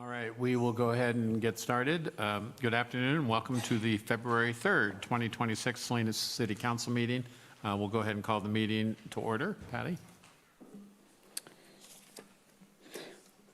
All right, we will go ahead and get started. Good afternoon and welcome to the February 3rd, 2026 Salinas City Council meeting. We'll go ahead and call the meeting to order. Patty?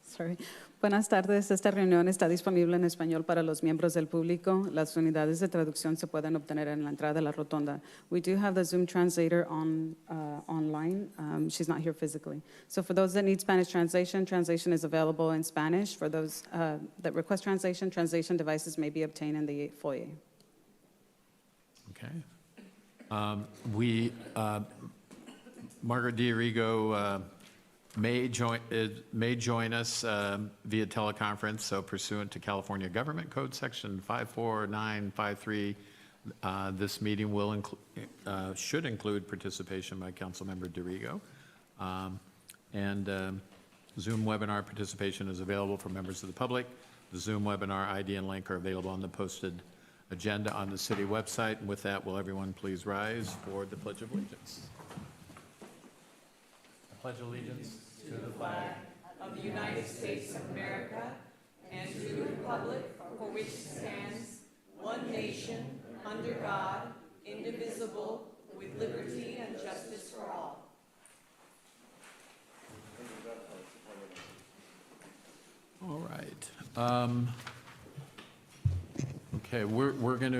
Sorry. Buenas tardes. Esta reunión está disponible en español para los miembros del público. Las unidades de traducción se pueden obtener en la entrada de la rotonda. We do have the Zoom translator online. She's not here physically. So for those that need Spanish translation, translation is available in Spanish. For those that request translation, translation devices may be obtained in the foyer. Okay. Margaret D'Arrigo may join us via teleconference, so pursuant to California Government Code Section 54953, this meeting will should include participation by Councilmember D'Arrigo. Zoom webinar participation is available for members of the public. The Zoom webinar ID and link are available on the posted agenda on the city website. And with that, will everyone please rise for the Pledge of Allegiance? I pledge allegiance to the flag of the United States of America and to the republic for which it stands, one nation, under God, indivisible, with liberty and justice for all. All right. Okay, we're going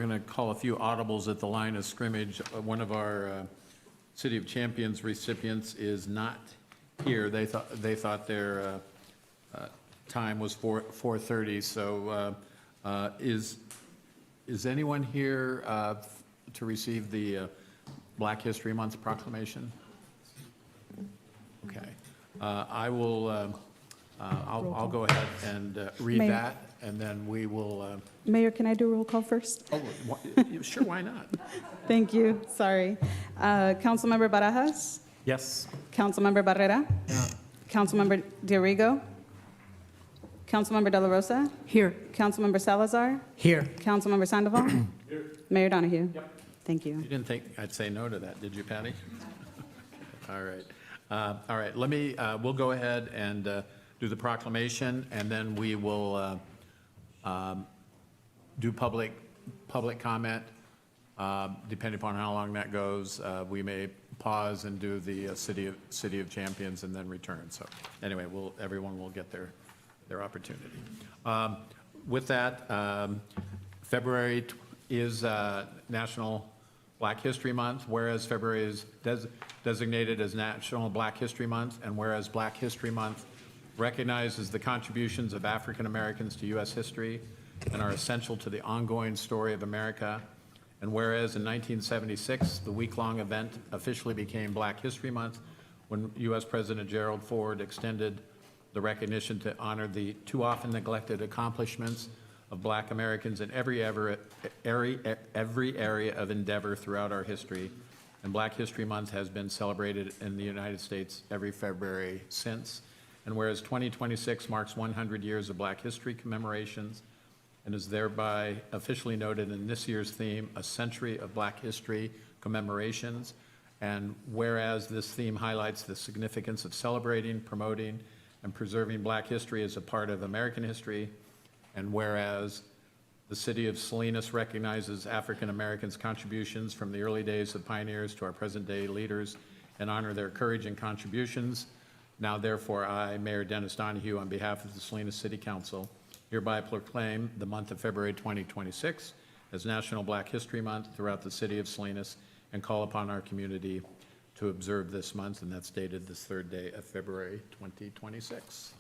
to call a few audibles at the line of scrimmage. One of our City of Champions recipients is not here. They thought their time was 4:30. So is anyone here to receive the Black History Month proclamation? Okay, I'll go ahead and read Mayor. that, and then we will. Mayor, can I do a roll call first? Oh, sure, why not? Thank you. Sorry. Councilmember Barajas? Yes. Councilmember Barrera? Yeah. Councilmember D'Arrigo? Councilmember De La Rosa? Here. Councilmember Salazar? Here. Councilmember Sandoval? Here. Mayor Donahue? Yep. Thank you. You didn't think I'd say no to that, did you, Patty? All right. All right, we'll go ahead and do the proclamation, and then we will do public comment. Depending upon how long that goes, we may pause and do the City of Champions and then return. So anyway, everyone will get their opportunity. With that, February is National Black History Month, whereas February is designated as National Black History Month, and whereas Black History Month recognizes the contributions of African Americans to U.S. history and are essential to the ongoing story of America. And whereas in 1976, the week-long event officially became Black History Month when U.S. President Gerald Ford extended the recognition to honor the too often neglected accomplishments of Black Americans in every area of endeavor throughout our history. And Black History Month has been celebrated in the United States every February since. And whereas 2026 marks 100 years of Black history commemorations and is thereby officially noted in this year's theme, A Century of Black History Commemorations. And whereas this theme highlights the significance of celebrating, promoting, and preserving Black history as a part of American history, and whereas the City of Salinas recognizes African Americans' contributions from the early days of pioneers to our present-day leaders and honor their courage and contributions, now therefore I, Mayor Dennis Donahue, on behalf of the Salinas City Council, hereby proclaim the month of February 2026 as National Black History Month throughout the city of Salinas and call upon our community to observe this month, and that's dated this third day of February 2026.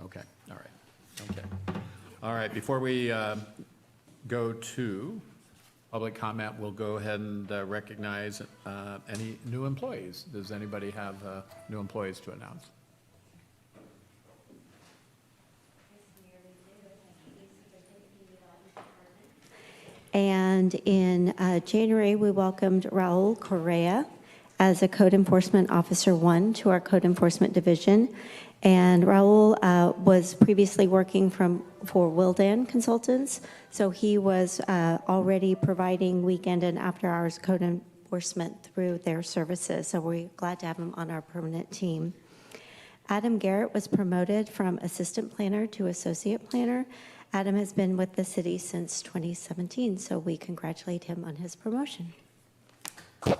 Okay, all right, okay. All right, before we go to public comment, we'll go ahead and recognize any new employees. Does anybody have new employees to announce? And in January, we welcomed Raul Correa as a Code Enforcement Officer 1 to our Code Enforcement Division. And Raul was previously working for Wildan Consultants, so he was already providing weekend and after-hours code enforcement through their services. So we're glad to have him on our permanent team. Adam Garrett was promoted from assistant planner to associate planner. Adam has been with the city since 2017, so we congratulate him on his promotion. All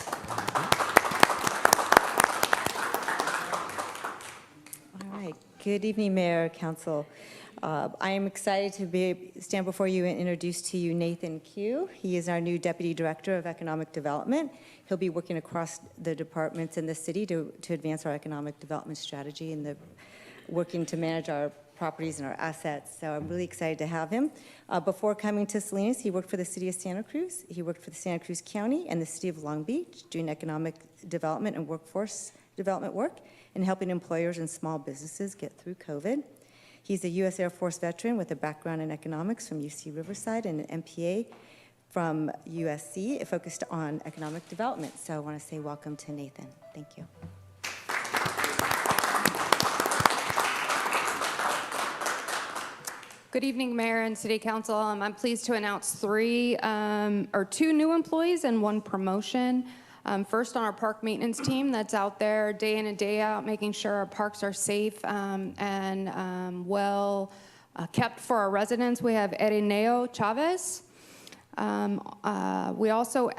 right. Good evening, Mayor, Council. I am excited to stand before you and introduce to you Nathan Q. He is our new Deputy Director of Economic Development. He'll be working across the departments in the city to advance our economic development strategy and working to manage our properties and our assets. So I'm really excited to have him. Before coming to Salinas, he worked for the city of Santa Cruz. He worked for the Santa Cruz County and the city of Long Beach, doing economic development and workforce development work and helping employers and small businesses get through COVID. He's a U.S. Air Force veteran with a background in economics from UC Riverside and an MPA from USC, focused on economic development. So I want to say welcome to Nathan. Thank you. Good evening, Mayor and City Council. I'm pleased to announce two new employees and one promotion. First, on our park maintenance team that's out there day in and day out, making sure our parks are safe and well kept for our residents. We have Ireneo Chavez. We also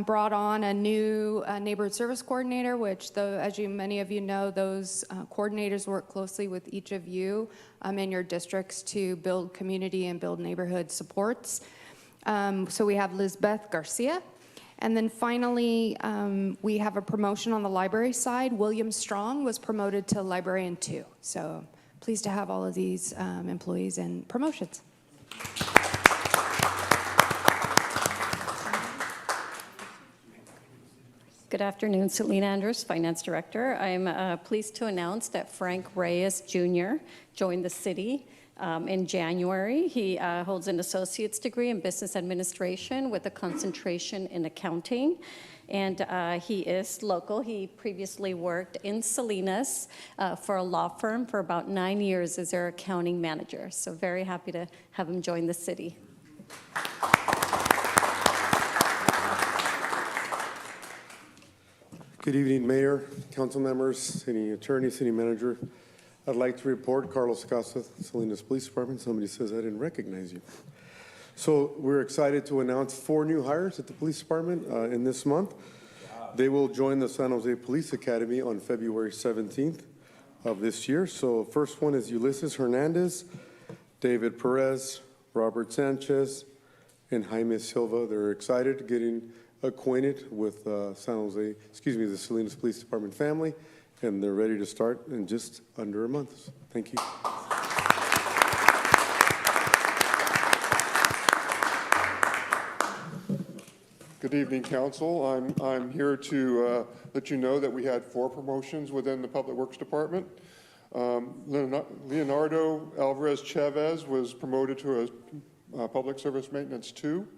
brought on a new neighborhood service coordinator, which, as many of you know, those coordinators work closely with each of you in your districts to build community and build neighborhood supports. So we have Lizbeth Garcia. And then finally, we have a promotion on the library side. William Strong was promoted to librarian 2. So pleased to have all of these employees and promotions. Good afternoon, Selena Andrews, Finance Director. I'm pleased to announce that Frank Reyes Jr. joined the city in January. He holds an associate's degree in business administration with a concentration in accounting. And he is local. He previously worked in Salinas for a law firm for about 9 years as their accounting manager. So very happy to have him join the city. Good evening, Mayor, council members, city attorney, city manager. I'd like to report Carlos Casa, Salinas Police Department. Somebody says I didn't recognize you. So we're excited to announce 4 new hires at the police department in this month. They will join the San Jose Police Academy on February 17th of this year. So first one is Ulysses Hernandez, David Perez, Robert Sanchez, and Jaime Silva. They're excited getting acquainted with the Salinas Police Department family, and they're ready to start in just under a month. Thank you. Good evening, Council. I'm here to let you know that we had 4 promotions within the Public Works Department. Leonardo Alvarez Chavez was promoted to a Public Service Maintenance 2.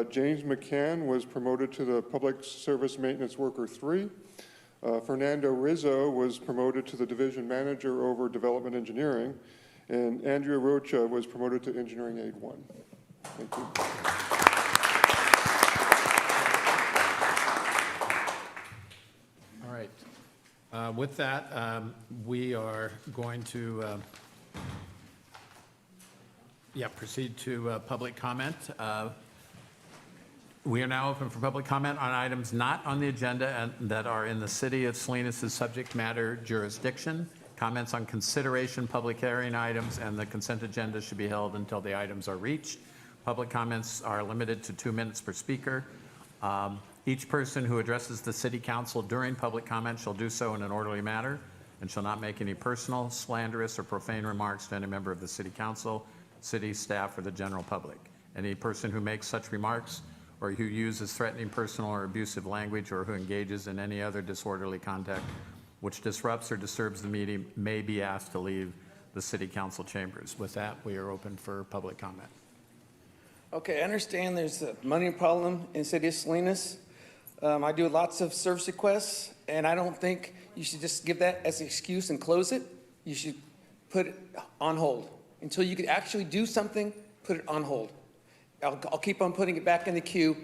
James McCann was promoted to the Public Service Maintenance Worker 3. Fernando Rizzo was promoted to the Division Manager over Development Engineering. And Andrea Rocha was promoted to Engineering Aid 1. Thank you. All right. With that, we are going to proceed to public comment. We are now open for public comment on items not on the agenda and that are in the City of Salinas' subject matter jurisdiction. Comments on consideration public hearing items and the consent agenda should be held until the items are reached. Public comments are limited to 2 minutes per speaker. Each person who addresses the City Council during public comment shall do so in an orderly manner and shall not make any personal, slanderous, or profane remarks to any member of the City Council, city staff, or the general public. Any person who makes such remarks or who uses threatening, personal, or abusive language, or who engages in any other disorderly conduct which disrupts or disturbs the meeting may be asked to leave the City Council chambers. With that, we are open for public comment. Okay, I understand there's a money problem in City of Salinas. I do lots of service requests, and I don't think you should just give that as an excuse and close it. You should put it on hold. Until you can actually do something, put it on hold. I'll keep on putting it back in the queue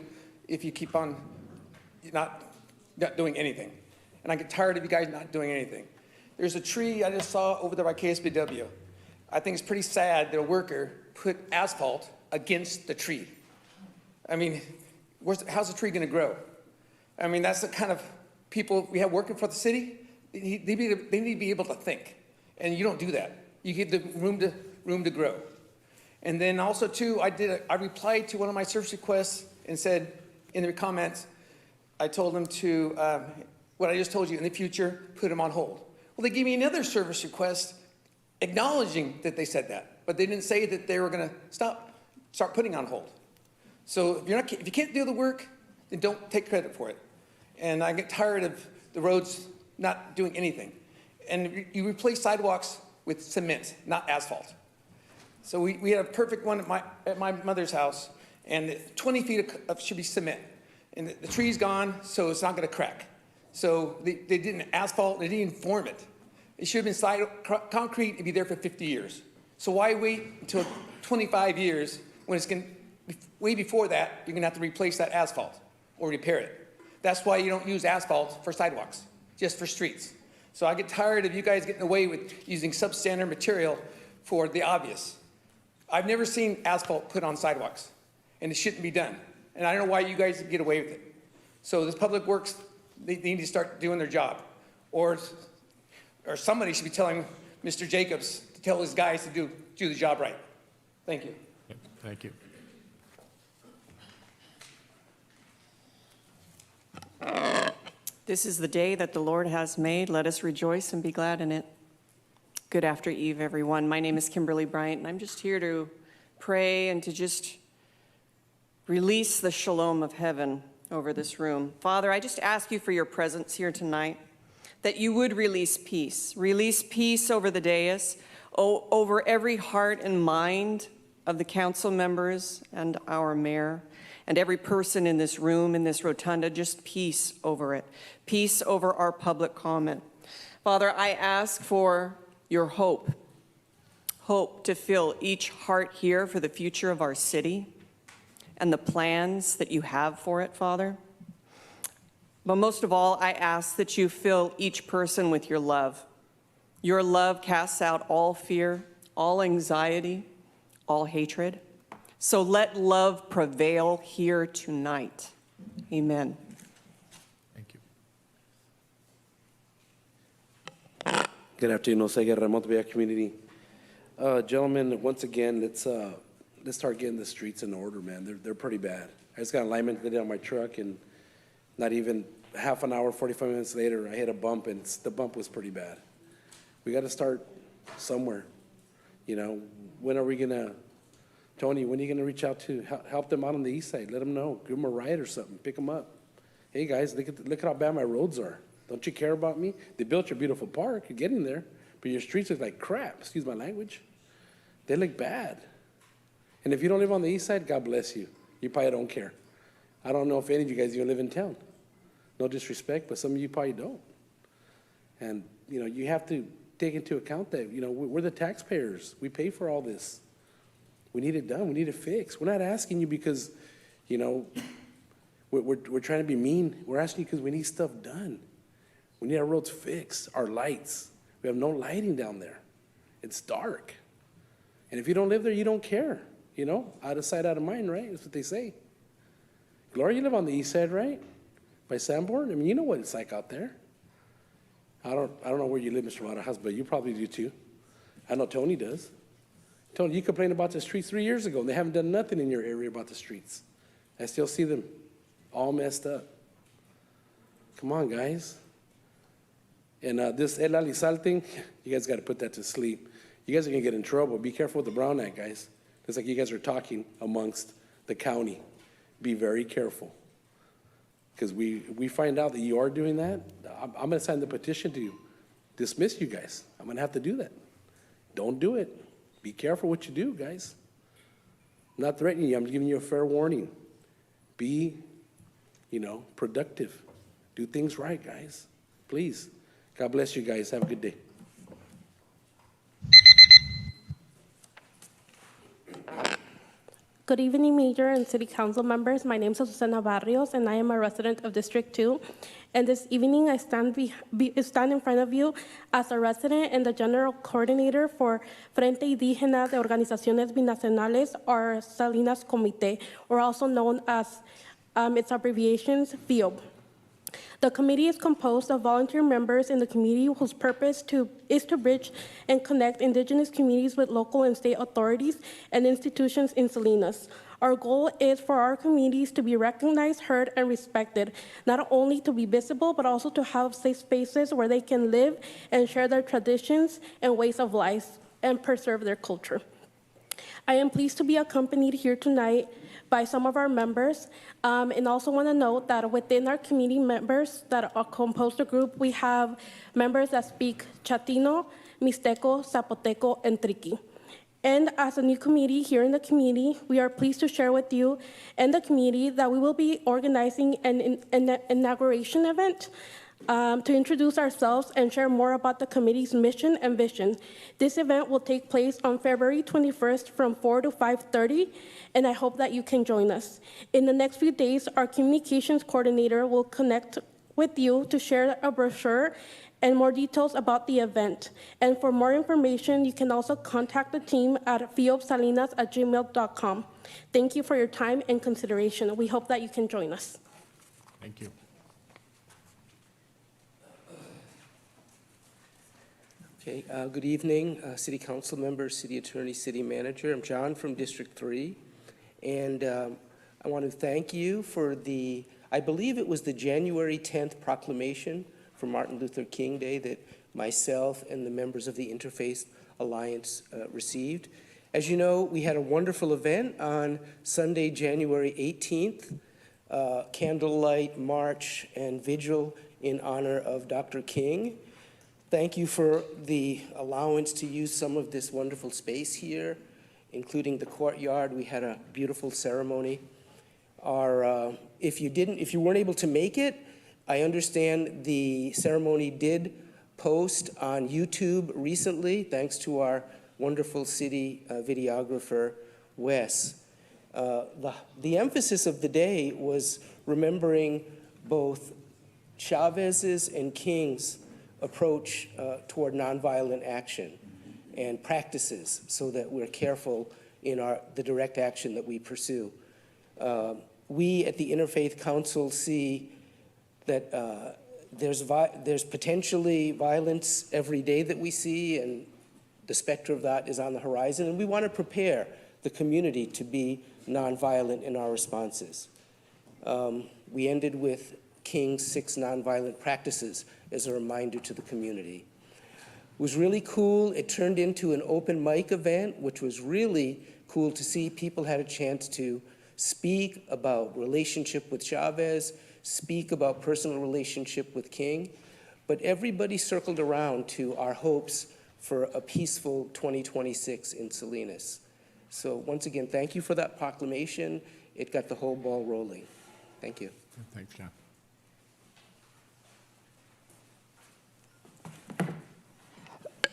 if you keep on not doing anything. And I get tired of you guys not doing anything. There's a tree I just saw over there by KSBW. I think it's pretty sad that a worker put asphalt against the tree. I mean, how's the tree gonna grow? I mean, that's the kind of people we have working for the city. They need to be able to think, and you don't do that. You give them room to grow. And then also too, I replied to one of my service requests and said in the comments, I told them to, what I just told you, in the future, put them on hold. Well, they gave me another service request acknowledging that they said that, but they didn't say that they were gonna start putting on hold. So if you can't do the work, then don't take credit for it. And I get tired of the roads not doing anything. And you replace sidewalks with cement, not asphalt. So we had a perfect one at my mother's house, and 20 feet should be cement. And the tree's gone, so it's not gonna crack. So they didn't asphalt, they didn't form it. It should have been concrete and be there for 50 years. So why wait until 25 years when it's gonna, way before that, you're gonna have to replace that asphalt or repair it. That's why you don't use asphalt for sidewalks, just for streets. So I get tired of you guys getting away with using substandard material for the obvious. I've never seen asphalt put on sidewalks, and it shouldn't be done. And I don't know why you guys get away with it. So this Public Works, they need to start doing their job. Or somebody should be telling Mr. Jacobs to tell his guys to do the job right. Thank you. Thank you. This is the day that the Lord has made. Let us rejoice and be glad in it. Good after eve, everyone. My name is Kimberly Bryant, and I'm just here to pray and to just release the shalom of heaven over this room. Father, I just ask you for your presence here tonight, that you would release peace over the dais, over every heart and mind of the council members and our mayor, and every person in this room, in this rotunda, just peace over it, peace over our public comment. Father, I ask for your hope to fill each heart here for the future of our city and the plans that you have for it, Father. But most of all, I ask that you fill each person with your love. Your love casts out all fear, all anxiety, all hatred. So let love prevail here tonight. Amen. Thank you. Good afternoon, Osage Remote Bay community. Gentlemen, once again, let's start getting the streets in order, man. They're pretty bad. I just got alignment today on my truck, and not even half an hour, 45 minutes later, I hit a bump, and the bump was pretty bad. We got to start somewhere. You know, when are we gonna, Tony? When are you gonna reach out to help them out on the east side? Let them know. Give them a ride or something. Pick them up. Hey guys, look at how bad my roads are. Don't you care about me? They built your beautiful park. You're getting there, but your streets look like crap. Excuse my language. They look bad. And if you don't live on the east side, God bless you. You probably don't care. I don't know if any of you guys even live in town. No disrespect, but some of you probably don't. And, you know, you have to take into account that, you know, we're the taxpayers. We pay for all this. We need it done. We need it fixed. We're not asking you because, you know, we're trying to be mean. We're asking you because we need stuff done. We need our roads fixed, our lights. We have no lighting down there. It's dark. And if you don't live there, you don't care. You know, out of sight, out of mind, right? That's what they say. Gloria, you live on the east side, right? By Sanborn? I mean, you know what it's like out there. I don't know where you live, Mr. Waterhouse, but you probably do too. I know Tony does. Tony, you complained about the streets 3 years ago, and they haven't done nothing in your area about the streets. I still see them all messed up. Come on, guys. And this El Alisal thing, you guys got to put that to sleep. You guys are going to get in trouble. Be careful with the Brown Act, guys. It's like you guys are talking amongst the county. Be very careful. Because we find out that you are doing that, I'm going to sign the petition to dismiss you guys. I'm going to have to do that. Don't do it. Be careful what you do, guys. I'm not threatening you. I'm giving you a fair warning. Be, you know, productive. Do things right, guys. Please. God bless you guys. Have a good day. Good evening, Mayor and City Council members. My name is Susana Barrios, and I am a resident of District 2. And this evening, I stand in front of you as a resident and the General Coordinator for Frente Indígena de Organizaciones Binacionales, or Salinas Comité, or also known as its abbreviations, FIOB. The committee is composed of volunteer members in the community whose purpose is to bridge and connect indigenous communities with local and state authorities and institutions in Salinas. Our goal is for our communities to be recognized, heard, and respected, not only to be visible, but also to have safe spaces where they can live and share their traditions and ways of life and preserve their culture. I am pleased to be accompanied here tonight by some of our members, and also want to note that within our community members that are composed the group, we have members that speak Chatino, Mixteco, Zapoteco, and Triqui. And as a new committee here in the community, we are pleased to share with you and the community that we will be organizing an inauguration event to introduce ourselves and share more about the committee's mission and vision. This event will take place on February 21st from 4 to 5:30, and I hope that you can join us. In the next few days, our communications coordinator will connect with you to share a brochure and more details about the event. And for more information, you can also contact the team at fiobsalinas@gmail.com. Thank you for your time and consideration. We hope that you can join us. Thank you. Okay, good evening, City Council members, City Attorney, City Manager. I'm John from District 3, and I want to thank you for I believe it was the January 10th proclamation for Martin Luther King Day that myself and the members of the Interfaith Alliance received. As you know, we had a wonderful event on Sunday, January 18th, candlelight march and vigil in honor of Dr. King. Thank you for the allowance to use some of this wonderful space here, including the courtyard. We had a beautiful ceremony. If you weren't able to make it, I understand the ceremony did post on YouTube recently, thanks to our wonderful city videographer, Wes. The emphasis of the day was remembering both Chavez's and King's approach toward nonviolent action and practices so that we're careful in the direct action that we pursue. We at the Interfaith Council see that there's potentially violence every day that we see, and the specter of that is on the horizon, and we want to prepare the community to be nonviolent in our responses. We ended with King's 6 nonviolent practices as a reminder to the community. It was really cool. It turned into an open mic event, which was really cool to see. People had a chance to speak about relationship with Chavez, speak about personal relationship with King, but everybody circled around to our hopes for a peaceful 2026 in Salinas. So once again, thank you for that proclamation. It got the whole ball rolling. Thank you. Thanks, John.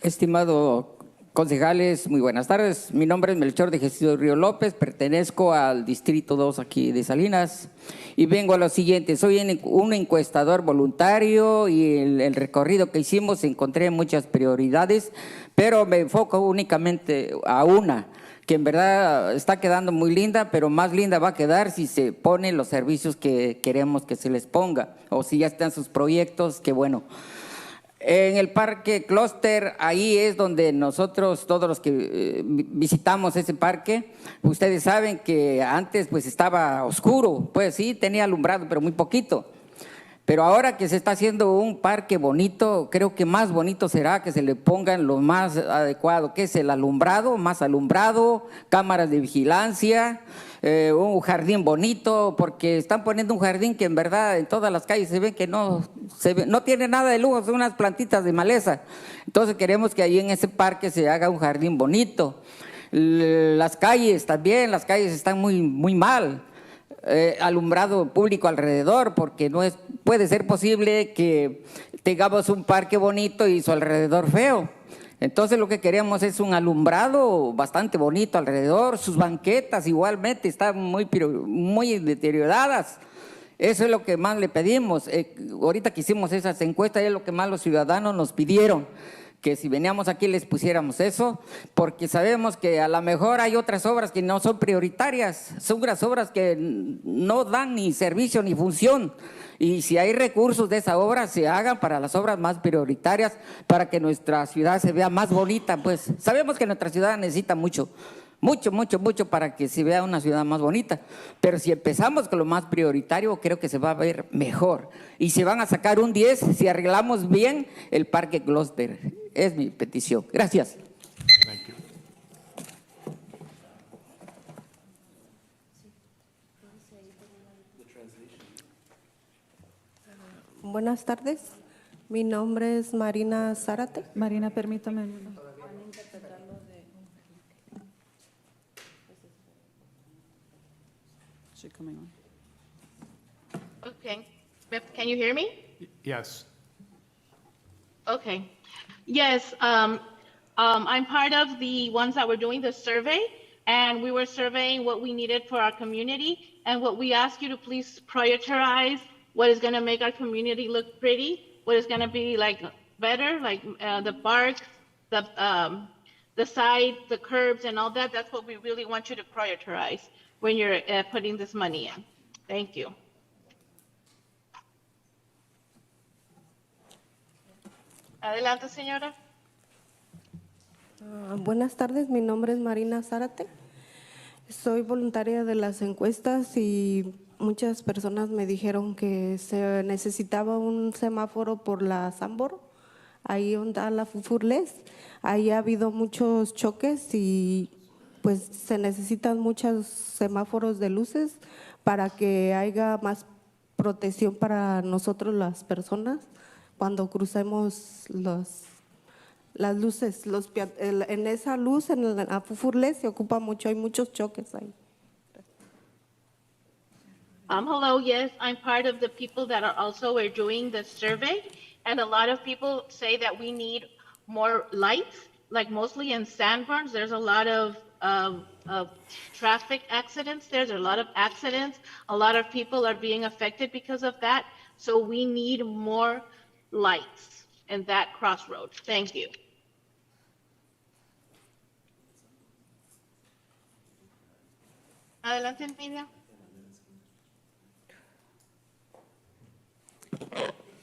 Estimado concejales, muy buenas tardes. Mi nombre es Melchor de Jesús Río López, pertenezco al Distrito 2 aquí de Salinas y vengo a lo siguiente. Soy un encuestador voluntario y el recorrido que hicimos encontré muchas prioridades, pero me enfoco únicamente a una, que en verdad está quedando muy linda, pero más linda va a quedar si se ponen los servicios que queremos que se les ponga, o si ya están sus proyectos, que bueno. En el Parque Clúster, ahí es donde nosotros, todos los que visitamos ese parque, ustedes saben que antes pues estaba oscuro, pues sí, tenía alumbrado, pero muy poquito. Pero ahora que se está haciendo un parque bonito, creo que más bonito será que se le pongan lo más adecuado, que es el alumbrado, más alumbrado, cámaras de vigilancia, un jardín bonito, porque están poniendo un jardín que en verdad en todas las calles se ve que no tiene nada de lujo, son unas plantitas de maleza. Entonces queremos que ahí en ese parque se haga un jardín bonito. Las calles también, las calles están muy mal. Alumbrado público alrededor, porque puede ser posible que tengamos un parque bonito y su alrededor feo. Entonces lo que queremos es un alumbrado bastante bonito alrededor, sus banquetas igualmente están muy deterioradas. Eso es lo que más le pedimos. Ahorita que hicimos esas encuestas es lo que más los ciudadanos nos pidieron, que si veníamos aquí les pusiéramos eso, porque sabemos que a lo mejor hay otras obras que no son prioritarias, son unas obras que no dan ni servicio ni función. Y si hay recursos de esa obra, se hagan para las obras más prioritarias, para que nuestra ciudad se vea más bonita. Pues sabemos que nuestra ciudad necesita mucho para que se vea una ciudad más bonita. Pero si empezamos con lo más prioritario, creo que se va a ver mejor. Y se van a sacar un 10 si arreglamos bien el Parque Gloucester. Es mi petición. Gracias. Buenas tardes, mi nombre es Marina Zárate. Marina, permítame. Is she coming on? Okay. Can you hear me? Yes. Okay. Yes, I'm part of the ones that were doing the survey, and we were surveying what we needed for our community, and what we ask you to please prioritize what is going to make our community look pretty, what is going to be like better, like the parks, the side, the curbs, and all that. That's what we really want you to prioritize when you're putting this money in. Thank you. Adelante, señora. Buenas tardes, mi nombre es Marina Zárate. Soy voluntaria de las encuestas y muchas personas me dijeron que se necesitaba un semáforo por la Sambor, ahí donde está la Fufurles. Ahí ha habido muchos choques y pues se necesitan muchos semáforos de luces para que haya más protección para nosotros las personas cuando crucemos las luces. En esa luz, en la Fufurles, se ocupa mucho, hay muchos choques ahí. Hello, yes, I'm part of the people that are also doing the survey, and a lot of people say that we need more lights, like mostly in Sanborns. There's a lot of traffic accidents. There's a lot of accidents. A lot of people are being affected because of that. So we need more lights in that crossroad. Thank you. Adelante, Nidia.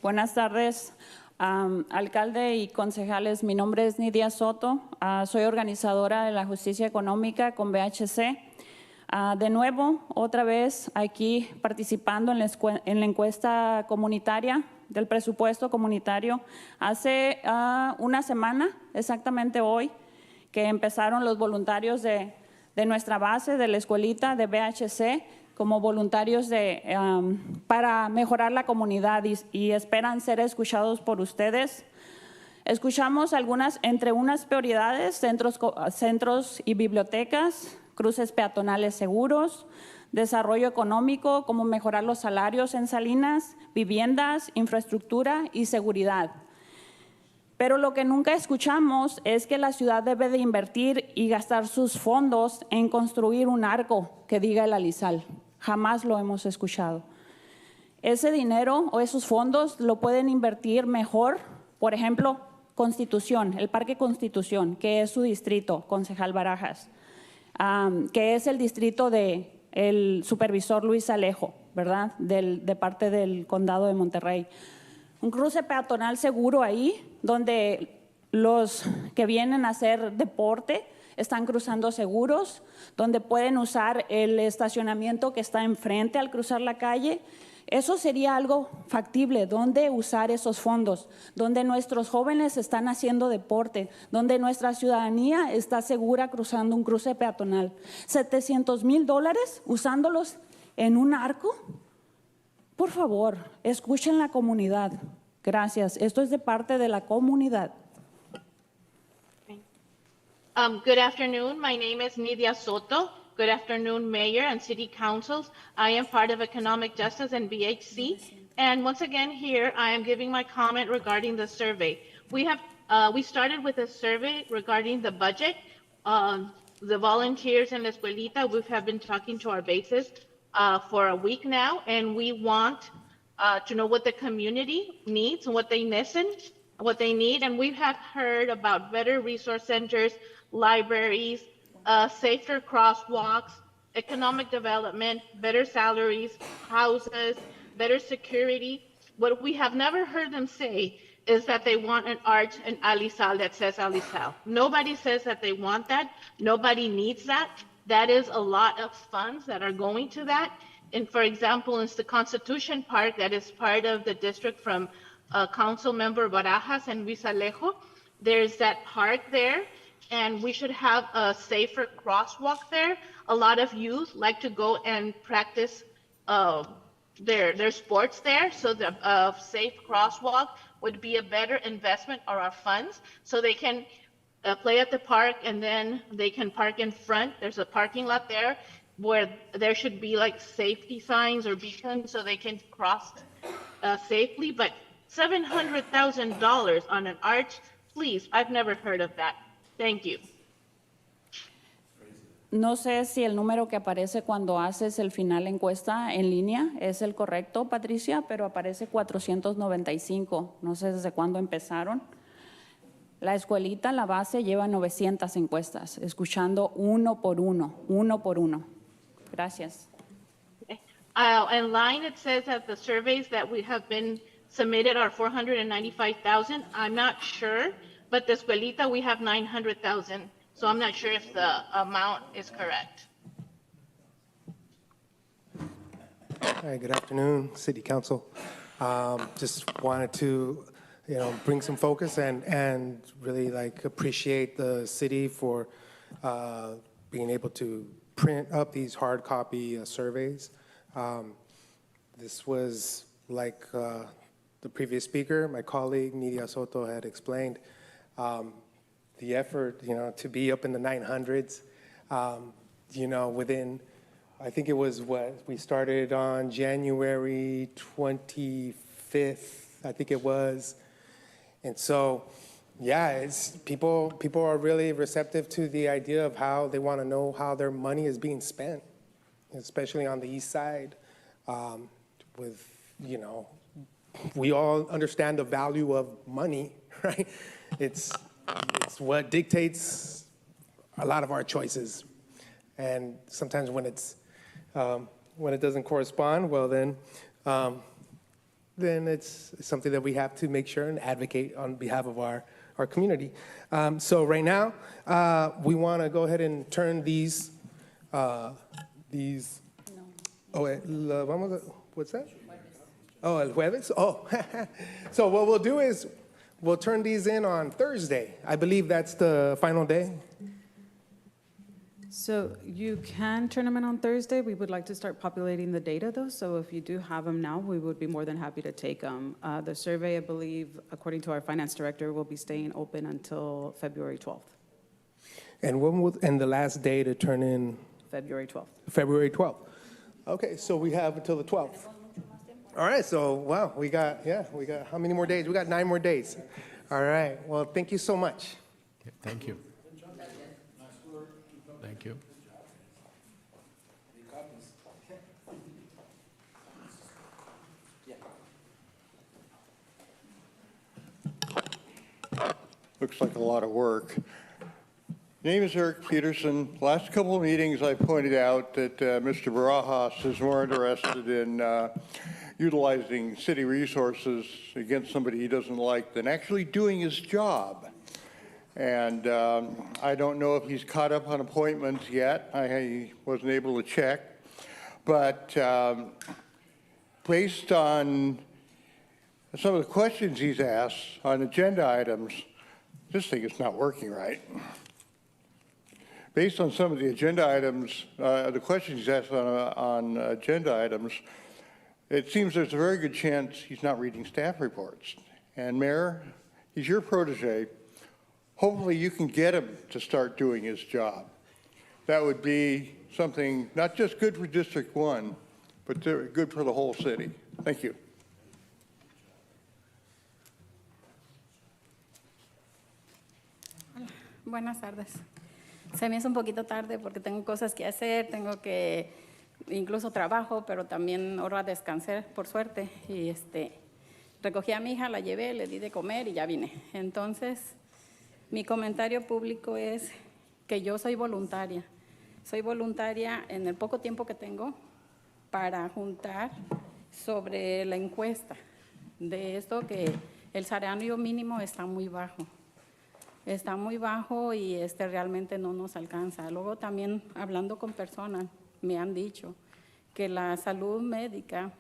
Buenas tardes, alcalde y concejales. Mi nombre es Nidia Soto. Soy organizadora de la justicia económica con BHC. De nuevo, otra vez aquí participando en la encuesta comunitaria del presupuesto comunitario. Hace una semana, exactamente hoy, que empezaron los voluntarios de nuestra base, de la escuelita de BHC, como voluntarios para mejorar la comunidad y esperan ser escuchados por ustedes. Escuchamos entre unas prioridades, centros y bibliotecas, cruces peatonales seguros, desarrollo económico, como mejorar los salarios en Salinas, viviendas, infraestructura y seguridad. Pero lo que nunca escuchamos es que la ciudad debe de invertir y gastar sus fondos en construir un arco que diga el Alizal. Jamás lo hemos escuchado. Ese dinero o esos fondos lo pueden invertir mejor, por ejemplo, Constitución, el Parque Constitución, que es su distrito, concejal Barajas, que es el distrito del supervisor Luis Alejo, ¿verdad? De parte del condado de Monterrey. Un cruce peatonal seguro ahí, donde los que vienen a hacer deporte están cruzando seguros, donde pueden usar el estacionamiento que está enfrente al cruzar la calle. Eso sería algo factible, donde usar esos fondos, donde nuestros jóvenes están haciendo deporte, donde nuestra ciudadanía está segura cruzando un cruce peatonal. $700,000 usándolos en un arco. Por favor, escuchen la comunidad. Gracias. Esto es de parte de la comunidad. Good afternoon. My name is Nidia Soto. Good afternoon, Mayor and City Councils. I am part of Economic Justice and BHC. And once again here, I am giving my comment regarding the survey. We have We started with a survey regarding the budget. The volunteers in La Escuelita, we have been talking to our bases for a week now, and we want to know what the community needs and what they need. And we have heard about better resource centers, libraries, safer crosswalks, economic development, better salaries, houses, better security. What we have never heard them say is that they want an arch in Alisal that says Alisal. Nobody says that they want that. Nobody needs that. That is a lot of funds that are going to that. And for example, it's the Constitution Park that is part of the district from Council Member Barajas and Luis Alejo. There's that park there, and we should have a safer crosswalk there. A lot of youth like to go and practice their sports there, so the safe crosswalk would be a better investment of our funds, so they can play at the park and then they can park in front. There's a parking lot there where there should be like safety signs or beacons so they can cross safely. But $700,000 on an arch, please, I've never heard of that. Thank you. No sé si el número que aparece cuando haces el final encuesta en línea es el correcto, Patricia, pero aparece 495. No sé desde cuándo empezaron. La escuelita, la base, lleva 900 encuestas, escuchando uno por uno. Gracias. In line, it says that the surveys that we have been submitted are 495,000. I'm not sure, but the escuelita, we have 900,000. So I'm not sure if the amount is correct. Hi, good afternoon, City Council. Just wanted to, bring some focus and really appreciate the city for being able to print up these hard copy surveys. This was like the previous speaker, my colleague Nidia Soto had explained. The effort, to be up in the 900s, within, I think it was we started on January 25th, I think it was. And so, yeah, people are really receptive to the idea of how they want to know how their money is being spent, especially on the east side. We all understand the value of money, right? It's what dictates a lot of our choices, and sometimes when it doesn't correspond, well then it's something that we have to make sure and advocate on behalf of our community. So right now, we want to go ahead and turn these. What's that? Oh, el jueves. Oh, so what we'll do is, we'll turn these in on Thursday. I believe that's the final day. So you can turn them in on Thursday. We would like to start populating the data, though, so if you do have them now, we would be more than happy to take them. The survey, I believe, according to our finance director, will be staying open until February 12th. And the last day to turn in? February 12th. February 12th. Okay, so we have until the 12th. All right, so, wow, we got how many more days? We got 9 more days. All right, well, thank you so much. Thank you. Thank you. Looks like a lot of work. Name is Eric Peterson. Last couple of meetings, I pointed out that Mr. Barajas is more interested in utilizing city resources against somebody he doesn't like than actually doing his job. And I don't know if he's caught up on appointments yet. I wasn't able to check. But based on some of the questions he's asked on agenda items, this thing is not working right. Based on some of the agenda items, the questions he's asked on agenda items, it seems there's a very good chance he's not reading staff reports. And Mayor, he's your protege. Hopefully you can get him to start doing his job. That would be something not just good for District 1, but good for the whole city. Thank you. Buenas tardes. Se me hizo un poquito tarde porque tengo cosas que hacer, tengo que, incluso trabajo, pero también ahora descansé, por suerte. Y recogí a mi hija, la llevé, le di de comer y ya vine. Entonces, mi comentario público es que yo soy voluntaria. Soy voluntaria en el poco tiempo que tengo para juntar sobre la encuesta de esto que el salario mínimo está muy bajo. Está muy bajo y realmente no nos alcanza. Luego también hablando con personas me han dicho que la salud médica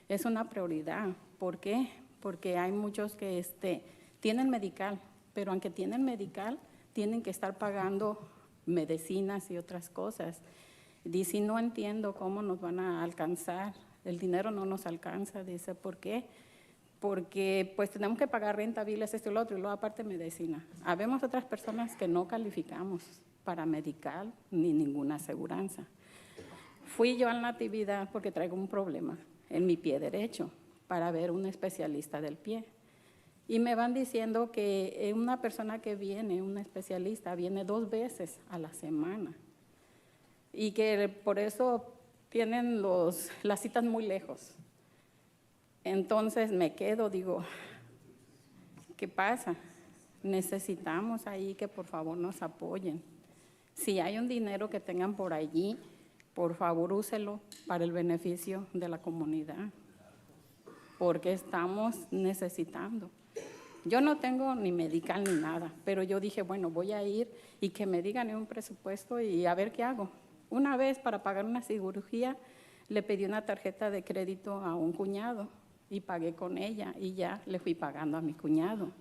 es una prioridad. ¿Por qué? Porque hay muchos que tienen medical, pero aunque tienen medical, tienen que estar pagando medicinas y otras cosas. Dice, no entiendo cómo nos van a alcanzar, el dinero no nos alcanza. Dice, ¿por qué? Porque pues tenemos que pagar renta, biles, esto y lo otro, y luego aparte medicina. Habemos otras personas que no calificamos para medical ni ninguna aseguranza. Fui yo a la Natividad porque traigo un problema en mi pie derecho para ver un especialista del pie. Y me van diciendo que una persona que viene, un especialista, viene 2 veces a la semana. Y que por eso tienen las citas muy lejos. Entonces me quedo, digo, ¿qué pasa? Necesitamos ahí que por favor nos apoyen. Si hay un dinero que tengan por allí, por favor úselo para el beneficio de la comunidad, porque estamos necesitando. Yo no tengo ni medical ni nada, pero yo dije, bueno, voy a ir y que me digan un presupuesto y a ver qué hago. Una vez para pagar una cirugía le pedí una tarjeta de crédito a un cuñado y pagué con ella y ya le fui pagando a mi cuñado,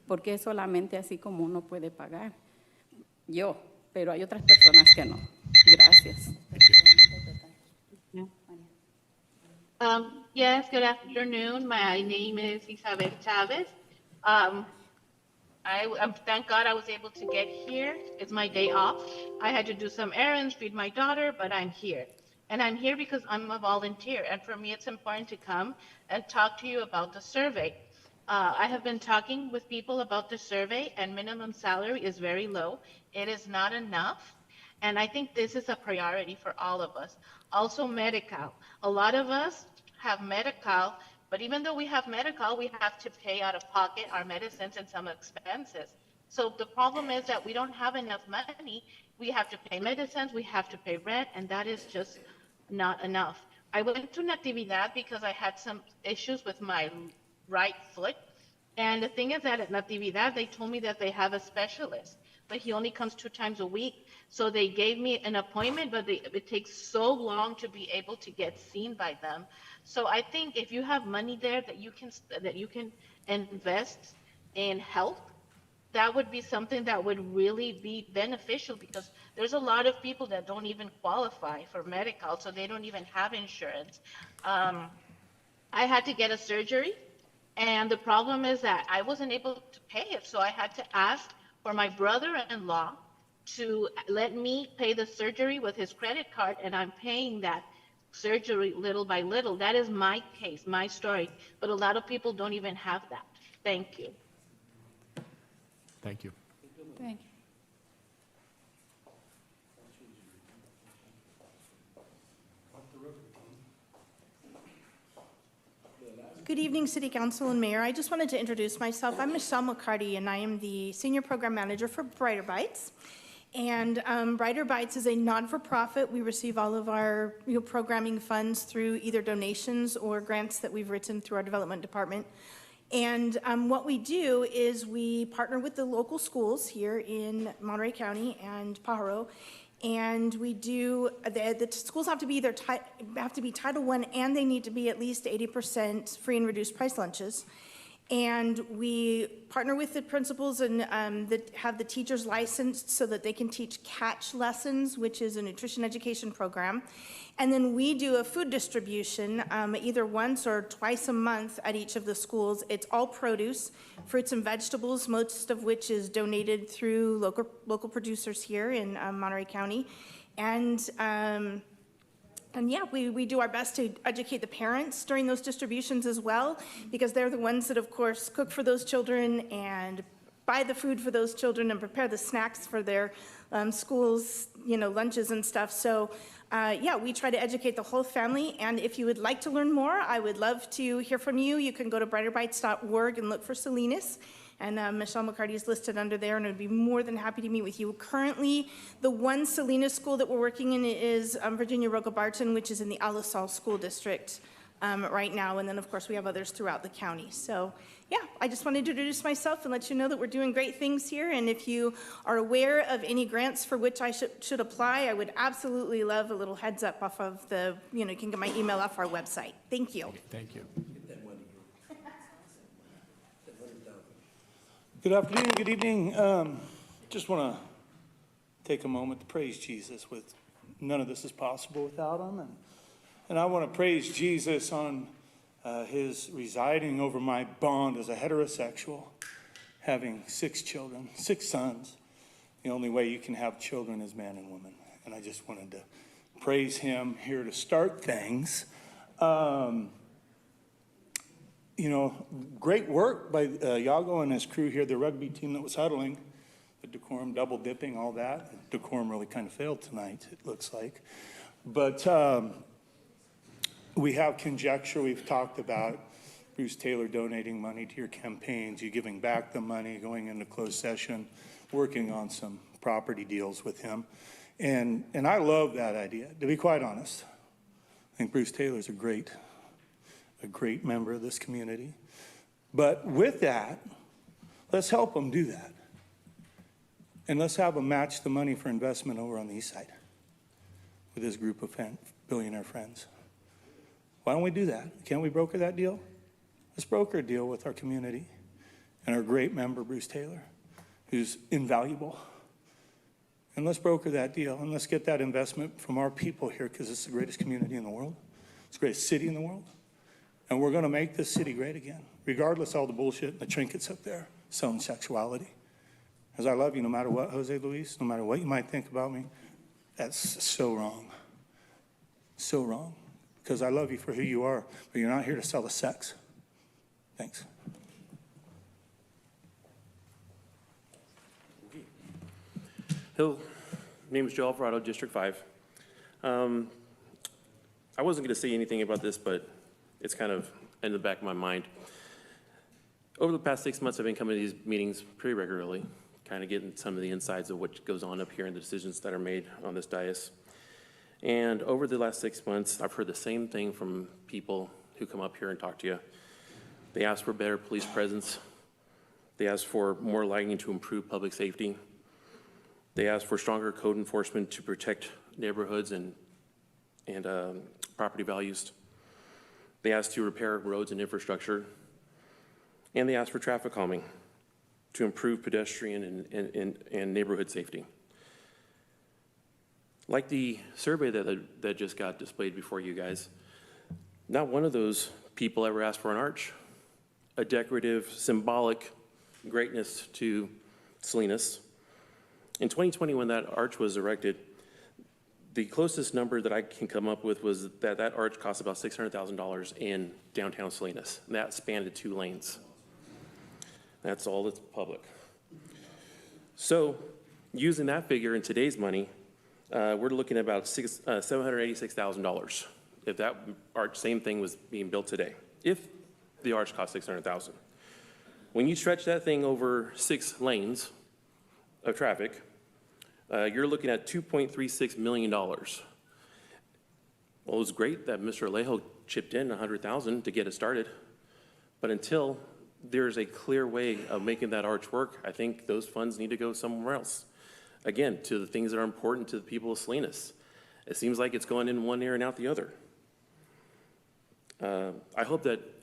porque es solamente así como uno puede pagar. Yo, pero hay otras personas que no. Gracias. Yes, good afternoon. My name is Isabel Chavez. Thank God I was able to get here. It's my day off. I had to do some errands, feed my daughter, but I'm here. And I'm here because I'm a volunteer. And for me, it's important to come and talk to you about the survey. I have been talking with people about the survey, and minimum salary is very low. It is not enough. And I think this is a priority for all of us. Also, Medi-Cal. A lot of us have Medi-Cal, but even though we have Medi-Cal, we have to pay out of pocket our medicines and some expenses. So the problem is that we don't have enough money. We have to pay medicines, we have to pay rent, and that is just not enough. I went to Natividad because I had some issues with my right foot. And the thing is that at Natividad, they told me that they have a specialist, but he only comes 2 times a week. So they gave me an appointment, but it takes so long to be able to get seen by them. So I think if you have money there that you can invest in health, that would be something that would really be beneficial, because there's a lot of people that don't even qualify for Medi-Cal, so they don't even have insurance. I had to get a surgery, and the problem is that I wasn't able to pay it, so I had to ask for my brother-in-law to let me pay the surgery with his credit card, and I'm paying that surgery little by little. That is my case, my story, but a lot of people don't even have that. Thank you. Thank you. Thank you. Good evening, City Council and Mayor. I just wanted to introduce myself. I'm Michelle McCarty, and I am the Senior Program Manager for Brighter Bites. And Brighter Bites is a non-for-profit. We receive all of our programming funds through either donations or grants that we've written through our development department. And what we do is we partner with the local schools here in Monterey County and Pajaro, and we do, the schools have to be Title I, and they need to be at least 80% free and reduced price lunches. And we partner with the principals and that have the teachers licensed so that they can teach CATCH lessons, which is a nutrition education program. And then we do a food distribution either once or twice a month at each of the schools. It's all produce, fruits and vegetables, most of which is donated through local producers here in Monterey County. And yeah, we do our best to educate the parents during those distributions as well, because they're the ones that, of course, cook for those children and buy the food for those children and prepare the snacks for their schools, lunches and stuff. So yeah, we try to educate the whole family. And if you would like to learn more, I would love to hear from you. You can go to brighterbites.org and look for Salinas. And Michelle McCarty is listed under there, and I'd be more than happy to meet with you. Currently, the one Salinas school that we're working in is Virginia Roca Barton, which is in the Alisal School District right now. And then, of course, we have others throughout the county. So, yeah, I just wanted to introduce myself and let you know that we're doing great things here. And if you are aware of any grants for which I should apply, I would absolutely love a little heads up off of the, you can get my email off our website. Thank you. Thank you. Good afternoon, good evening. Just want to take a moment to praise Jesus. With none of this is possible without him. And I want to praise Jesus on his residing over my bond as a heterosexual, having 6 children, 6 sons. The only way you can have children is man and woman. And I just wanted to praise him here to start things. Great work by Yago and his crew here, the rugby team that was huddling, the decorum, double dipping, all that. Decorum really kind of failed tonight, it looks like. But we have conjecture, we've talked about Bruce Taylor donating money to your campaigns, you giving back the money, going into closed session, working on some property deals with him. And I love that idea, to be quite honest. I think Bruce Taylor's a great member of this community. But with that, let's help them do that. And let's have them match the money for investment over on the east side with this group of billionaire friends. Why don't we do that? Can't we broker that deal? Let's broker a deal with our community and our great member, Bruce Taylor, who's invaluable. And let's broker that deal and let's get that investment from our people here, because it's the greatest community in the world. It's the greatest city in the world. And we're going to make this city great again, regardless of all the bullshit and the trinkets up there selling sexuality. Because I love you no matter what, Jose Luis, no matter what you might think about me. That's so wrong. So wrong. Because I love you for who you are, but you're not here to sell the sex. Thanks. Hello, my name is Joe Alvarado, District 5. I wasn't going to say anything about this, but it's kind of in the back of my mind. Over the past 6 months, I've been coming to these meetings pretty regularly, kind of getting some of the insides of what goes on up here and the decisions that are made on this dais. And over the last 6 months, I've heard the same thing from people who come up here and talk to you. They ask for better police presence. They ask for more lighting to improve public safety. They ask for stronger code enforcement to protect neighborhoods and property values. They ask to repair roads and infrastructure. And they ask for traffic calming to improve pedestrian and neighborhood safety. Like the survey that just got displayed before you guys, not one of those people ever asked for an arch, a decorative, symbolic greatness to Salinas. In 2020, when that arch was erected, the closest number that I can come up with was that that arch cost about $600,000 in downtown Salinas, and that spanned 2 lanes. That's all that's public. So using that figure in today's money, we're looking at about $786,000 if that arch, same thing, was being built today, if the arch cost $600,000. When you stretch that thing over 6 lanes of traffic, you're looking at $2.36 million. Well, it was great that Mr. Alejo chipped in $100,000 to get it started, but until there's a clear way of making that arch work, I think those funds need to go somewhere else. Again, to the things that are important to the people of Salinas. It seems like it's going in one ear and out the other. I hope that,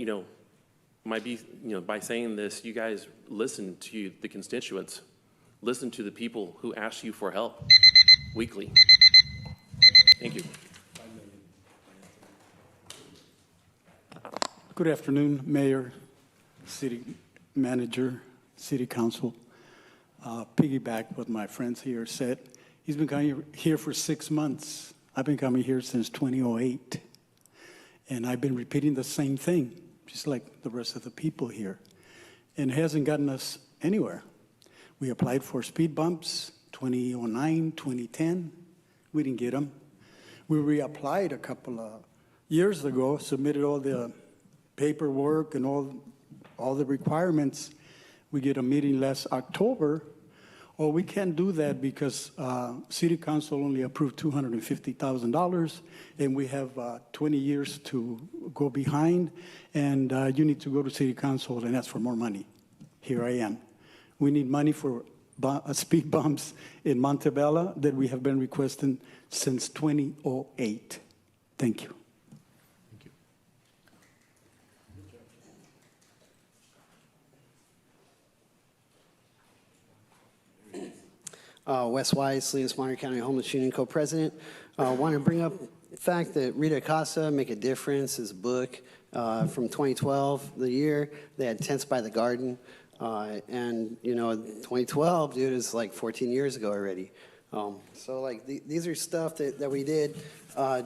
by saying this, you guys listen to the constituents. Listen to the people who ask you for help weekly. Thank you. Good afternoon, Mayor, City Manager, City Council. Piggyback what my friends here said. He's been coming here for 6 months. I've been coming here since 2008. And I've been repeating the same thing, just like the rest of the people here. And it hasn't gotten us anywhere. We applied for speed bumps, 2009, 2010. We didn't get them. We reapplied a couple of years ago, submitted all the paperwork and all the requirements. We get a meeting last October. Oh, we can't do that because City Council only approved $250,000, and we have 20 years to go behind, and you need to go to City Council and ask for more money. Here I am. We need money for speed bumps in Montebello that we have been requesting since 2008. Thank you. Wes Wise, Salinas Monterey County Homeless Union co-president. Want to bring up the fact that Rita Acosta, Make a Difference, is a book from 2012, the year. They had Tents by the Garden. And, you know, 2012, dude, is like 14 years ago already. So, like, these are stuff that we did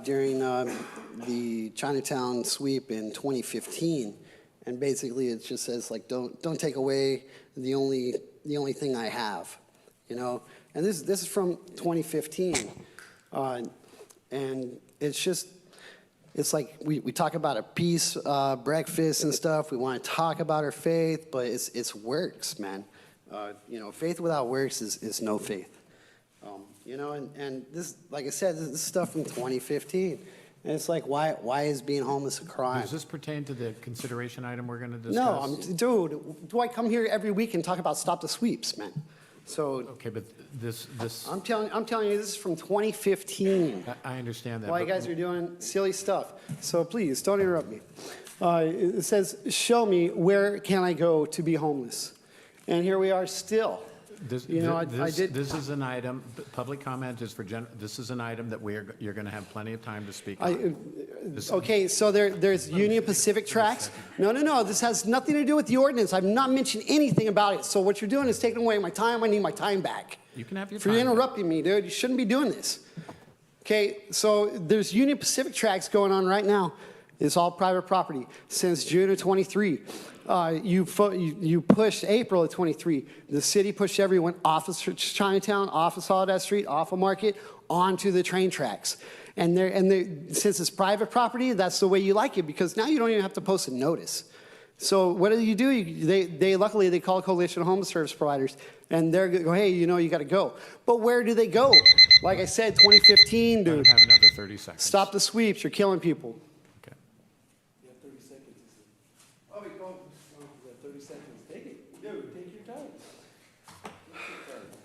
during the Chinatown sweep in 2015. And basically, it just says, like, don't take away the only thing I have, you know? And this is from 2015. And it's like we talk about a peace breakfast and stuff. We want to talk about our faith, but it's works, man. You know, faith without works is no faith. You know, and this, like I said, this is stuff from 2015. And it's like, why is being homeless a crime? Does this pertain to the consideration item we're going to discuss? No, dude, do I come here every week and talk about stop the sweeps, man? So okay, but this I'm telling you, this is from 2015. I understand that. Why you guys are doing silly stuff. So please don't interrupt me. It says, "Show me where can I go to be homeless," and here we are still. This is an item. Public comment is for this is an item that you're going to have plenty of time to speak on. Okay, so there's Union Pacific tracks. No. This has nothing to do with the ordinance. I've not mentioned anything about it. So what you're doing is taking away my time. I need my time back. You can have your For time. interrupting me, dude. You shouldn't be doing this. Okay, so there's Union Pacific tracks going on right now. It's all private property since June of 23. You pushed April of 23. The city pushed everyone off of Chinatown, off of Soledad Street, off of Market, onto the train tracks. And since it's private property, that's the way you like it, because now you don't even have to post a notice. So what do? They luckily call a coalition of homeless service providers, and they're go, hey, you know, you got to go. But where do they go? Like I said, 2015, dude. Have another 30 seconds. Stop the sweeps. You're killing people. Okay. You have 30 seconds. Oh, wait, go. 30 seconds. Take it. Dude, take your time.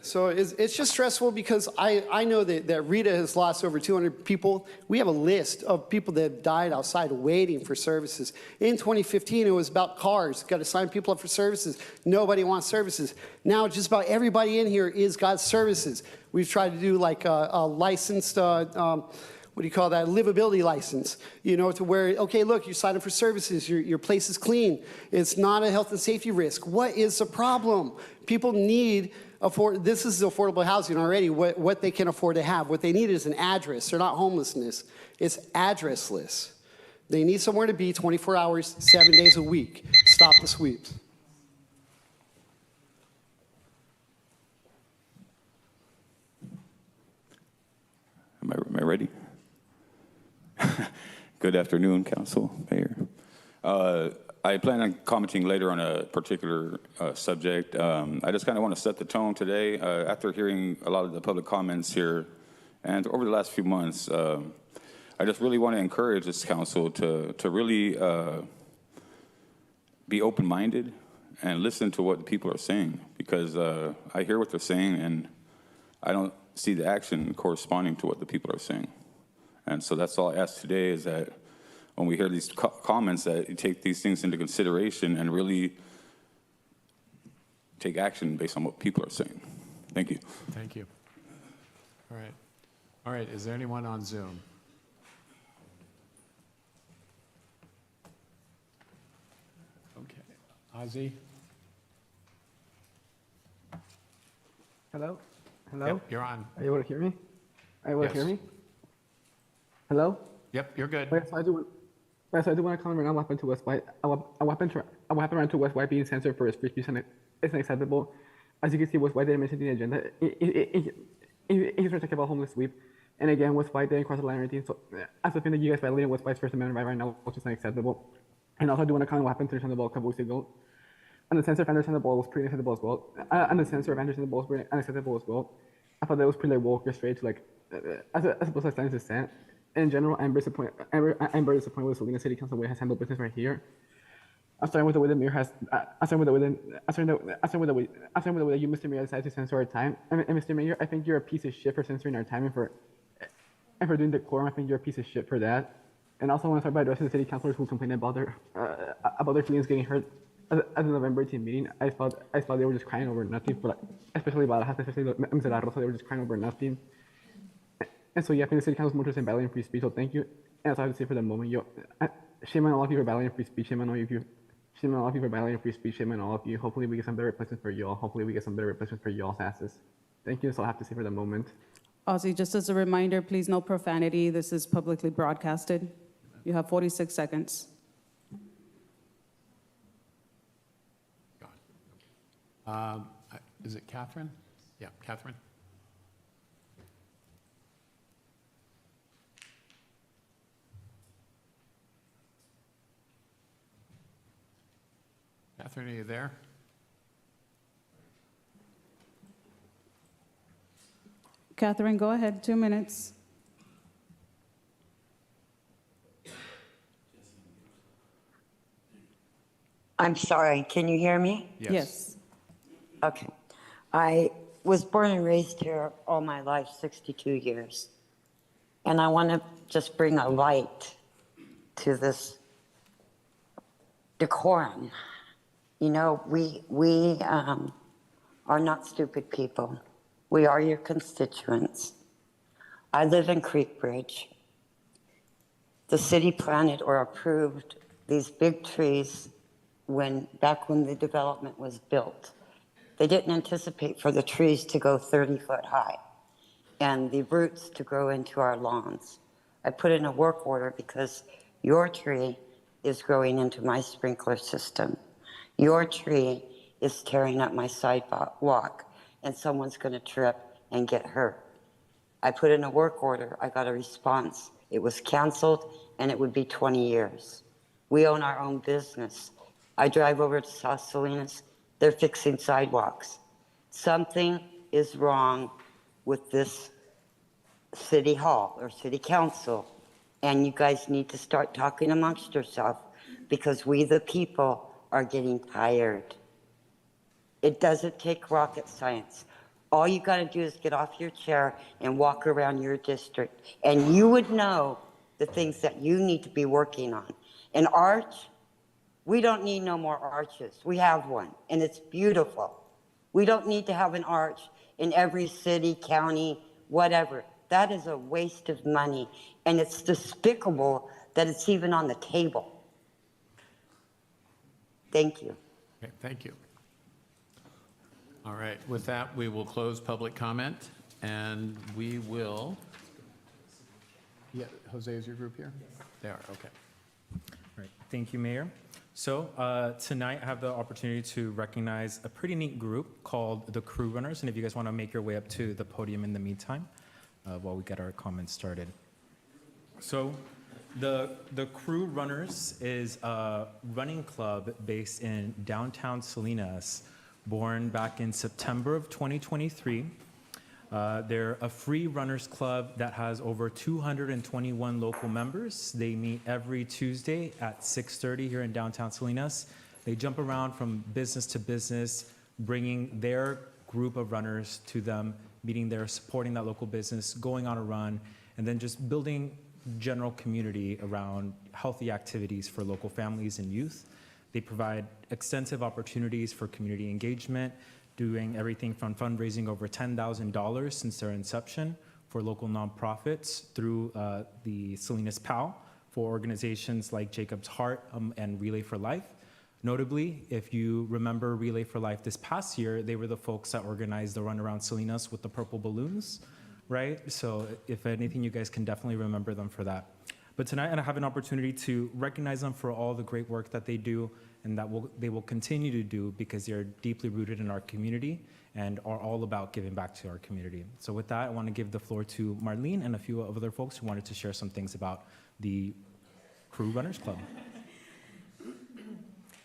So it's just stressful because I know that Rita has lost over 200 people. We have a list of people that have died outside waiting for services. In 2015, it was about cars. Got to sign people up for services. Nobody wants services. Now just about everybody in here is God's services. We've tried to do like a licensed, what do you call that, livability license, you know, to where, okay, look, you sign up for services, your place is clean. It's not a health and safety risk. What is the problem? People need this is affordable housing already, what they can afford to have. What they need is an address. They're not homelessness. It's addressless. They need somewhere to be 24 hours, 7 days a week. Stop the sweeps. Am I ready? Good afternoon, Council, Mayor. I plan on commenting later on a particular subject. I just kind of want to set the tone today. After hearing a lot of the public comments here and over the last few months, I just really want to encourage this council to really be open-minded and listen to what people are saying, because I hear what they're saying and I don't see the action corresponding to what the people are saying. And so that's all I ask today, is that when we hear these comments, that you take these things into consideration and really take action based on what people are saying. Thank you. Thank you. All right. All right, is there anyone on Zoom? Okay. Ozzy? Hello? Hello? Yep, you're on. Are you able to hear me? Are you able to hear Yes. me? Hello? Yep, you're good. Okay, so I do want to comment right now. What happened to West White? What happened around to West White being censored for his free speech, and it's unacceptable. as you can see, West White didn't mention the agenda. He's talking about homeless sweep. And again, West White didn't cross the line or anything. So I still think that you guys violating West White's First Amendment right now, which is unacceptable. And also, I do want to comment what happened to Anderson the Ball a couple weeks ago. And the censor of Anderson the Ball was pretty unacceptable as well. And the censor of Anderson the Ball was pretty unacceptable as well. I thought that was pretty like woke or straight to like, as opposed to like dissent. In general, I'm very disappointed. I'm very disappointed with Salinas City Council way it has handled business right here. I'm starting with the way the mayor has. I'm starting with the way the way you, Mr. Mayor, decided to censor our time. And Mr. Mayor, I think you're a piece of shit for censoring our time and for doing decorum. I think you're a piece of shit for that. And also, I want to start by addressing the city councilors who complained about their feelings getting hurt at the November 18th meeting. I thought they were just crying over nothing. For like, especially Barajas, especially Mr. Arroz, they were just crying over nothing. And so, yeah, I think the city council is more interested in battling free speech. So thank you. And that's all I have to say for the moment. Shame on all of you for battling free speech. Shame on all of you. Shame on all of you for battling free speech. Shame on all of you. Hopefully, we get some better replacements for y'all. Hopefully, we get some better replacements for y'all's asses. Thank you. That's all I have to say for the moment. Ozzy, just as a reminder, please no profanity. This is publicly broadcasted. You have 46 seconds. Is it Catherine? Yeah, Catherine. Catherine, are you there? Catherine, go ahead, 2 minutes. I'm sorry, can you hear me? Yes. Okay. I was born and raised here all my life, 62 years. And I want to just bring a light to this decorum. You know, we are not stupid people. We are your constituents. I live in Creek Bridge. The city planted or approved these big trees back when the development was built. They didn't anticipate for the trees to go 30 foot high and the roots to grow into our lawns. I put in a work order because your tree is growing into my sprinkler system. Your tree is tearing up my sidewalk and someone's gonna trip and get hurt. I put in a work order, I got a response. It was canceled and it would be 20 years. We own our own business. I drive over to South Salinas, they're fixing sidewalks. Something is wrong with this city hall or city council, and you guys need to start talking amongst yourself because we the people are getting tired. It doesn't take rocket science. All you gotta do is get off your chair and walk around your district, and you would know the things that you need to be working on. An arch, we don't need no more arches. We have one, and it's beautiful. We don't need to have an arch in every city, county, whatever. That is a waste of money, and it's despicable that it's even on the table. Thank you. Okay, thank you. All right, with that, we will close public comment, and we will, yeah, Jose, is your group here? They are, okay. Right. Thank you, Mayor. So tonight I have the opportunity to recognize a pretty neat group called the Crew Runners, and if you guys want to make your way up to the podium in the meantime, while we get our comments started. So the Crew Runners is a running club based in downtown Salinas, born back in September of 2023. They're a free runners club that has over 221 local members. They meet every Tuesday at 6:30 here in downtown Salinas. They jump around from business to business, bringing their group of runners to them, meeting there, supporting that local business, going on a run, and then just building general community around healthy activities for local families and youth. They provide extensive opportunities for community engagement, doing everything from fundraising over $10,000 since their inception for local nonprofits through the Salinas PAL for organizations like Jacob's Heart and Relay for Life. Notably, if you remember Relay for Life this past year, they were the folks that organized the run around Salinas with the purple balloons, right? So if anything, you guys can definitely remember them for that. But tonight I have an opportunity to recognize them for all the great work that they do and that they will continue to do because they're deeply rooted in our community and are all about giving back to our community. So with that, I want to give the floor to Marlene and a few other folks who wanted to share some things about the Crew Runners Club.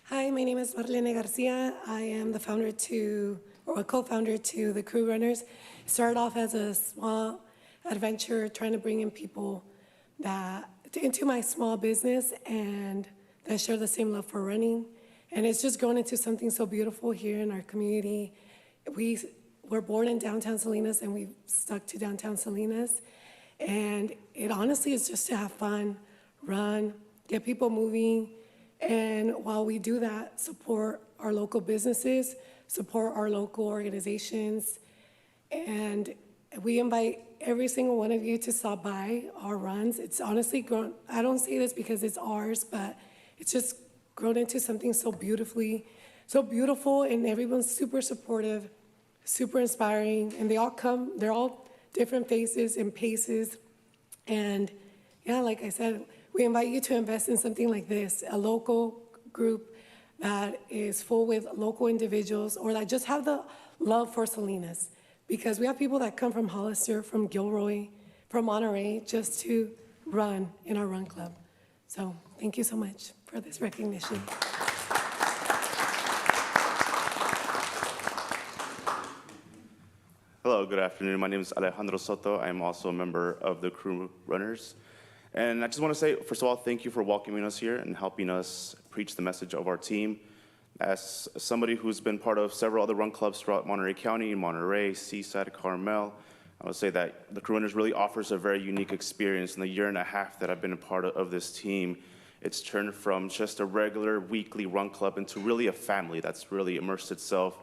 Hi, my name is Marlene Garcia. I am the founder a co-founder to the Crew Runners. It started off as a small adventure trying to bring in people into my small business and that share the same love for running. And it's just grown into something so beautiful here in our community. We were born in downtown Salinas and we've stuck to downtown Salinas. And it honestly is just to have fun, run, get people moving. And while we do that, support our local businesses, support our local organizations. And we invite every single one of you to stop by our runs. It's honestly grown, I don't say this because it's ours, but it's just grown into something so beautiful, and everyone's super supportive, super inspiring, and they're all different faces and paces. And yeah, like I said, we invite you to invest in something like this, a local group that is full with local individuals or that just have the love for Salinas. Because we have people that come from Hollister, from Gilroy, from Monterey, just to run in our run club. So thank you so much for this recognition. Hello, good afternoon. My name is Alejandro Soto. I'm also a member of the Crew Runners. And I just want to say, first of all, thank you for welcoming us here and helping us preach the message of our team. As somebody who's been part of several other run clubs throughout Monterey County, Monterey, Seaside, Carmel, I would say that the Crew Runners really offers a very unique experience. In the year and a half that I've been a part of this team, it's turned from just a regular weekly run club into really a family that's really immersed itself,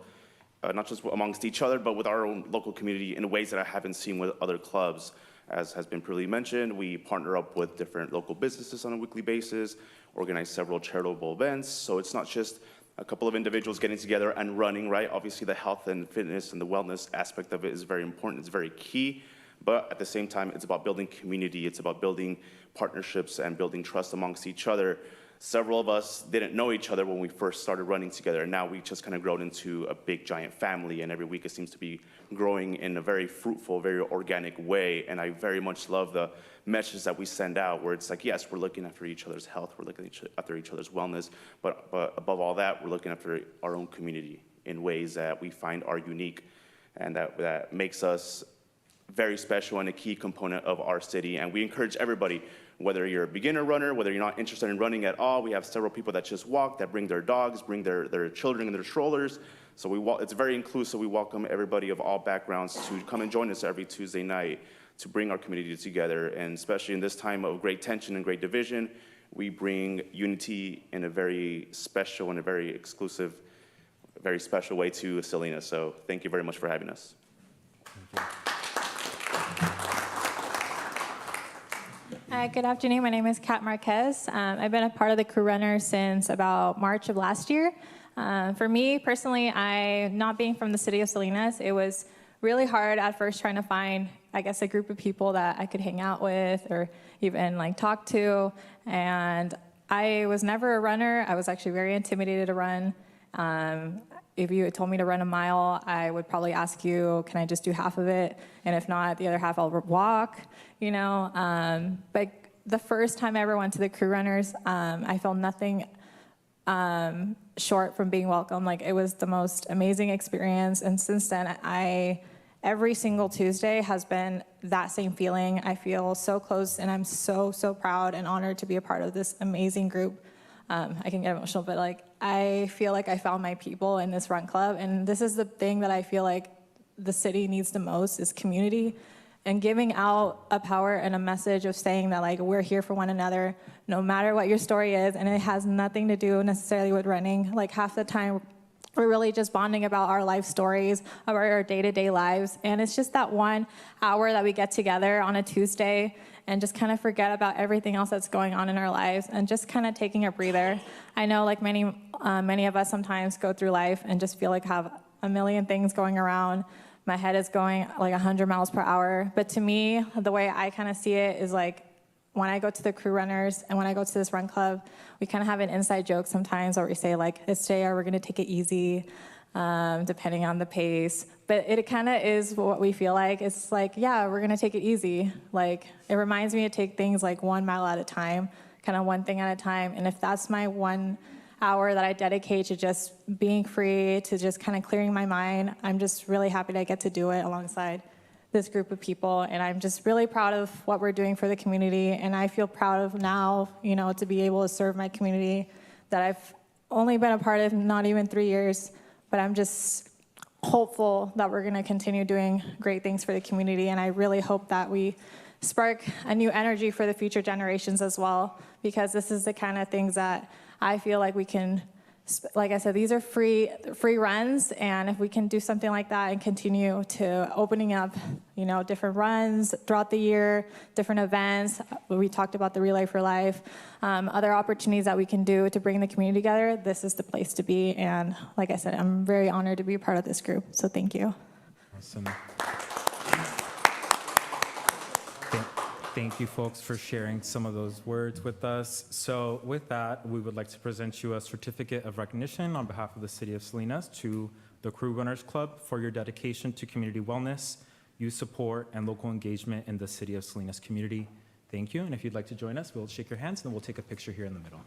not just amongst each other, but with our own local community in ways that I haven't seen with other clubs. As has been previously mentioned, we partner up with different local businesses on a weekly basis, organize several charitable events. So it's not just a couple of individuals getting together and running, right? Obviously, the health and fitness and the wellness aspect of it is very important. It's very key. But at the same time, it's about building community. It's about building partnerships and building trust amongst each other. Several of us didn't know each other when we first started running together, and now we just kind of grown into a big, giant family, and every week it seems to be growing in a very fruitful, very organic way, and I very much love the message that we send out, where it's like, yes, we're looking after each other's health, we're looking after each other's wellness, but above all that, we're looking after our own community in ways that we find are unique, and that makes us very special and a key component of our city, and we encourage everybody, whether you're a beginner runner, whether you're not interested in running at all. We have several people that just walk, that bring their dogs, bring their children in their strollers. So it's very inclusive. We welcome everybody of all backgrounds to come and join us every Tuesday night to bring our community together. And especially in this time of great tension and great division, we bring unity in a very special and a very exclusive, very special way to Salinas. So thank you very much for having us. Thank you. Good afternoon. My name is Kat Marquez. I've been a part of the Crew Runners since about March of last year. For me personally, not being from the city of Salinas, it was really hard at first trying to find, I guess, a group of people that I could hang out with or even like talk to. And I was never a runner. I was actually very intimidated to run. If you had told me to run a mile, I would probably ask you, can I just do half of it? And if not, the other half I'll walk, you know? But the first time I ever went to the Crew Runners, I felt nothing short from being welcome. Like, it was the most amazing experience. And since then, every single Tuesday has been that same feeling. I feel so close, and I'm so, so proud and honored to be a part of this amazing group. I can get emotional, but like, I feel like I found my people in this run club, and this is the thing that I feel like the city needs the most is community, and giving out a power and a message of saying that like we're here for one another, no matter what your story is, and it has nothing to do necessarily with running. Like half the time, we're really just bonding about our life stories, about our day-to-day lives, and it's just that 1 hour that we get together on a Tuesday and just kind of forget about everything else that's going on in our lives and just kind of taking a breather. I know like many of us sometimes go through life and just feel like have a million things going around. My head is going like 100 miles per hour. But to me, the way I kind of see it is like when I go to the crew runners and when I go to this run club, we kind of have an inside joke sometimes where we say like, this day we're going to take it easy, depending on the pace. But it kind of is what we feel like. It's like, yeah, we're going to take it easy. Like, it reminds me to take things like 1 mile at a time, kind of one thing at a time. And if that's my 1 hour that I dedicate to just being free, to just kind of clearing my mind, I'm just really happy that I get to do it alongside this group of people. And I'm just really proud of what we're doing for the community. And I feel proud of now, you know, to be able to serve my community that I've only been a part of not even 3 years, but I'm just hopeful that we're going to continue doing great things for the community. And I really hope that we spark a new energy for the future generations as well, because this is the kind of things that I feel like we can, like I said, these are free runs, and if we can do something like that and continue to opening up, you know, different runs throughout the year, different events, we talked about the Relay for Life, other opportunities that we can do to bring the community together, this is the place to be. And like I said, I'm very honored to be a part of this group, so thank you. Awesome. Thank you, folks, for sharing some of those words with us. So with that, we would like to present you a certificate of recognition on behalf of the City of Salinas to the Crew Runners Club for your dedication to community wellness, youth support, and local engagement in the City of Salinas community. Thank you, and if you'd like to join us, we'll shake your hands and we'll take a picture here in the middle.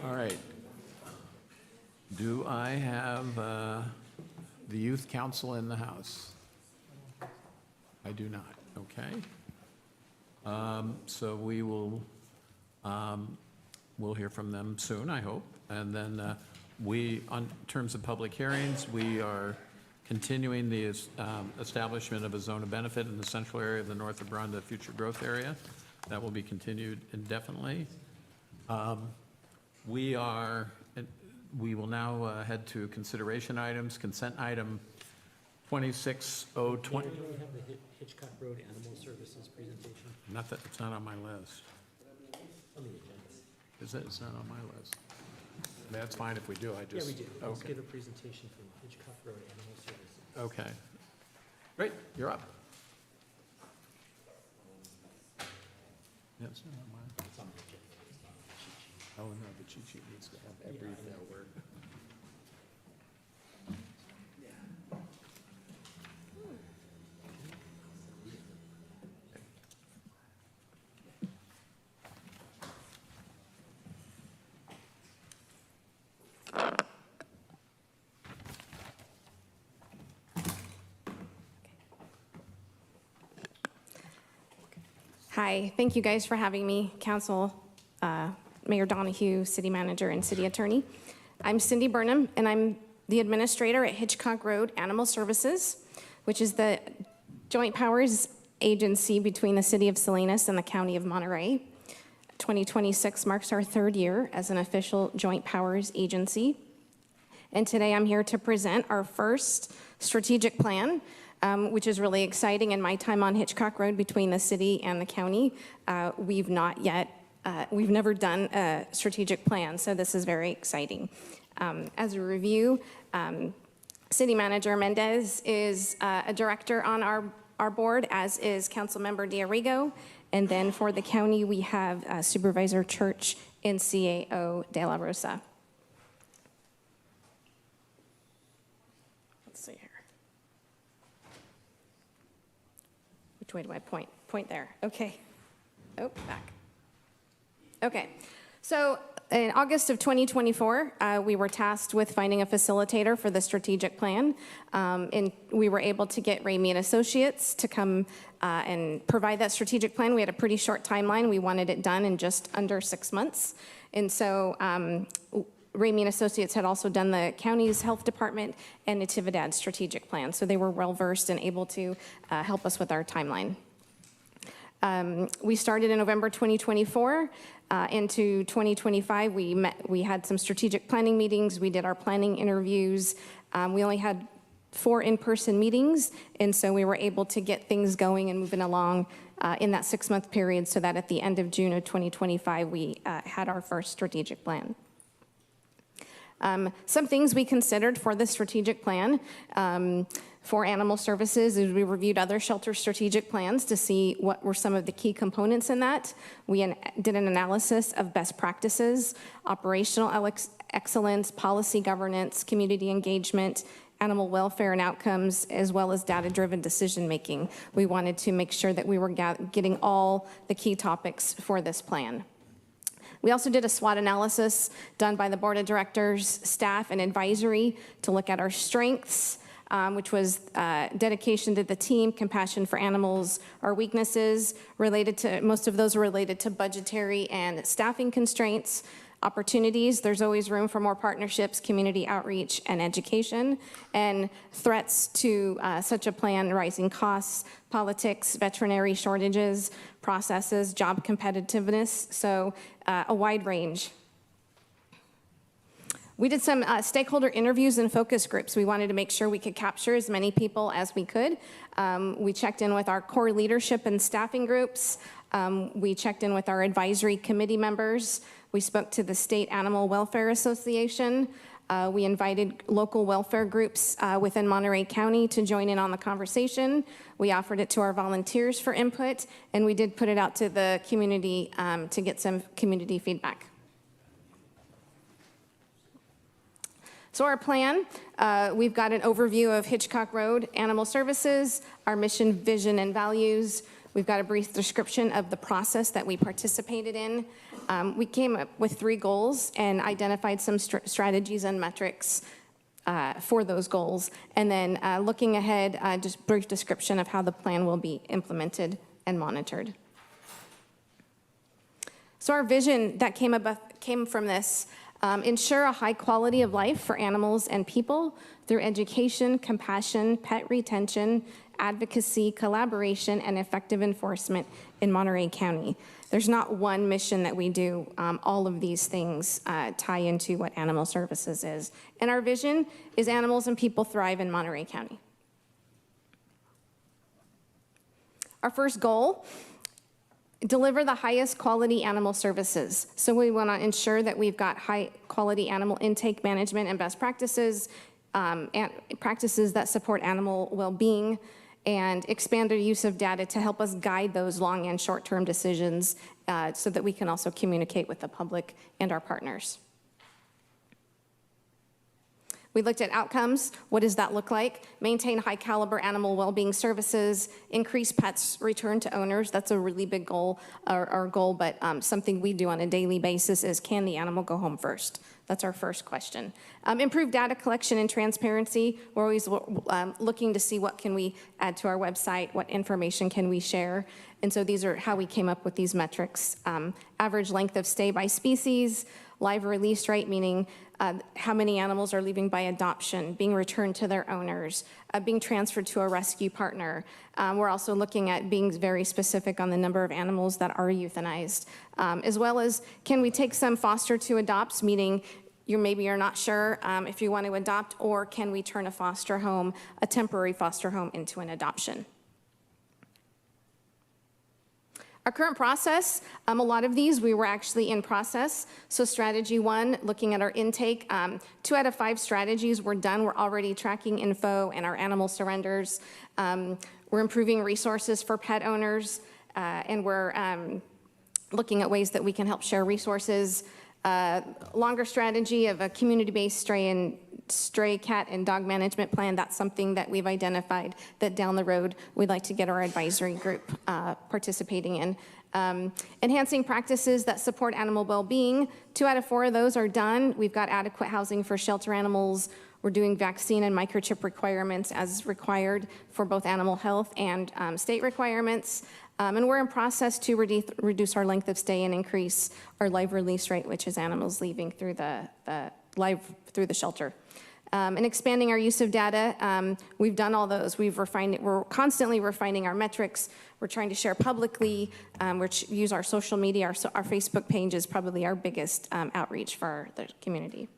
All right. Do I have the Youth Council in the house? I do not, okay. So we will, we'll hear from them soon, I hope. And then on terms of public hearings, we are continuing the establishment of a zone of benefit in the central area of the North of Bronda Future Growth Area. That will be continued indefinitely. We will now head to consideration items. Consent item 26020. We have the Hitchcock Road Animal Services presentation Not that, it's not on my list. on the agenda. Is it? It's not on my list. That's fine if we do, I just. Yeah, we do. Let's Okay. give a presentation from Hitchcock Road Animal Services. Okay. Great, you're up. Yeah, it's not on mine. It's on the agenda. It's not on the cheat sheet. Oh, no, the cheat sheet needs to have every word. Hi, thank you guys for having me, Council, Mayor Donahue, City Manager, and City Attorney. I'm Cindy Burnham, and I'm the administrator at Hitchcock Road Animal Services, which is the joint powers agency between the City of Salinas and the County of Monterey. 2026 marks our third year as an official joint powers agency. And today I'm here to present our first strategic plan, which is really exciting. In my time on Hitchcock Road between the city and the county, we've never done a strategic plan, so this is very exciting. As a review, City Manager Mendez is a director on our board, as is Councilmember Diarrigo. And then for the county, we have Supervisor Church and CAO De La Rosa. Let's see here. Which way do I point? Point there. Okay. Oh, back. Okay. So in August of 2024, we were tasked with finding a facilitator for the strategic plan. And we were able to get Ramey and Associates to come and provide that strategic plan. We had a pretty short timeline. We wanted it done in just under 6 months. And so Ramey and Associates had also done the county's health department and Natividad strategic plan. So they were well-versed and able to help us with our timeline. We started in November 2024. Into 2025, we had some strategic planning meetings. We did our planning interviews. We only had 4 in-person meetings, and so we were able to get things going and moving along in that 6-month period, so that at the end of June of 2025, we had our first strategic plan. Some things we considered for the strategic plan for animal services is we reviewed other shelter strategic plans to see what were some of the key components in that. We did an analysis of best practices, operational excellence, policy governance, community engagement, animal welfare and outcomes, as well as data-driven decision-making. We wanted to make sure that we were getting all the key topics for this plan. We also did a SWOT analysis done by the board of directors, staff, and advisory to look at our strengths, which was dedication to the team, compassion for animals. Our weaknesses, most of those were related to budgetary and staffing constraints. Opportunities, there's always room for more partnerships, community outreach, and education. And threats to such a plan, rising costs, politics, veterinary shortages, processes, job competitiveness, so a wide range. We did some stakeholder interviews and focus groups. We wanted to make sure we could capture as many people as we could. We checked in with our core leadership and staffing groups. We checked in with our advisory committee members. We spoke to the State Animal Welfare Association. We invited local welfare groups within Monterey County to join in on the conversation. We offered it to our volunteers for input, and we did put it out to the community to get some community feedback. So our plan, we've got an overview of Hitchcock Road Animal Services, our mission, vision, and values. We've got a brief description of the process that we participated in. We came up with 3 goals and identified some strategies and metrics for those goals. And then looking ahead, just brief description of how the plan will be implemented and monitored. So our vision that came from this, ensure a high quality of life for animals and people through education, compassion, pet retention, advocacy, collaboration, and effective enforcement in Monterey County. There's not one mission that we do. All of these things tie into what Animal Services is. And our vision is animals and people thrive in Monterey County. Our first goal, deliver the highest quality animal services. So we want to ensure that we've got high quality animal intake management and best practices, and practices that support animal well-being, and expand our use of data to help us guide those long and short-term decisions so that we can also communicate with the public and our partners. We looked at outcomes. What does that look like? Maintain high caliber animal well-being services, increase pets return to owners. That's a really big goal, our goal, but something we do on a daily basis is, can the animal go home first? That's our first question. Improve data collection and transparency. We're always looking to see what can we add to our website, what information can we share. And so these are how we came up with these metrics. Average length of stay by species, live release rate, meaning how many animals are leaving by adoption, being returned to their owners, being transferred to a rescue partner. We're also looking at being very specific on the number of animals that are euthanized, as well as can we take some foster to adopts, meaning maybe you're not sure if you want to adopt, or can we turn a foster home, a temporary foster home, into an adoption? Our current process, a lot of these we were actually in process. So strategy 1, looking at our intake, 2 out of 5 strategies were done. We're already tracking info and our animal surrenders. We're improving resources for pet owners, and we're looking at ways that we can help share resources. Longer strategy of a community-based stray cat and dog management plan. That's something that we've identified that down the road we'd like to get our advisory group participating in. Enhancing practices that support animal well-being. 2 out of 4 of those are done. We've got adequate housing for shelter animals. We're doing vaccine and microchip requirements as required for both animal health and state requirements. And we're in process to reduce our length of stay and increase our live release rate, which is animals leaving through through the shelter. And expanding our use of data. We've done all those. We're constantly refining our metrics. We're trying to share publicly. We use our social media. Our Facebook page is probably our biggest outreach for the community.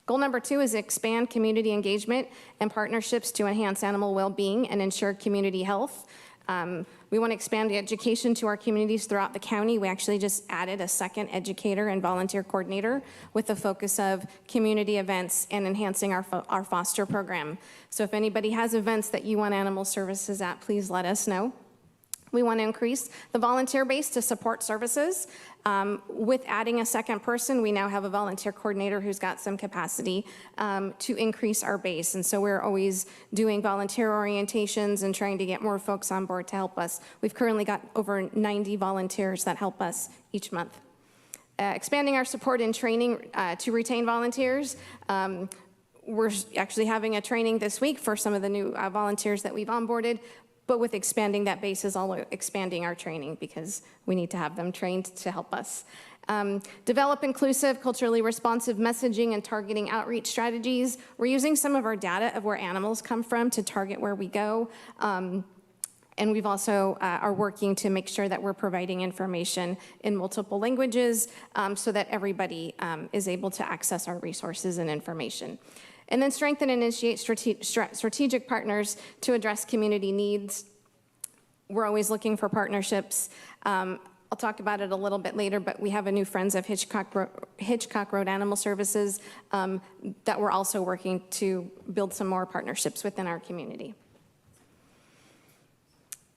Goal number 2 is expand community engagement and partnerships to enhance animal well-being and ensure community health. We want to expand the education to our communities throughout the county. We actually just added a second educator and volunteer coordinator with the focus of community events and enhancing our foster program. So if anybody has events that you want animal services at, please let us know. We want to increase the volunteer base to support services. With adding a second person, we now have a volunteer coordinator who's got some capacity to increase our base. And so we're always doing volunteer orientations and trying to get more folks on board to help us. We've currently got over 90 volunteers that help us each month. Expanding our support and training to retain volunteers. We're actually having a training this week for some of the new volunteers that we've onboarded. But with expanding that base is all expanding our training because we need to have them trained to help us. Develop inclusive, culturally responsive messaging and targeting outreach strategies. We're using some of our data of where animals come from to target where we go. And we've also are working to make sure that we're providing information in multiple languages so that everybody is able to access our resources and information. And then strengthen and initiate strategic partners to address community needs. We're always looking for partnerships. I'll talk about it a little bit later, but we have a new Friends of Hitchcock Road Animal Services that we're also working to build some more partnerships within our community.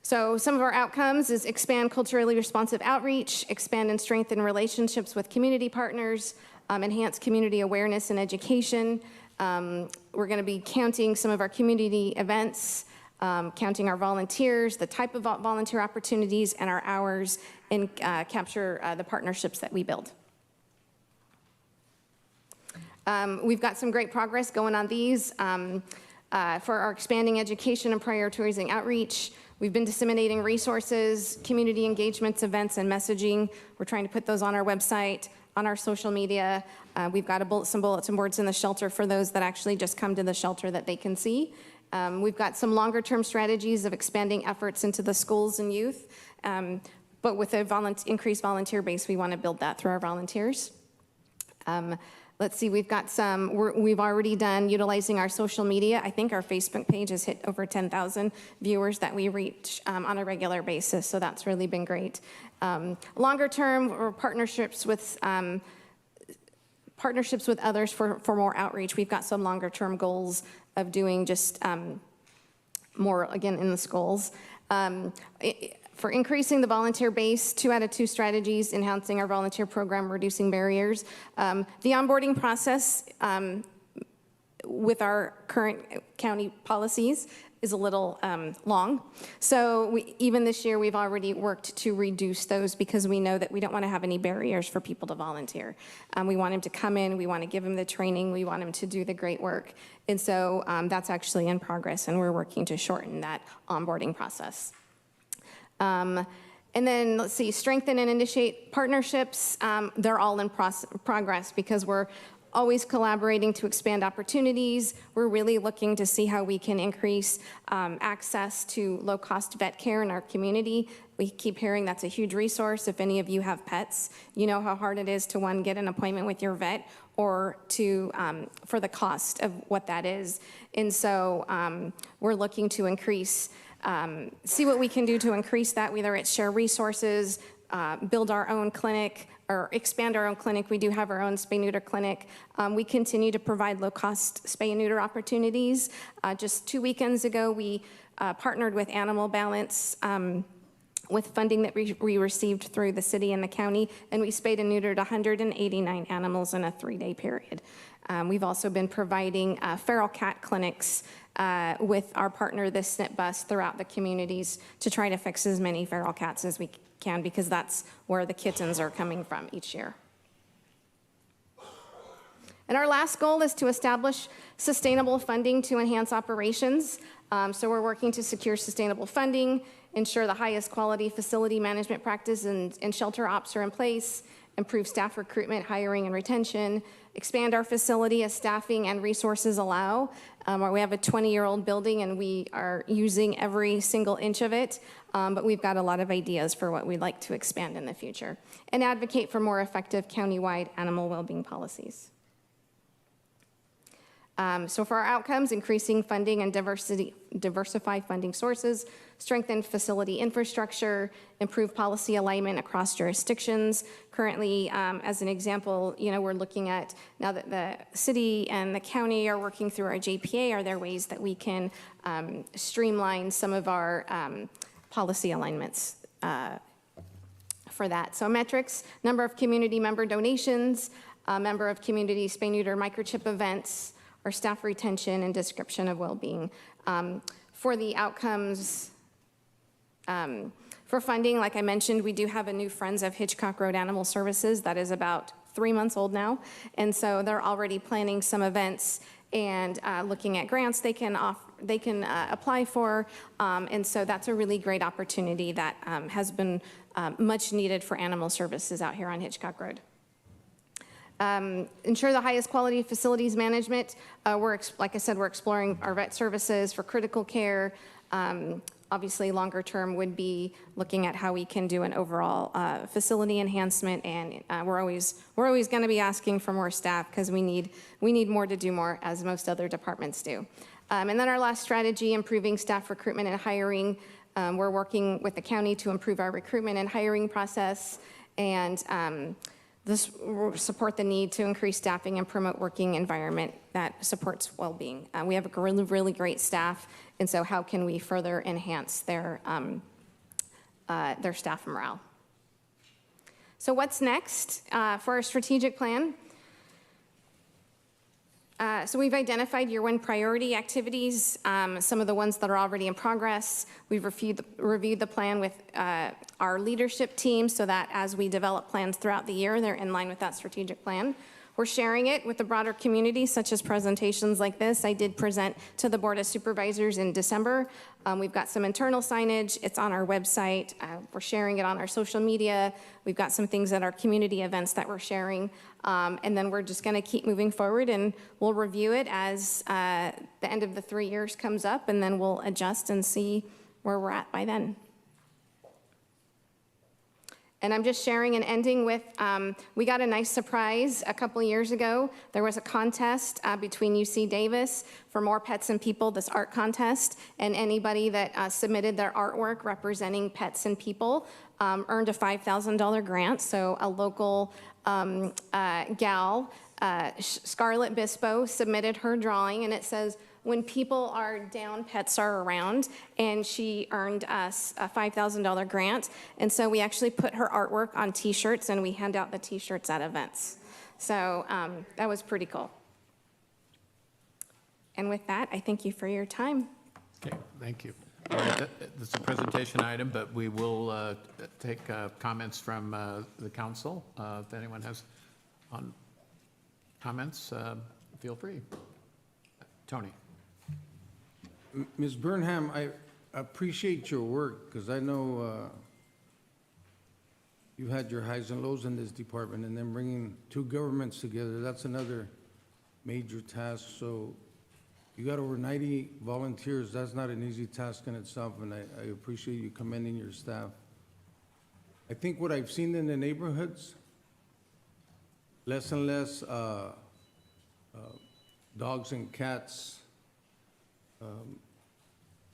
So some of our outcomes is expand culturally responsive outreach, expand and strengthen relationships with community partners, enhance community awareness and education. We're going to be counting some of our community events, counting our volunteers, the type of volunteer opportunities, and our hours, and capture the partnerships that we build. We've got some great progress going on these. For our expanding education and prioritizing outreach, we've been disseminating resources, community engagements, events, and messaging. We're trying to put those on our website, on our social media. We've got some bulletin boards in the shelter for those that actually just come to the shelter that they can see. We've got some longer term strategies of expanding efforts into the schools and youth. But with an increased volunteer base, we want to build that through our volunteers. Let's see, we've got we've already done utilizing our social media. I think our Facebook page has hit over 10,000 viewers that we reach on a regular basis, so that's really been great. Longer term, or partnerships with others for more outreach. We've got some longer term goals of doing just more, again, in the schools. For increasing the volunteer base, 2 out of 2 strategies, enhancing our volunteer program, reducing barriers. The onboarding process with our current county policies is a little long. So even this year, we've already worked to reduce those because we know that we don't want to have any barriers for people to volunteer. We want them to come in, we want to give them the training, we want them to do the great work. And so that's actually in progress, and we're working to shorten that onboarding process. And then, let's see, strengthen and initiate partnerships. They're all in progress because we're always collaborating to expand opportunities. We're really looking to see how we can increase access to low-cost vet care in our community. We keep hearing that's a huge resource. If any of you have pets, you know how hard it is to, one, get an appointment with your vet, or to, for the cost of what that is. And so we're looking to increase, see what we can do to increase that, whether it's share resources, build our own clinic, or expand our own clinic. We do have our own spay-neuter clinic. We continue to provide low-cost spay-neuter opportunities. Just 2 weekends ago, we partnered with Animal Balance with funding that we received through the city and the county, and we spayed and neutered 189 animals in a 3-day period. We've also been providing feral cat clinics with our partner, the SNP Bus, throughout the communities to try to fix as many feral cats as we can, because that's where the kittens are coming from each year. And our last goal is to establish sustainable funding to enhance operations. So we're working to secure sustainable funding, ensure the highest quality facility management practice and shelter ops are in place, improve staff recruitment, hiring, and retention, expand our facility as staffing and resources allow. We have a 20-year-old building, and we are using every single inch of it, but we've got a lot of ideas for what we'd like to expand in the future, and advocate for more effective countywide animal well-being policies. So for our outcomes, increasing funding and diversify funding sources, strengthen facility infrastructure, improve policy alignment across jurisdictions. Currently, as an example, we're looking at, now that the city and the county are working through our JPA, are there ways that we can streamline some of our policy alignments for that? So metrics, number of community member donations, member of community spay-neuter microchip events, our staff retention, and description of well-being. For the outcomes, for funding, like I mentioned, we do have a new Friends of Hitchcock Road Animal Services that is about 3 months old now, and so they're already planning some events and looking at grants they can apply for, and so that's a really great opportunity that has been much needed for animal services out here on Hitchcock Road. Ensure the highest quality facilities management. Like I said, we're exploring our vet services for critical care. Obviously, longer term would be looking at how we can do an overall facility enhancement, and we're always going to be asking for more staff because we need more to do more, as most other departments do. And then our last strategy, improving staff recruitment and hiring. We're working with the county to improve our recruitment and hiring process, and this will support the need to increase staffing and promote working environment that supports well-being. We have a really great staff, and so how can we further enhance their staff morale? So what's next for our strategic plan? So we've identified year one priority activities, some of the ones that are already in progress. We've reviewed the plan with our leadership team so that as we develop plans throughout the year, they're in line with that strategic plan. We're sharing it with the broader community, such as presentations like this. I did present to the Board of Supervisors in December. We've got some internal signage. It's on our website. We're sharing it on our social media. We've got some things at our community events that we're sharing. And then we're just going to keep moving forward, and we'll review it as the end of the 3 years comes up, and then we'll adjust and see where we're at by then. And I'm just sharing and ending with, we got a nice surprise a couple years ago. There was a contest between UC Davis for More Pets and People, this art contest, and anybody that submitted their artwork representing pets and people earned a $5,000 grant. So a local gal, Scarlett Bispo, submitted her drawing, and it says, "When people are down, pets are around," and she earned us a $5,000 grant. And so we actually put her artwork on t-shirts, and we hand out the t-shirts at events. So that was pretty cool. And with that, I thank you for your time. Okay, thank you. All right, that's a presentation item, but we will take comments from the council. If anyone has comments, feel free. Tony. Ms. Burnham, appreciate your work, because I know you had your highs and lows in this department, and then bringing two governments together, that's another major task. So you got over 90 volunteers. That's not an easy task in itself, and I appreciate you commending your staff. I think what I've seen in the neighborhoods, less and less dogs and cats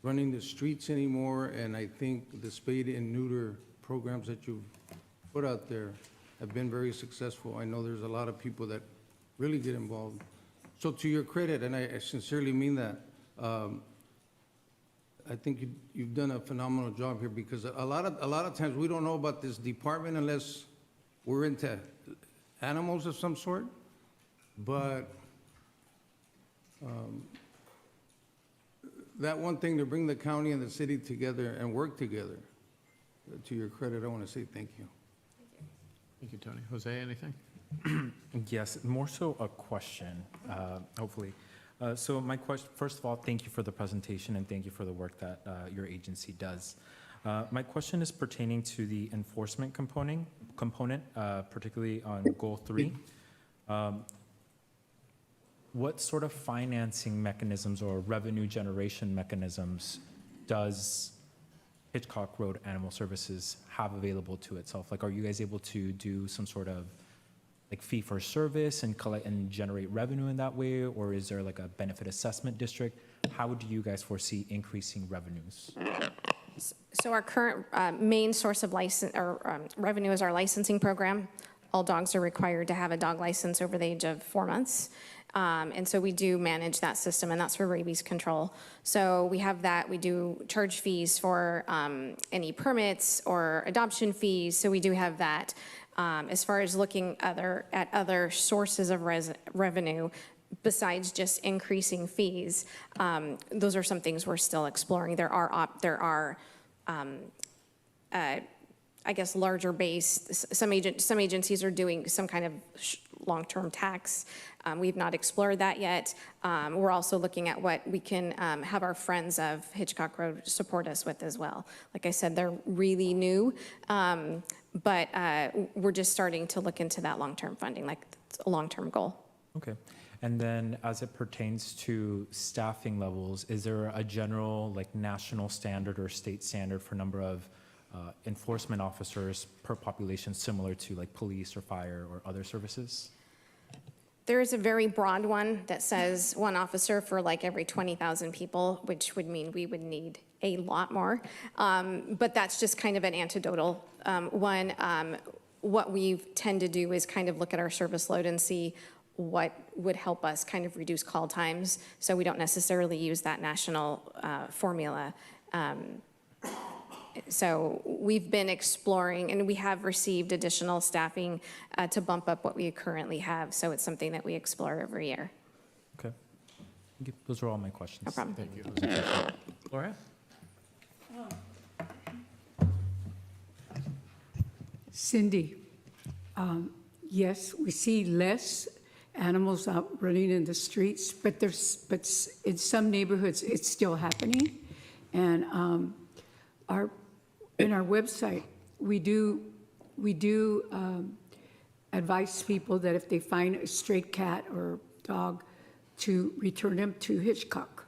running the streets anymore, and I think the spade and neuter programs that you've put out there have been very successful. I know there's a lot of people that really get involved. So to your credit, and I sincerely mean that, I think you've done a phenomenal job here, because a lot of times we don't know about this department unless we're into animals of some sort, but that one thing to bring the county and the city together and work together, to your credit, I want to say thank you. Thank you, Tony. Jose, anything? Yes, more so a question, hopefully. So my question, first of all, thank you for the presentation and thank you for the work that your agency does. My question is pertaining to the enforcement component, particularly on Goal 3. What sort of financing mechanisms or revenue generation mechanisms does Hitchcock Road Animal Services have available to itself? Like, are you guys able to do some sort of like fee for service and collect and generate revenue in that way? Or is there like a benefit assessment district? How do you guys foresee increasing revenues? So our current main source of revenue is our licensing program. All dogs are required to have a dog license over the age of 4 months. And so we do manage that system, and that's for rabies control. So we have that. We do charge fees for any permits or adoption fees. So we do have that. As far as looking at other sources of revenue, besides just increasing fees, those are some things we're still exploring. There are I guess larger base. Some agencies are doing some kind of long-term tax. We've not explored that yet. We're also looking at what we can have our friends of Hitchcock Road support us with as well. Like I said, they're really new, but we're just starting to look into that long-term funding, like a long-term goal. Okay. And then as it pertains to staffing levels, is there a general like national standard or state standard for number of enforcement officers per population similar to like police or fire or other services? There is a very broad one that says one officer for like every 20,000 people, which would mean we would need a lot more. But that's just kind of an anecdotal one. What we tend to do is kind of look at our service load and see what would help us kind of reduce call times. So we don't necessarily use that national formula. So we've been exploring, and we have received additional staffing to bump up what we currently have. So it's something that we explore every year. Okay. Those are all my questions. No problem. Thank you. Gloria? Cindy, yes, we see less animals out running in the streets, but in some neighborhoods it's still happening. And in our website, we do advise people that if they find a stray cat or dog, to return them to Hitchcock.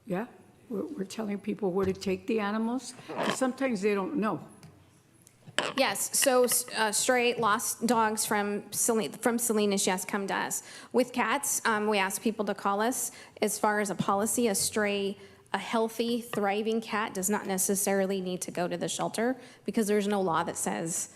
Yeah, we're telling people where to take the animals, but sometimes they don't know. Yes, so stray lost dogs from Salinas, yes, come to us. With cats, we ask people to call us. As far as a policy, a healthy, thriving cat does not necessarily need to go to the shelter because there's no law that says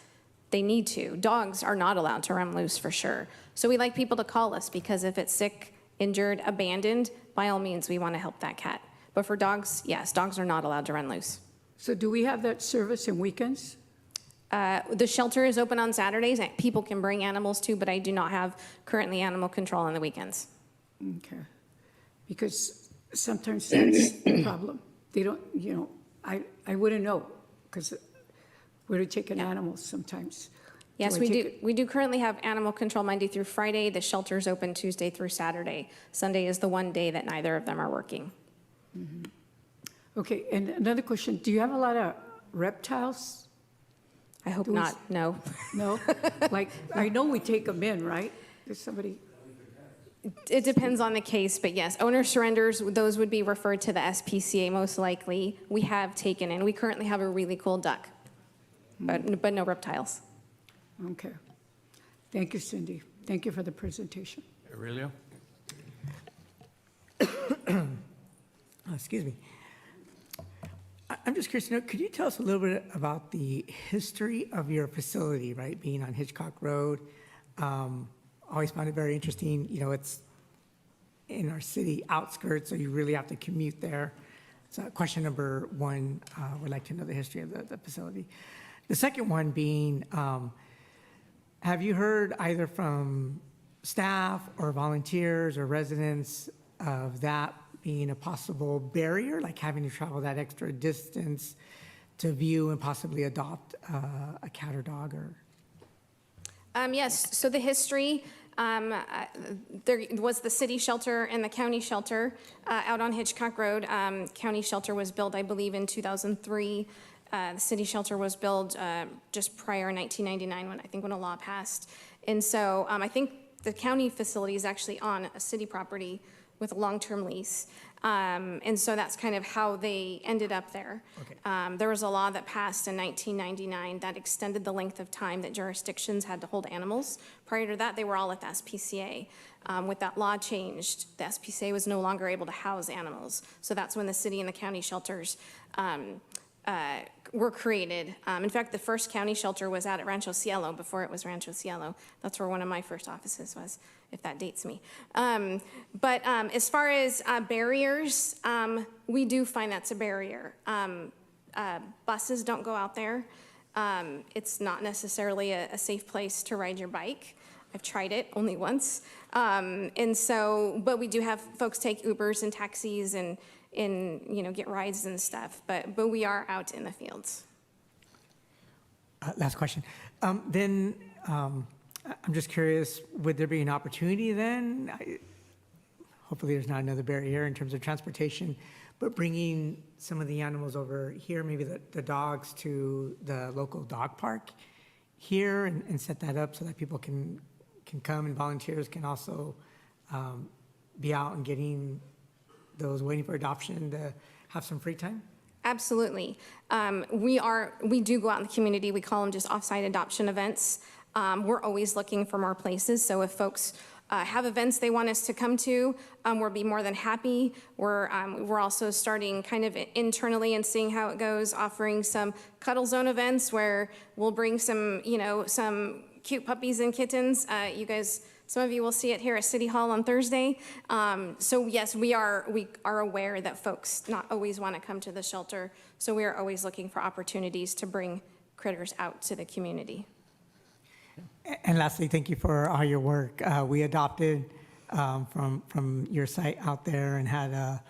they need to. Dogs are not allowed to run loose for sure. So we like people to call us because if it's sick, injured, abandoned, by all means, we want to help that cat. But for dogs, yes, dogs are not allowed to run loose. So do we have that service in weekends? The shelter is open on Saturdays. And people can bring animals too, but I do not have currently animal control on the weekends. Okay, because sometimes that's the problem. They don't, I wouldn't know because where to take an animal sometimes. Yes, we do. We do currently have animal control Monday through Friday. The shelter is open Tuesday through Saturday. Sunday is the one day that neither of them are working. Mm-hmm. Okay, and another question, do you have a lot of reptiles? I hope Do we- not, no. No? Like, I know we take them in, right? There's somebody, It depends on the case, but yes, owner surrenders, those would be referred to the SPCA most likely. We have taken in, we currently have a really cool duck, but no reptiles. okay. Thank you, Cindy. Thank you for the presentation. Aurelio? Excuse me. I'm just curious to know, could you tell us a little bit about the history of your facility, right, being on Hitchcock Road? Always found it very interesting. You know, it's in our city outskirts, so you really have to commute there. So question number one, would like to know the history of the facility. The second one being, have you heard either from staff or volunteers or residents of that being a possible barrier, like having to travel that extra distance to view and possibly adopt a cat or dog? Or Yes, so the history, there was the city shelter and the county shelter out on Hitchcock Road. County shelter was built, I believe, in 2003. The city shelter was built just prior 1999, when a law passed. And so I think the county facility is actually on a city property with a long-term lease. And so that's kind of how they ended up there. Okay. There was a law that passed in 1999 that extended the length of time that jurisdictions had to hold animals. Prior to that, they were all at the SPCA. With that law changed, the SPCA was no longer able to house animals. So that's when the city and the county shelters were created. In fact, the first county shelter was out at Rancho Cielo before it was Rancho Cielo. That's where one of my first offices was, if that dates me. But as far as barriers, we do find that's a barrier. Buses don't go out there. It's not necessarily a safe place to ride your bike. I've tried it only once. And so, but we do have folks take Ubers and taxis and get rides and stuff, but we are out in the fields. last question. Then I'm just curious, would there be an opportunity then? Hopefully there's not another barrier in terms of transportation, but bringing some of the animals over here, maybe the dogs to the local dog park here and set that up so that people can come and volunteers can also be out and getting those waiting for adoption to have some free time? Absolutely. We do go out in the community. We call them just offsite adoption events. We're always looking for more places. So if folks have events they want us to come to, we'll be more than happy. We're also starting kind of internally and seeing how it goes, offering some cuddle zone events where we'll bring some cute puppies and kittens. You guys, some of you will see it here at City Hall on Thursday. So yes, we are aware that folks not always want to come to the shelter. So we are always looking for opportunities to bring critters out to the community. And lastly, thank you for all your work. We adopted from your site out there and had a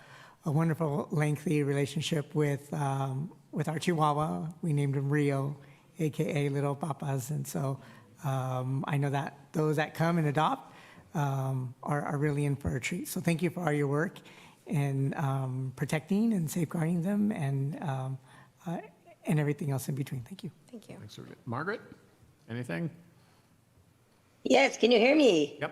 wonderful, lengthy relationship with our Chihuahua. We named him Rio, AKA Little Papas. And so I know that those that come and adopt are really in for a treat. So thank you for all your work in protecting and safeguarding them and everything else in between. Thank you. Thank you. Thanks, Margaret, anything? Yes, can you hear me? Yep.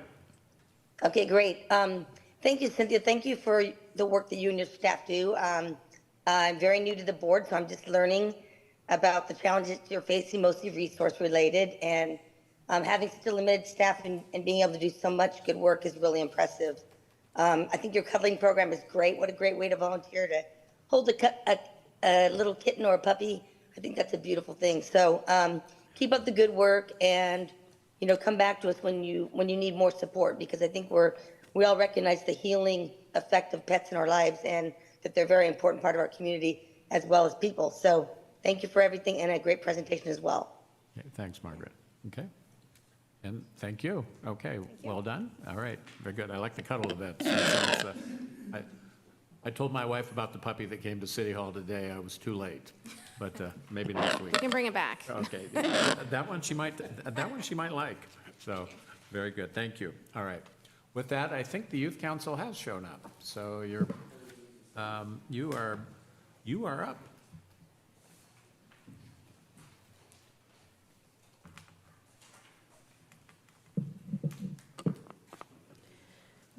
Okay, great. Thank you, Cynthia. Thank you for the work that you and your staff do. I'm very new to the board, so I'm just learning about the challenges you're facing, mostly resource related. And having such a limited staff and being able to do so much good work is really impressive. I think your cuddling program is great. What a great way to volunteer to hold a little kitten or a puppy. I think that's a beautiful thing. So keep up the good work and come back to us when you need more support, because I think we all recognize the healing effect of pets in our lives and that they're a very important part of our community as well as people. So thank you for everything and a great presentation as well. Okay, thanks, Margaret. Okay. And thank you. Okay, well done. All right, very good. I like the cuddle events. I told my wife about the puppy that came to City Hall today. I was too late, but maybe next week. You can bring it back. Okay, that one she might like. So, very good. Thank you. All right. With that, I think the Youth Council has shown up. So you are You are up.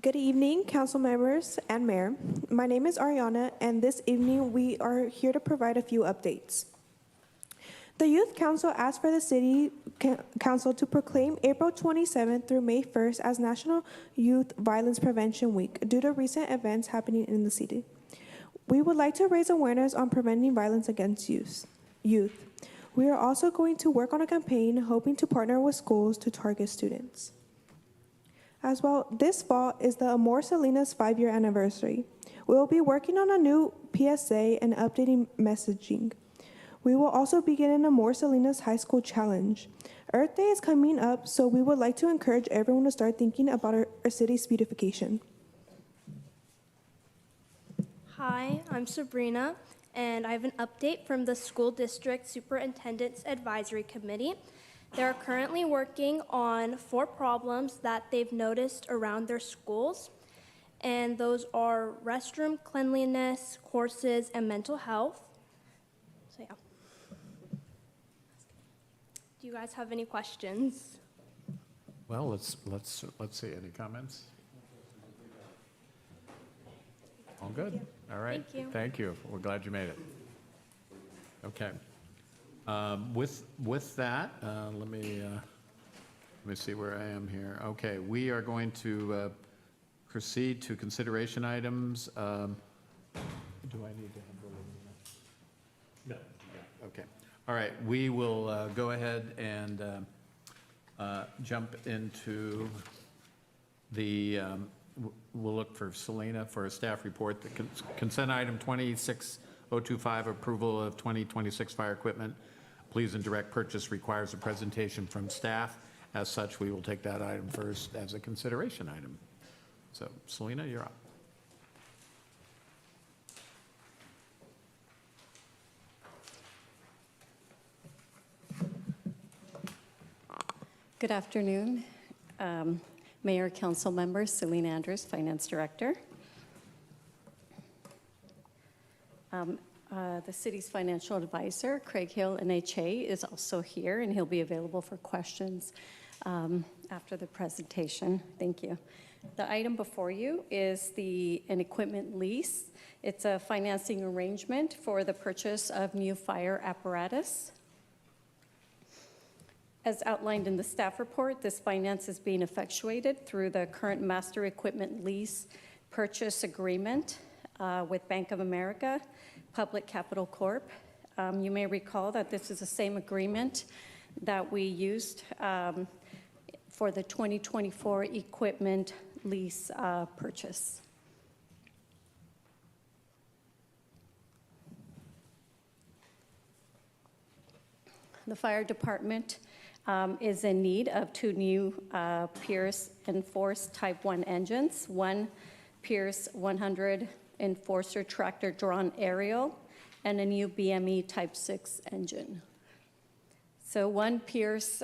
Good evening, council members and mayor. My name is Ariana, and this evening we are here to provide a few updates. The Youth Council asked for the City Council to proclaim April 27th through May 1st as National Youth Violence Prevention Week due to recent events happening in the city. We would like to raise awareness on preventing violence against youth. We are also going to work on a campaign hoping to partner with schools to target students. As well, this fall is the Amor Salinas 5-year anniversary. We will be working on a new PSA and updating messaging. We will also begin an Amor Salinas High School Challenge. Earth Day is coming up, so we would like to encourage everyone to start thinking about our city's beautification. Hi, I'm Sabrina, and I have an update from the School District Superintendent's Advisory Committee. They're currently working on 4 problems that they've noticed around their schools, and those are restroom cleanliness, courses, and mental health. So yeah. Do you guys have any questions? Well, let's see, any comments? All good? All right. Thank you. Thank you. We're glad you made it. Okay. With that, let me see where I am here. Okay, we are going to proceed to consideration items. Do I need to have the? No. Okay. All right, we will go ahead and jump into the, we'll look for Selena for a staff report. The consent item 26025, approval of 2026 fire equipment. Please and direct purchase requires a presentation from staff. As such, we will take that item first as a consideration item. So, Selena, you're up. Good afternoon, Mayor, Council members, Selena Andrews, Finance Director. The city's financial advisor, Craig Hill, NHA, is also here, and he'll be available for questions after the presentation. Thank you. The item before you is an equipment lease. It's a financing arrangement for the purchase of new fire apparatus. As outlined in the staff report, this finance is being effectuated through the current master equipment lease purchase agreement with Bank of America, Public Capital Corp. You may recall that this is the same agreement that we used for the 2024 equipment lease purchase. The fire department is in need of 2 new Pierce Enforce Type 1 engines, 1 Pierce 100 Enforcer tractor drawn aerial, and a new BME Type 6 engine. So 1 Pierce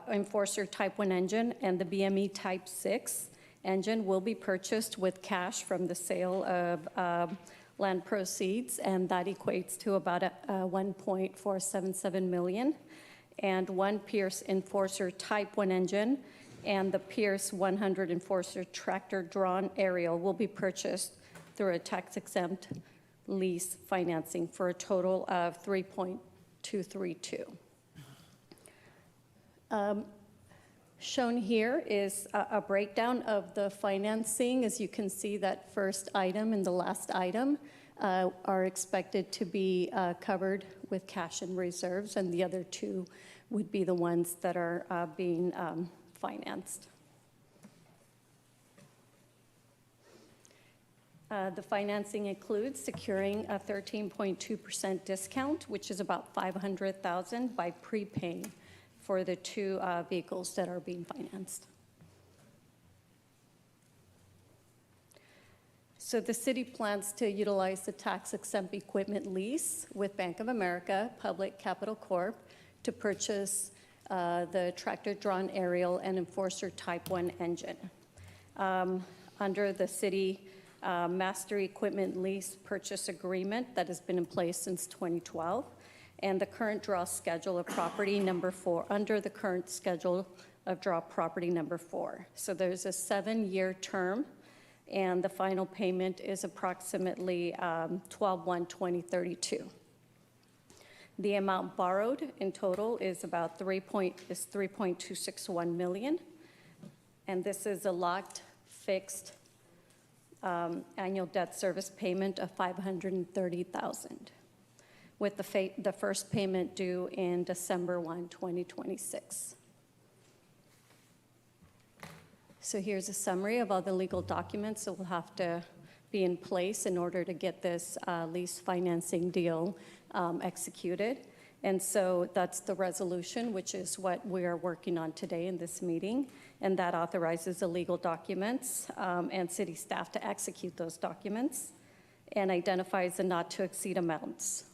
Enforcer Type 1 engine and the BME Type 6 engine will be purchased with cash from the sale of land proceeds, and that equates to about $1.477 million. And 1 Pierce Enforcer Type 1 engine and the Pierce 100 Enforcer tractor drawn aerial will be purchased through a tax-exempt lease financing for a total of $3.232. Shown here is a breakdown of the financing. As you can see, that first item and the last item are expected to be covered with cash and reserves, and the other 2 would be the ones that are being financed. The financing includes securing a 13.2% discount, which is about $500,000 by prepaying for the 2 vehicles that are being financed. So the city plans to utilize the tax-exempt equipment lease with Bank of America, Public Capital Corp, to purchase the tractor-drawn aerial and Enforcer Type 1 engine. Under the city master equipment lease purchase agreement that has been in place since 2012, and the current draw schedule of property number 4, under the current schedule of draw property number 4. So there's a 7-year term, and the final payment is approximately 12/1/2032. The amount borrowed in total is about 3.261 million, and this is a locked, fixed annual debt service payment of 530,000, with the first payment due in December 1, 2026. So here's a summary of all the legal documents that will have to be in place in order to get this lease financing deal executed. And so that's the resolution, which is what we are working on today in this meeting. And that authorizes the legal documents and city staff to execute those documents and identifies the not-to-exceed amounts.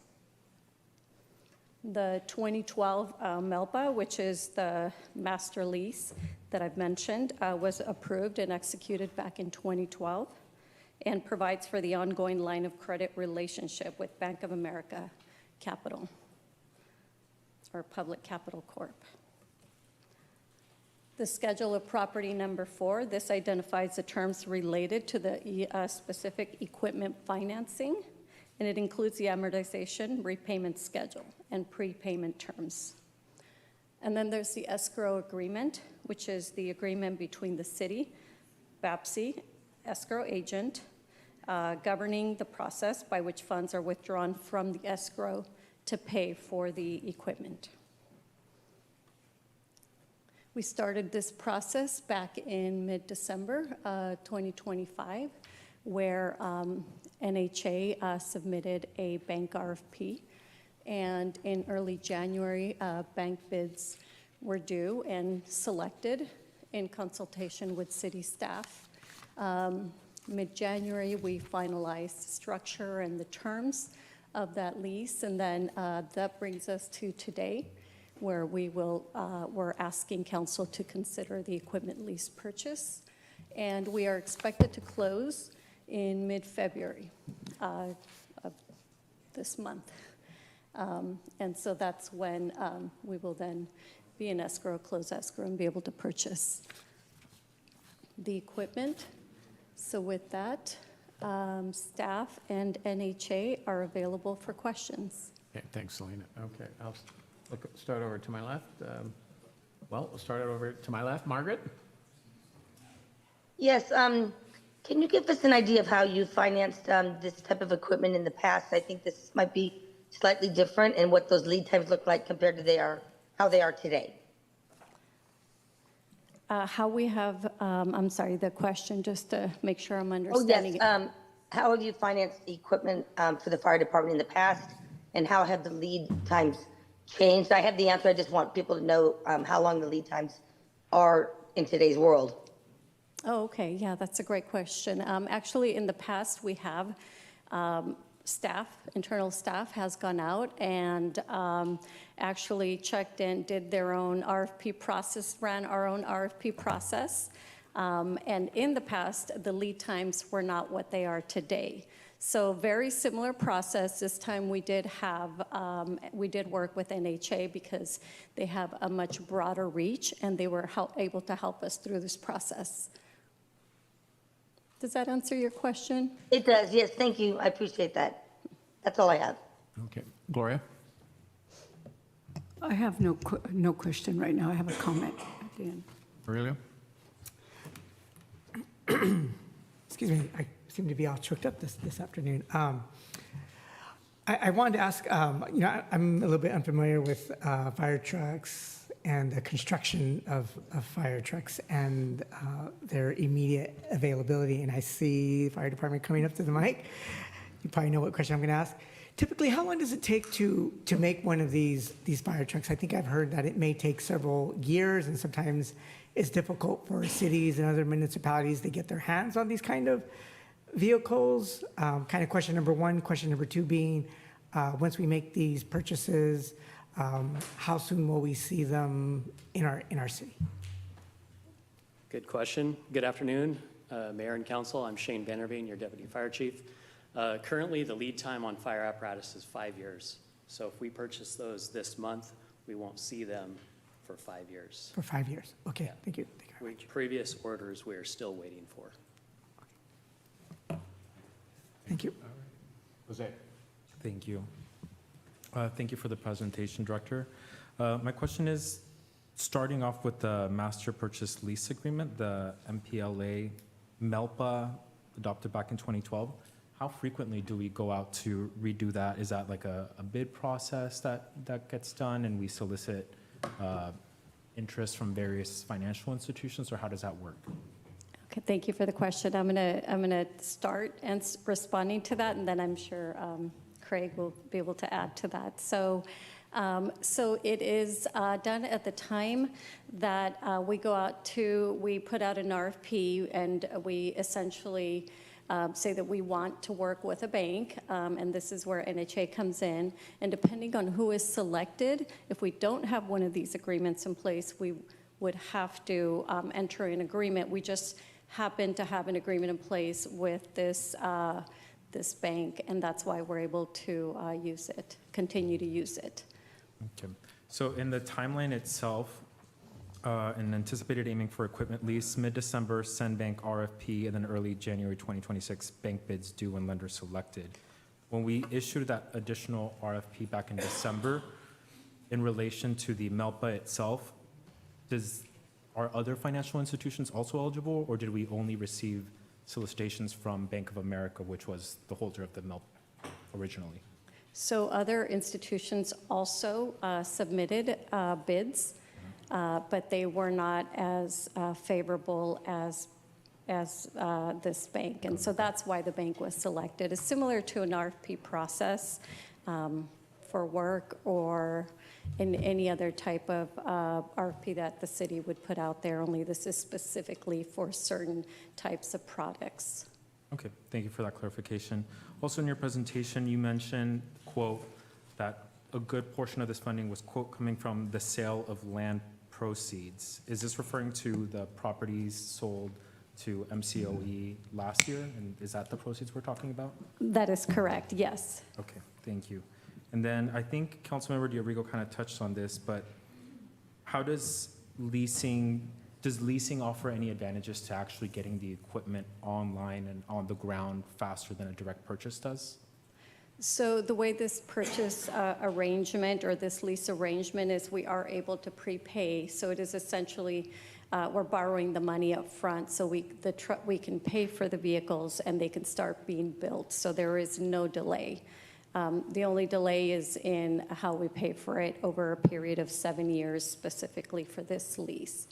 The 2012 MELPA, which is the master lease that I've mentioned, was approved and executed back in 2012 and provides for the ongoing line of credit relationship with Bank of America Capital, or Public Capital Corp. The schedule of property number 4, this identifies the terms related to the specific equipment financing, and it includes the amortization, repayment schedule, and prepayment terms. And then there's the escrow agreement, which is the agreement between the city, BAPSI, escrow agent, governing the process by which funds are withdrawn from the escrow to pay for the equipment. We started this process back in mid-December 2025, where NHA submitted a bank RFP. And in early January, bank bids were due and selected in consultation with city staff. Mid-January, we finalized the structure and the terms of that lease, and then that brings us to today, where we're asking council to consider the equipment lease purchase, and we are expected to close in mid-February of this month. And so that's when we will then be in escrow, close escrow, and be able to purchase the equipment. So with that, staff and NHA are available for questions. Okay, thanks, Selena. Okay, I'll start over to my left. We'll start over to my left. Margaret? Yes, can you give us an idea of how you financed this type of equipment in the past? I think this might be slightly different, and what those lead times look like compared to how they are today. How we have, I'm sorry, the question, just to make sure I'm understanding. Oh, yes. How have you financed equipment for the fire department in the past, and how have the lead times changed? I have the answer. I just want people to know how long the lead times are in today's world. Oh, okay. Yeah, that's a great question. Actually, in the past, we have internal staff has gone out and actually checked in, did their own RFP process, ran our own RFP process. And in the past, the lead times were not what they are today. So very similar process. This time we did work with NHA because they have a much broader reach, and they were able to help us through this process. Does that answer your question? It does, yes, thank you. I appreciate that. That's all I have. Okay. Gloria? I have no question right now. I have a comment at the end. Aurelio? Excuse me, I seem to be all choked up this afternoon. I wanted to ask, I'm a little bit unfamiliar with fire trucks and the construction of fire trucks and their immediate availability. And I see the fire department coming up to the mic. You probably know what question I'm going to ask. Typically, how long does it take to make one of these fire trucks? I think I've heard that it may take several years, and sometimes it's difficult for cities and other municipalities to get their hands on these kind of vehicles. Kind of question number one. Question number two being, once we make these purchases, how soon will we see them in our city? Good question. Good afternoon. Mayor and Council. I'm Shane Vanderveen, your Deputy Fire Chief. Currently, the lead time on fire apparatus is 5 years. So if we purchase those this month, we won't see them for 5 years. For 5 years. Okay, Yeah. thank you. Thank you. Previous orders, we are still waiting for. Thank you. Jose. Thank you. Thank you for the presentation, Director. My question is, starting off with the Master Purchase Lease Agreement, the MPLA, MELPA, adopted back in 2012, how frequently do we go out to redo that? Is that like a bid process that gets done and we solicit interest from various financial institutions, or how does that work? Okay, thank you for the question. I'm gonna start and responding to that, and then I'm sure Craig will be able to add to that. So it is done at the time that we go out to, we put out an RFP, and we essentially say that we want to work with a bank, and this is where NHA comes in. And depending on who is selected, if we don't have one of these agreements in place, we would have to enter an agreement. We just happen to have an agreement in place with this this bank, and that's why we're able to use it, continue to use it. Okay. So in the timeline itself, and anticipated aiming for equipment lease, mid-December, send bank RFP, and then early January 2026, bank bids due and lender selected. When we issued that additional RFP back in December, in relation to the MELPA itself, are other financial institutions also eligible, or did we only receive solicitations from Bank of America, which was the holder of the MELPA originally? So other institutions also submitted bids, but they were not as favorable as this bank. And so that's why the bank was selected. It's similar to an RFP process for work or in any other type of RFP that the city would put out there, only this is specifically for certain types of products. Okay, thank you for that clarification. Also in your presentation, you mentioned, quote, that a good portion of this funding was, quote, coming from the sale of land proceeds. Is this referring to the properties sold to MCOE last year? And is that the proceeds we're talking about? That is correct, yes. Okay, thank you. And then I think Councilmember Diorigo kind of touched on this, but how does leasing offer any advantages to actually getting the equipment online and on the ground faster than a direct purchase does? So the way this purchase arrangement or this lease arrangement is, we are able to prepay. So it is essentially, we're borrowing the money up front, so we can pay for the vehicles and they can start being built. So there is no delay. The only delay is in how we pay for it over a period of 7 years, specifically for this lease.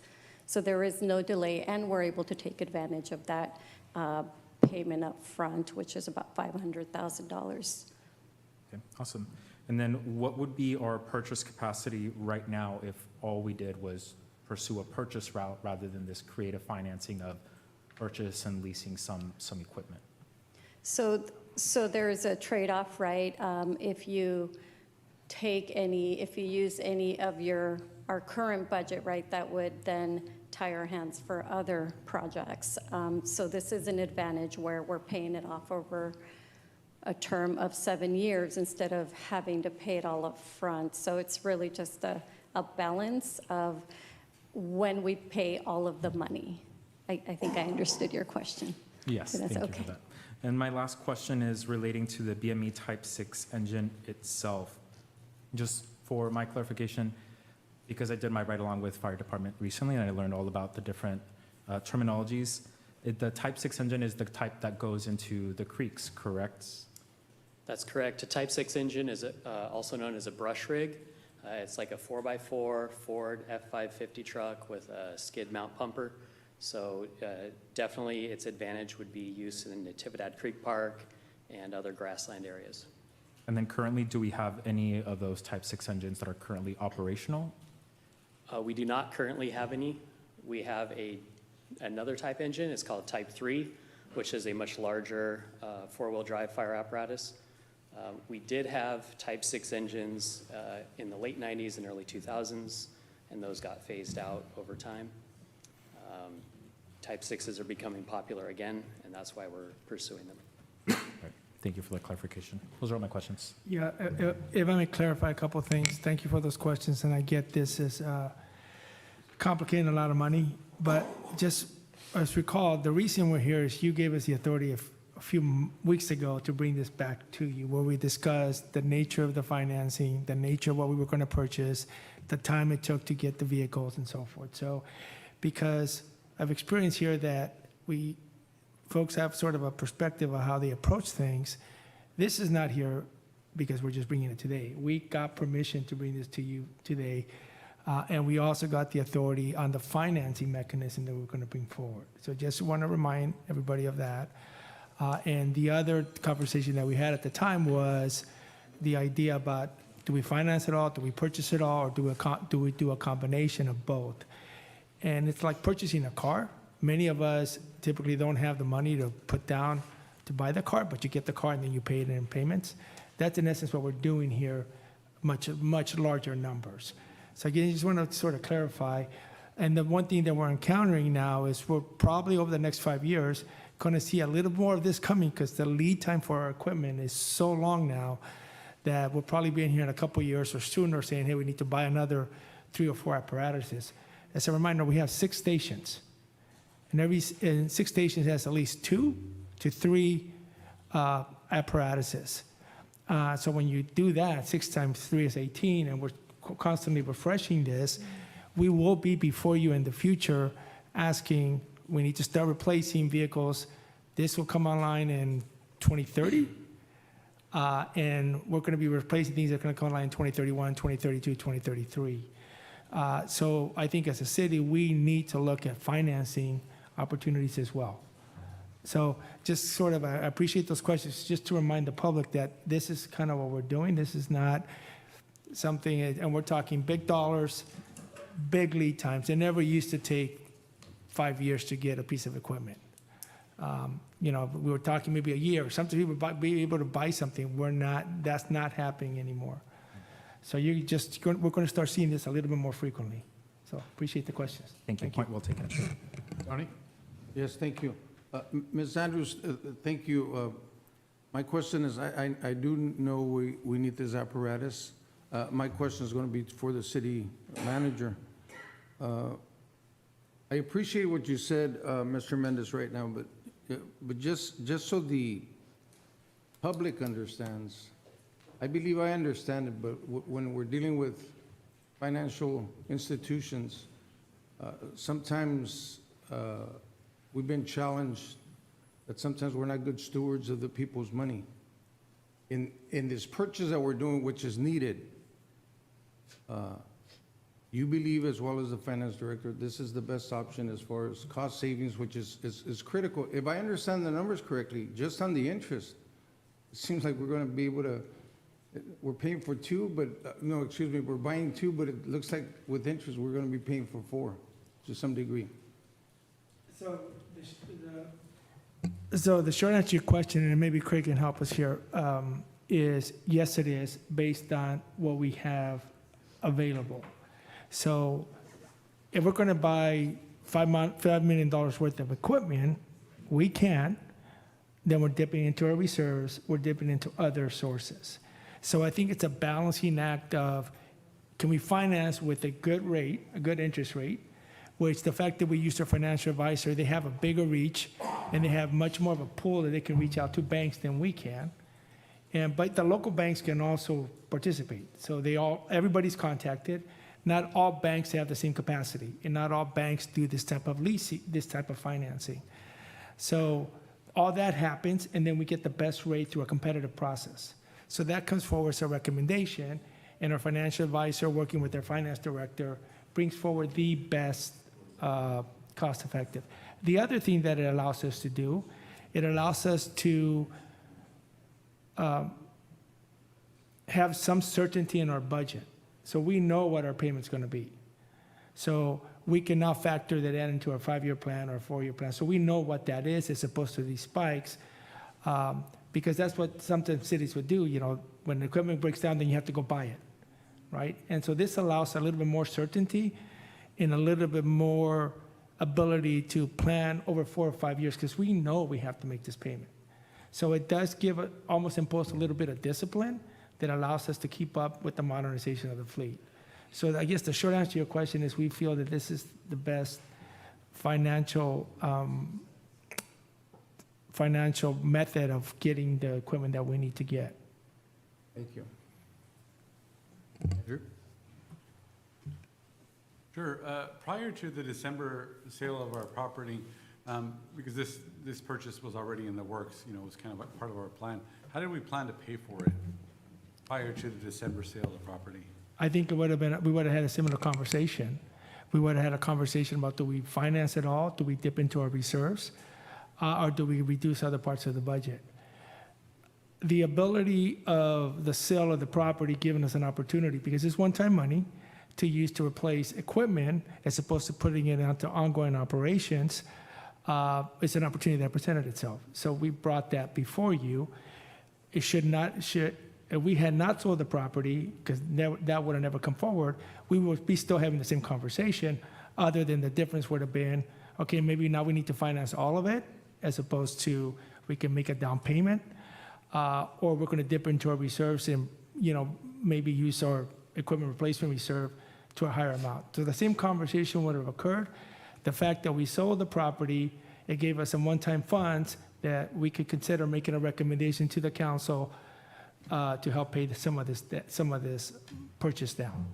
So there is no delay, and we're able to take advantage of that payment up front, which is about $500,000. Okay, awesome. And then what would be our purchase capacity right now if all we did was pursue a purchase route rather than this creative financing of purchase and leasing some equipment? So there is a trade-off, right? If you use any of our current budget, right, that would then tie our hands for other projects. So this is an advantage where we're paying it off over a term of 7 years instead of having to pay it all up front. So it's really just a balance of when we pay all of the money. I think I understood your question. Yes, So that's thank you okay. for that. And my last question is relating to the BME Type 6 engine itself. Just for my clarification, because I did my ride-along with fire department recently and I learned all about the different terminologies, the Type 6 engine is the type that goes into the creeks, correct? That's correct. A Type 6 engine is also known as a brush rig. It's like a 4x4 Ford F550 truck with a skid mount pumper. So definitely its advantage would be used in Natividad Creek Park and other grassland areas. And then currently, do we have any of those Type 6 engines that are currently operational? We do not currently have any. We have another type engine. It's called Type 3, which is a much larger four-wheel drive fire apparatus. We did have Type 6 engines in the late 90s and early 2000s, and those got phased out over time. Type 6s are becoming popular again, and that's why we're pursuing them. All right. Thank you for the clarification. Those are all my questions. Yeah, if I may clarify a couple of things, thank you for those questions, and I get this is complicating a lot of money, but just as recall, the reason we're here is you gave us the authority a few weeks ago to bring this back to you, where we discussed the nature of the financing, the nature of what we were going to purchase, the time it took to get the vehicles and so forth. So because I've experienced here that folks have sort of a perspective of how they approach things. This is not here because we're just bringing it today. We got permission to bring this to you today, and we also got the authority on the financing mechanism that we're going to bring forward. So just want to remind everybody of that. And the other conversation that we had at the time was the idea about, do we finance it all, do we purchase it all, or do we do a combination of both? And it's like purchasing a car. Many of us typically don't have the money to put down to buy the car, but you get the car and then you pay it in payments. That's in essence what we're doing here, much larger numbers. So again, I just want to sort of clarify. And the one thing that we're encountering now is we're probably over the next 5 years going to see a little more of this coming because the lead time for our equipment is so long now that we'll probably be in here in a couple of years or sooner saying, hey, we need to buy another 3 or 4 apparatuses. As a reminder, we have 6 stations. And 6 stations has at least 2 to 3 apparatuses. So when you do that, 6 times 3 is 18, and we're constantly refreshing this, we will be before you in the future asking, we need to start replacing vehicles. This will come online in 2030, and we're going to be replacing things that are going to come online in 2031, 2032, 2033. So I think as a city, we need to look at financing opportunities as well. So just sort of, I appreciate those questions, just to remind the public that this is kind of what we're doing. This is not something, and we're talking big dollars, big lead times. It never used to take 5 years to get a piece of equipment. We were talking maybe a year. Sometimes people be able to buy something. That's not happening anymore. So we're going to start seeing this a little bit more frequently. So appreciate the questions. Thank you. Point well taken. Tony? Yes, thank you. Ms. Andrews, thank you. My question is, I do know we need this apparatus. My question is going to be for the city manager. I appreciate what you said, Mr. Mendez, right now, but just so the public understands, I believe I understand it, but when we're dealing with financial institutions, sometimes we've been challenged that sometimes we're not good stewards of the people's money. In this purchase that we're doing, which is needed, you believe, as well as the finance director, this is the best option as far as cost savings, which is critical. If I understand the numbers correctly, just on the interest, it seems like we're going to be able to, we're paying for 2, but, no, excuse me, we're buying 2, but it looks like with interest, we're going to be paying for 4 to some degree. So the short answer to your question, and maybe Craig can help us here, is yes, it is, based on what we have available. So if we're going to buy $5 million worth of equipment, we can. Then we're dipping into our reserves. We're dipping into other sources. So I think it's a balancing act of, can we finance with a good rate, a good interest rate, which the fact that we use our financial advisor, they have a bigger reach, and they have much more of a pool that they can reach out to banks than we can. But the local banks can also participate. So everybody's contacted. Not all banks have the same capacity, and not all banks do this type of leasing, this type of financing. So all that happens, and then we get the best rate through a competitive process. So that comes forward as a recommendation, and our financial advisor, working with their finance director, brings forward the best cost-effective. The other thing that it allows us to do, it allows us to have some certainty in our budget. So we know what our payment's going to be. So we can now factor that into our 5-year plan or a 4-year plan. So we know what that is as opposed to these spikes, because that's what sometimes cities would do. When the equipment breaks down, then you have to go buy it, right? And so this allows a little bit more certainty and a little bit more ability to plan over 4 or 5 years because we know we have to make this payment. So it does give almost impose a little bit of discipline that allows us to keep up with the modernization of the fleet. So I guess the short answer to your question is we feel that this is the best financial method of getting the equipment that we need to get. Thank you. Andrew? Sure. Prior to the December sale of our property, because this purchase was already in the works, you know, it was kind of a part of our plan. How did we plan to pay for it prior to the December sale of the property? I think we would have had a similar conversation. We would have had a conversation about, do we finance it all? Do we dip into our reserves? Or do we reduce other parts of the budget? The ability of the sale of the property giving us an opportunity, because it's one-time money to use to replace equipment as opposed to putting it onto ongoing operations, it's an opportunity that presented itself. So we brought that before you. If we had not sold the property, because that would have never come forward, we would be still having the same conversation, other than the difference would have been, okay, maybe now we need to finance all of it, as opposed to we can make a down payment, or we're going to dip into our reserves and, you know, maybe use our equipment replacement reserve to a higher amount. So the same conversation would have occurred. The fact that we sold the property, it gave us some one-time funds that we could consider making a recommendation to the council to help pay some of this purchase down.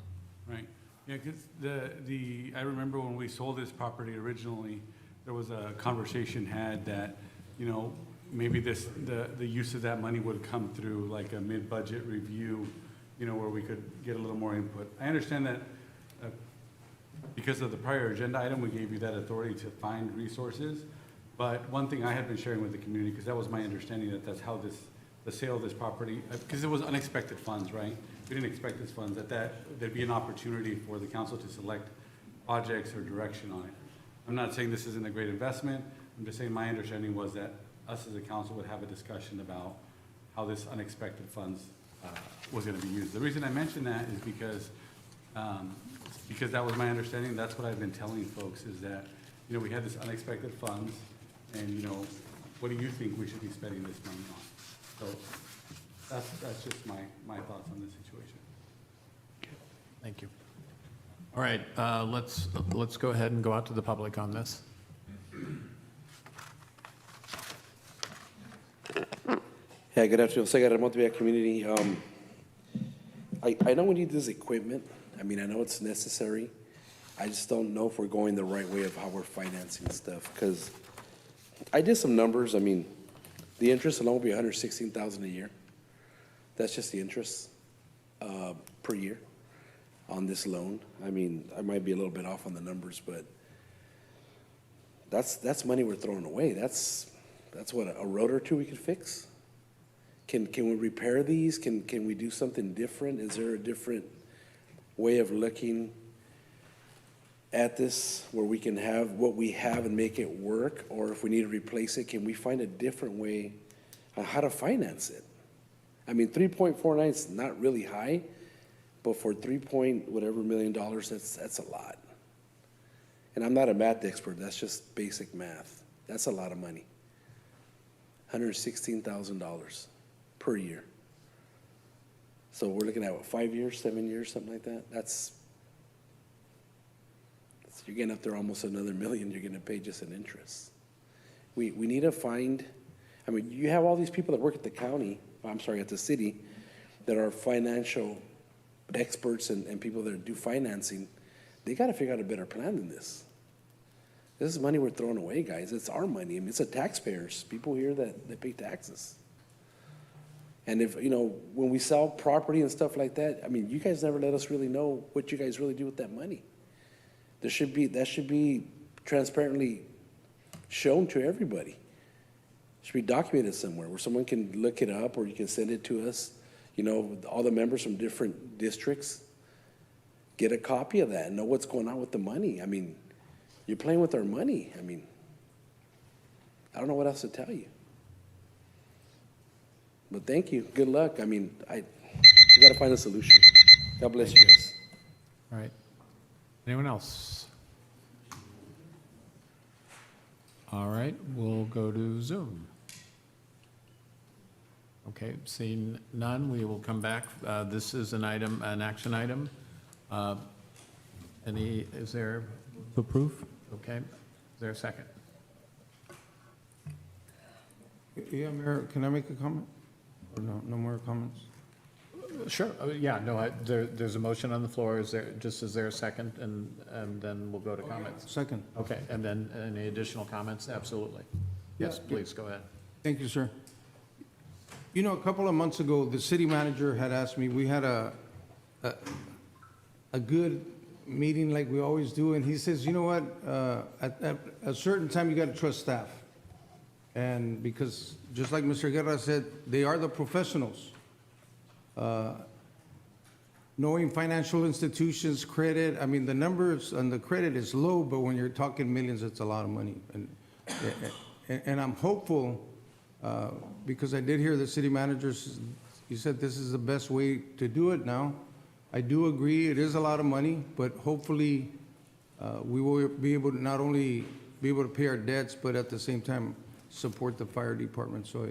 Right. Yeah, because I remember when we sold this property originally, there was a conversation had that, you know, maybe the use of that money would come through like a mid-budget review, you know, where we could get a little more input. I understand that because of the prior agenda item, we gave you that authority to find resources. But one thing I had been sharing with the community, because that was my understanding, that's how the sale of this property, because it was unexpected funds, right? We didn't expect this funds, that there'd be an opportunity for the council to select projects or direction on it. I'm not saying this isn't a great investment. I'm just saying my understanding was that us as a council would have a discussion about how this unexpected funds was going to be used. The reason I mention that is because that was my understanding. That's what I've been telling folks is that, you know, we had this unexpected funds, and, you know, what do you think we should be spending this money on? So that's just my thoughts on this situation. Thank you. All right, let's go ahead and go out to the public on this. Yeah, good afternoon. Jose Guerrero, Montevilla Community. I know we need this equipment. I mean, I know it's necessary. I just don't know if we're going the right way of how we're financing stuff. Because I did some numbers. I mean, the interest alone will be $116,000 a year. That's just the interest per year on this loan. I mean, I might be a little bit off on the numbers, but that's money we're throwing away. That's what, a road or two we could fix? Can we repair these? Can we do something different? Is there a different way of looking at this where we can have what we have and make it work? Or if we need to replace it, can we find a different way on how to finance it? I mean, 3.49 is not really high, but for $3 million, that's a lot. And I'm not a math expert, that's just basic math. That's a lot of money. $116,000 per year. So we're looking at what, 5 years, 7 years, something like that? You're getting up there almost another $1 million you're gonna pay just in interest. We need to find, I mean, you have all these people that work at the county, at the city, that are financial experts and people that do financing. They gotta figure out a better plan than this. This is money we're throwing away, guys. It's our money. I mean, it's the taxpayers, people here that pay taxes. And if, you know, when we sell property and stuff like that, I mean, you guys never let us really know what you guys really do with that money. That should be transparently shown to everybody. It should be documented somewhere where someone can look it up, or you can send it to us. You know, all the members from different districts, get a copy of that and know what's going on with the money. I mean, you're playing with our money. I mean, I don't know what else to tell you. But thank you. Good luck. I mean, we got to find a solution. God bless you guys. All right. Anyone else? All right, we'll go to Zoom. Okay, seeing none, we will come back. This is an item, an action item. Is there? Approve? Okay, is there a second? Yeah, Mayor, can I make a comment? Or no more comments? Sure, yeah, no, there's a motion on the floor. Is there a second? And then we'll go to comments. Second. Okay, and then any additional comments? Absolutely. Yes, Yeah. please, go ahead. Thank you, sir. You know, a couple of months ago, the city manager had asked me, we had a good meeting like we always do, and he says, you know what, at a certain time, you got to trust staff. And because, just like Mr. Guerra said, they are the professionals. Knowing financial institutions' credit, I mean, the numbers on the credit is low, but when you're talking millions, it's a lot of money. And I'm hopeful, because I did hear the city managers, he said this is the best way to do it now. I do agree, it is a lot of money, but hopefully we will be able to not only be able to pay our debts, but at the same time support the fire department. So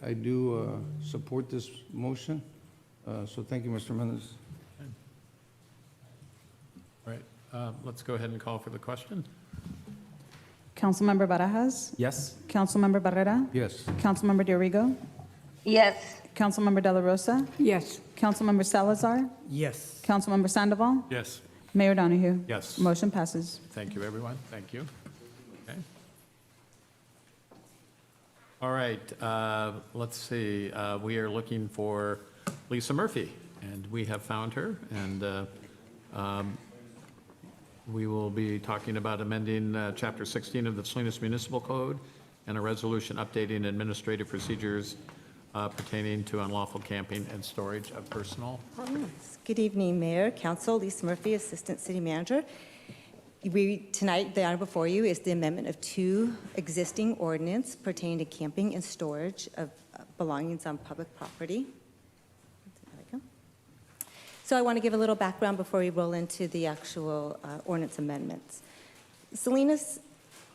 I do support this motion. So thank you, Mr. Mendez. All right, let's go ahead and call for the question. Councilmember Barajas? Yes. Councilmember Barrera? Yes. Councilmember DeRigo? Yes. Councilmember De La Rosa? Yes. Councilmember Salazar? Yes. Councilmember Sandoval? Yes. Mayor Donahue? Yes. Motion passes. Thank you, everyone. Thank you. Okay. All right, let's see. We are looking for Lisa Murphy, and we have found her. And we will be talking about amending Chapter 16 of the Salinas Municipal Code and a resolution updating administrative procedures pertaining to unlawful camping and storage of personal property. Good evening, Mayor, Council. Lisa Murphy, Assistant City Manager. Tonight, the item before you is the amendment of 2 existing ordinance pertaining to camping and storage of belongings on public property. There we go. So I want to give a little background before we roll into the actual ordinance amendments. Salinas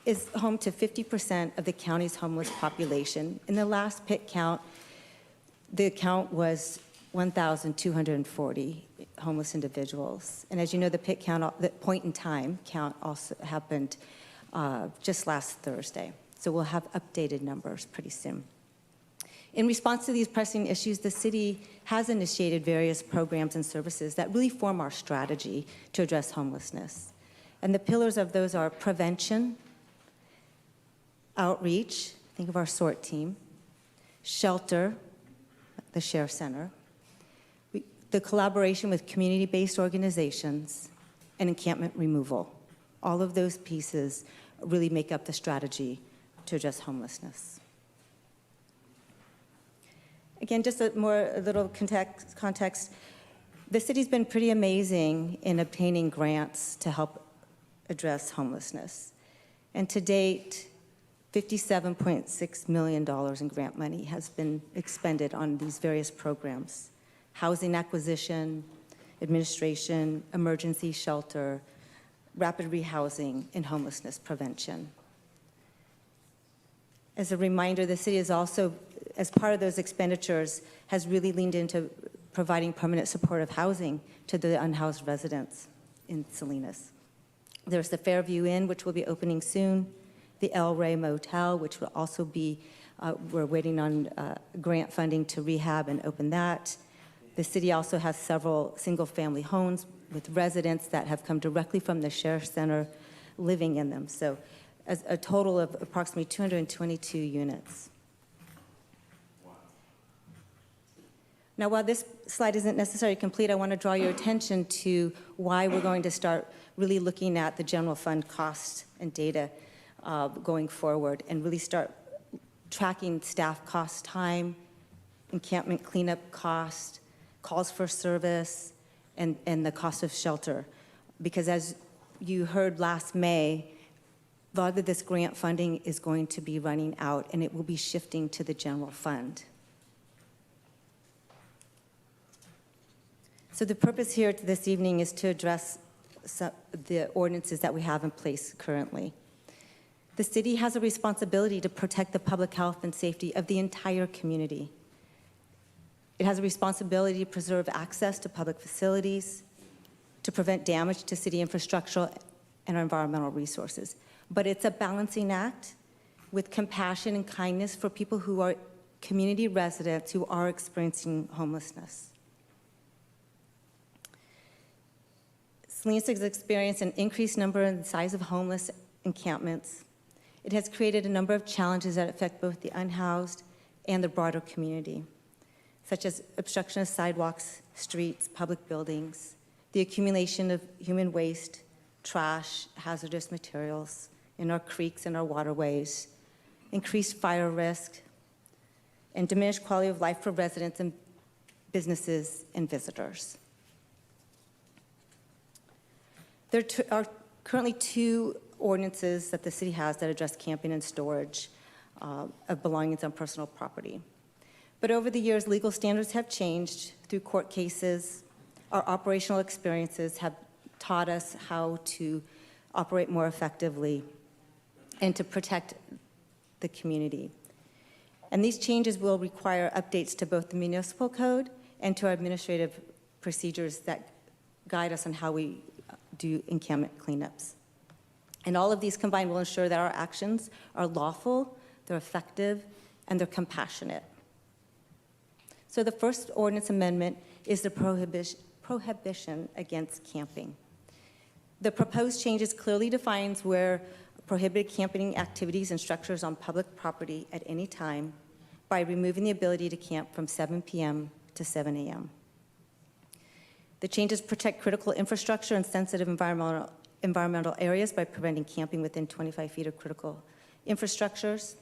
is home to 50% of the county's homeless population. In the last pit count, the count was 1,240 homeless individuals. And as you know, the pit count, the point in time count also happened just last Thursday. So we'll have updated numbers pretty soon. In response to these pressing issues, the city has initiated various programs and services that really form our strategy to address homelessness. And the pillars of those are prevention, outreach, think of our SORT team, shelter, the Share Center, the collaboration with community-based organizations, and encampment removal. All of those pieces really make up the strategy to address homelessness. Again, just a little context. The city's been pretty amazing in obtaining grants to help address homelessness. And to date, $57.6 million in grant money has been expended on these various programs: housing acquisition, administration, emergency shelter, rapid rehousing, and homelessness prevention. As a reminder, the city is also, as part of those expenditures, has really leaned into providing permanent supportive housing to the unhoused residents in Salinas. There's the Fairview Inn, which will be opening soon, the El Rey Motel, which will also be, we're waiting on grant funding to rehab and open that. The city also has several single-family homes with residents that have come directly from the Share Center living in them. So as a total of approximately 222 units. Now, while this slide isn't necessarily complete, I want to draw your attention to why we're going to start really looking at the general fund costs and data going forward, and really start tracking staff cost time, encampment cleanup cost, calls for service, and the cost of shelter. Because as you heard last May, a lot of this grant funding is going to be running out, and it will be shifting to the general fund. So the purpose here this evening is to address the ordinances that we have in place currently. The city has a responsibility to protect the public health and safety of the entire community. It has a responsibility to preserve access to public facilities, to prevent damage to city infrastructure and our environmental resources. But it's a balancing act with compassion and kindness for people who are community residents who are experiencing homelessness. Salinas has experienced an increased number and size of homeless encampments. It has created a number of challenges that affect both the unhoused and the broader community, such as obstruction of sidewalks, streets, public buildings, the accumulation of human waste, trash, hazardous materials in our creeks and our waterways, increased fire risk, and diminished quality of life for residents and businesses and visitors. There are currently 2 ordinances that the city has that address camping and storage of belongings on personal property. But over the years, legal standards have changed through court cases. Our operational experiences have taught us how to operate more effectively and to protect the community. And these changes will require updates to both the municipal code and to our administrative procedures that guide us on how we do encampment cleanups. And all of these combined will ensure that our actions are lawful, they're effective, and they're compassionate. So the first ordinance amendment is the prohibition against camping. The proposed changes clearly defines where prohibited camping activities and structures on public property at any time by removing the ability to camp from 7 p.m. to 7 a.m. The changes protect critical infrastructure and sensitive environmental areas by preventing camping within 25 feet of critical infrastructures.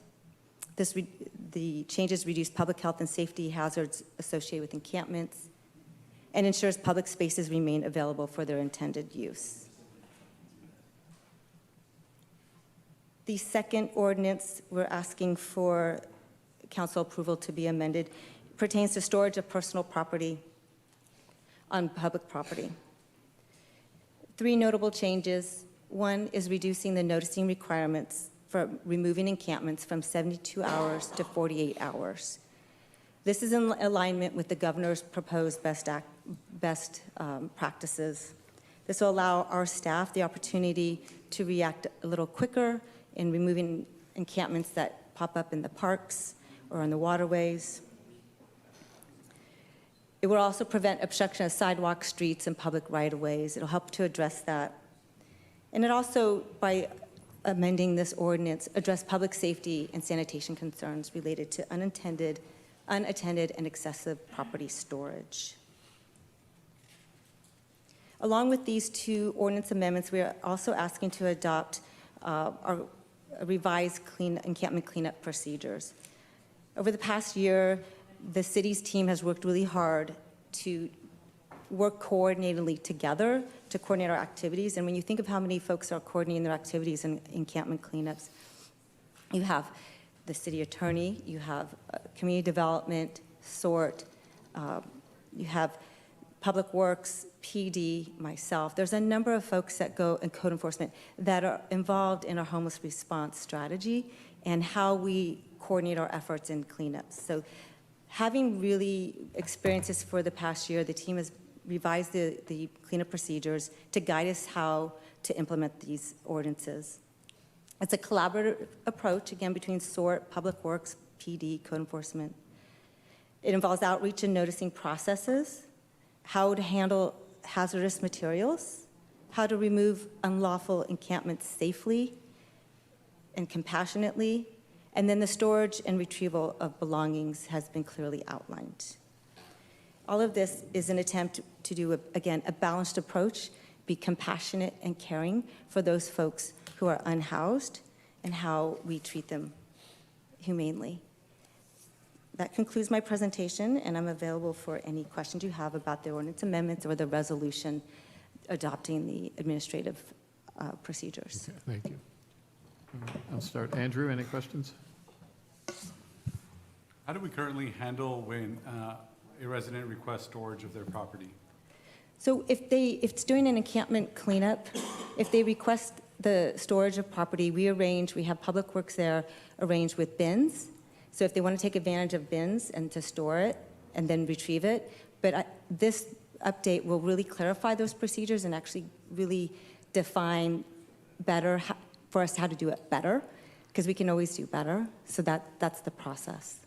The changes reduce public health and safety hazards associated with encampments and ensures public spaces remain available for their intended use. The second ordinance we're asking for council approval to be amended pertains to storage of personal property on public property. 3 notable changes. One is reducing the noticing requirements for removing encampments from 72 hours to 48 hours. This is in alignment with the governor's proposed best practices. This will allow our staff the opportunity to react a little quicker in removing encampments that pop up in the parks or on the waterways. It will also prevent obstruction of sidewalks, streets, and public right-of-ways. It'll help to address that. And it also, by amending this ordinance, address public safety and sanitation concerns related to unattended, and excessive property storage. Along with these 2 ordinance amendments, we are also asking to adopt our revised encampment cleanup procedures. Over the past year, the city's team has worked really hard to work coordinatedly together to coordinate our activities. And when you think of how many folks are coordinating their activities in encampment cleanups, you have the city attorney, you have community development, SORT, you have Public Works, PD, myself. There's a number of folks that go in code enforcement that are involved in our homeless response strategy and how we coordinate our efforts in cleanups. So having really experienced this for the past year, the team has revised the cleanup procedures to guide us how to implement these ordinances. It's a collaborative approach, again, between SORT, Public Works, PD, code enforcement. It involves outreach and noticing processes, how to handle hazardous materials, how to remove unlawful encampments safely and compassionately, and then the storage and retrieval of belongings has been clearly outlined. All of this is an attempt to do, again, a balanced approach, be compassionate and caring for those folks who are unhoused and how we treat them humanely. That concludes my presentation, and I'm available for any questions you have about the ordinance amendments or the resolution adopting the administrative procedures. Okay, thank you. I'll start. Andrew, any questions? How do we currently handle when a resident requests storage of their property? So if it's doing an encampment cleanup, if they request the storage of property, we have Public Works there arranged with bins. So if they want to take advantage of bins and to store it and then retrieve it. But this update will really clarify those procedures and actually really define better for us how to do it better, because we can always do better. So that's the process.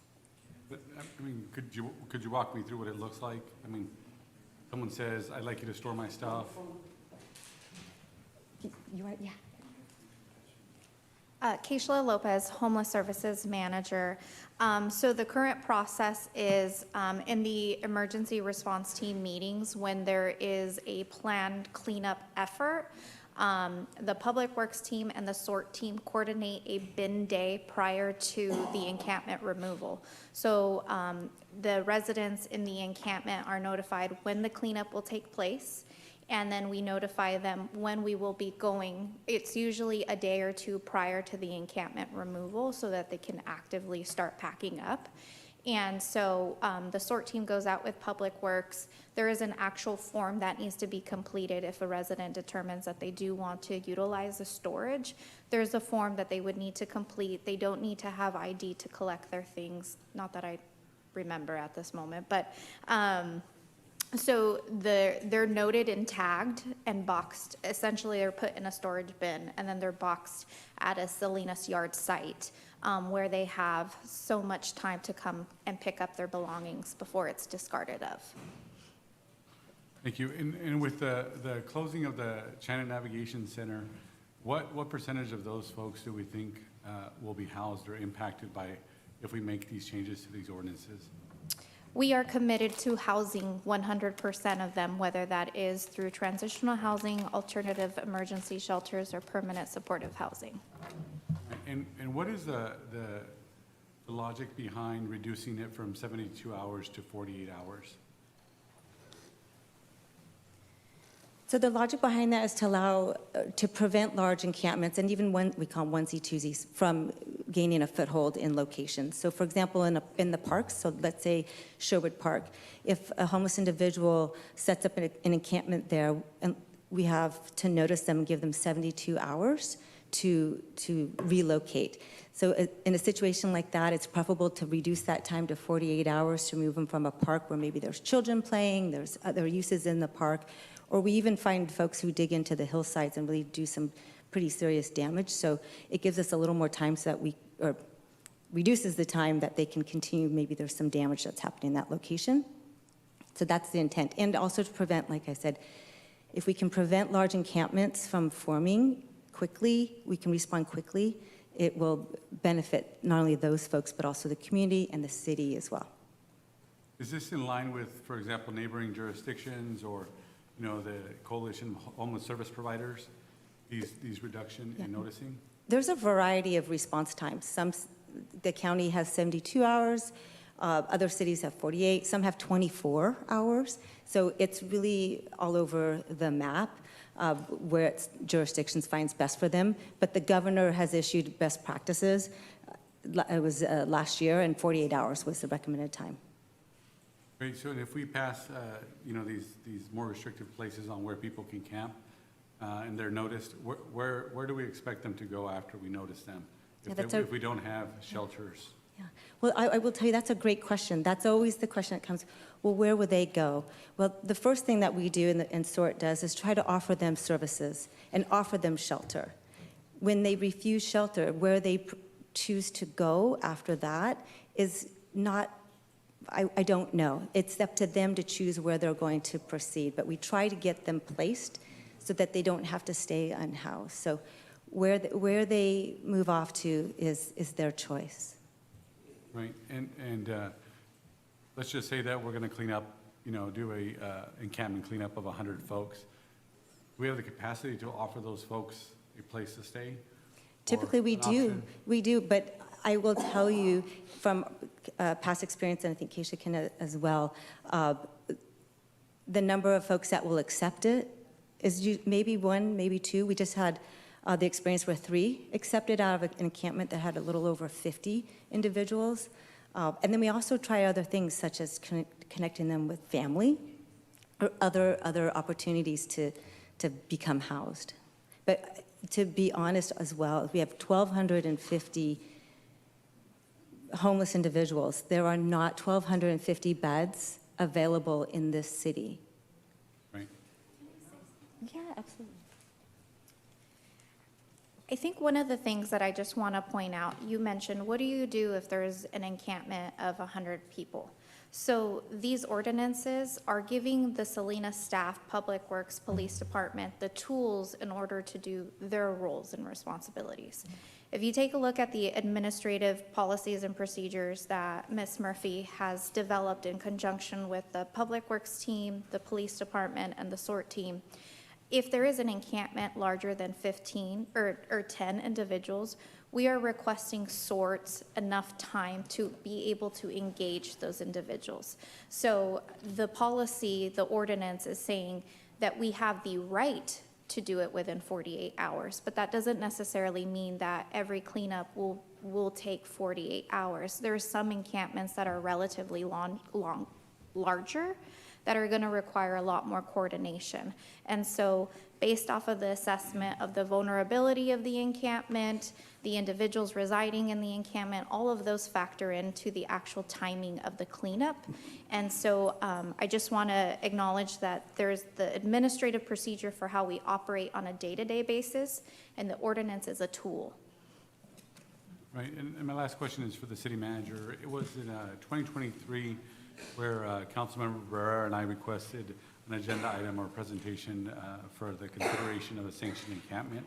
But, I mean, could you walk me through what it looks like? I mean, someone says, I'd like you to store my stuff. You are, yeah. Keishla Lopez, Homeless Services Manager. So the current process is in the emergency response team meetings, when there is a planned cleanup effort, the Public Works team and the SORT team coordinate a bin day prior to the encampment removal. So the residents in the encampment are notified when the cleanup will take place, and then we notify them when we will be going. It's usually a day or two prior to the encampment removal so that they can actively start packing up. And so the SORT team goes out with Public Works. There is an actual form that needs to be completed if a resident determines that they do want to utilize the storage. There's a form that they would need to complete. They don't need to have ID to collect their things, not that I remember at this moment, but so they're noted and tagged and boxed. Essentially, they're put in a storage bin, and then they're boxed at a Salinas Yard site where they have so much time to come and pick up their belongings before it's discarded of. Thank you. And with the closing of the China Navigation Center, what percentage of those folks do we think will be housed or impacted by if we make these changes to these ordinances? We are committed to housing 100% of them, whether that is through transitional housing, alternative emergency shelters, or permanent supportive housing. And what is the logic behind reducing it from 72 hours to 48 hours? So the logic behind that is to allow, to prevent large encampments, and even we call them onesie-twosies, from gaining a foothold in locations. So for example, in the parks, so let's say Sherwood Park, if a homeless individual sets up an encampment there, and we have to notice them and give them 72 hours to relocate. So in a situation like that, it's preferable to reduce that time to 48 hours to move them from a park where maybe there's children playing, there's other uses in the park, or we even find folks who dig into the hillsides and really do some pretty serious damage. So it gives us a little more time so that or reduces the time that they can continue. Maybe there's some damage that's happening in that location. So that's the intent. And also to prevent, like I said, if we can prevent large encampments from forming quickly, we can respond quickly, it will benefit not only those folks, but also the community and the city as well. Is this in line with, for example, neighboring jurisdictions or the Coalition of Homeless Service Providers, these reduction in noticing? There's a variety of response times. The county has 72 hours, other cities have 48, some have 24 hours. So it's really all over the map where jurisdictions finds best for them. But the governor has issued best practices. It was last year, and 48 hours was the recommended time. Great, so if we pass, these more restrictive places on where people can camp, and they're noticed, where do we expect them to go after we notice them? If we don't have shelters? Yeah. Well, I will tell you, that's a great question. That's always the question that comes, well, where would they go? Well, the first thing that we do and SORT does is try to offer them services and offer them shelter. When they refuse shelter, where they choose to go after that is not, I don't know. It's up to them to choose where they're going to proceed, but we try to get them placed so that they don't have to stay unhoused. So where they move off to is their choice. Right, and let's just say that we're going to clean up, do a encampment cleanup of 100 folks. Do we have the capacity to offer those folks a place to stay? Typically we do, but I will tell you from past experience, and I think Keisha can as well, the number of folks that will accept it is maybe one, maybe two. We just had the experience where 3 accepted out of an encampment that had a little over 50 individuals. And then we also try other things such as connecting them with family or other opportunities to become housed. But to be honest as well, we have 1,250 homeless individuals. There are not 1,250 beds available in this city. Right. Yeah, absolutely. I think one of the things that I just want to point out, you mentioned, what do you do if there's an encampment of 100 people? So these ordinances are giving the Salinas staff, Public Works, Police Department, the tools in order to do their roles and responsibilities. If you take a look at the administrative policies and procedures that Ms. Murphy has developed in conjunction with the Public Works team, the Police Department, and the SORT team, if there is an encampment larger than 15 or 10 individuals, we are requesting SORTs enough time to be able to engage those individuals. So the policy, the ordinance is saying that we have the right to do it within 48 hours, but that doesn't necessarily mean that every cleanup will take 48 hours. There are some encampments that are relatively larger, that are going to require a lot more coordination. And so based off of the assessment of the vulnerability of the encampment, the individuals residing in the encampment, all of those factor into the actual timing of the cleanup. And so I just want to acknowledge that there's the administrative procedure for how we operate on a day-to-day basis, and the ordinance is a tool. Right, and my last question is for the city manager. It was in 2023 where Councilmember Barrera and I requested an agenda item or presentation for the consideration of a sanctioned encampment.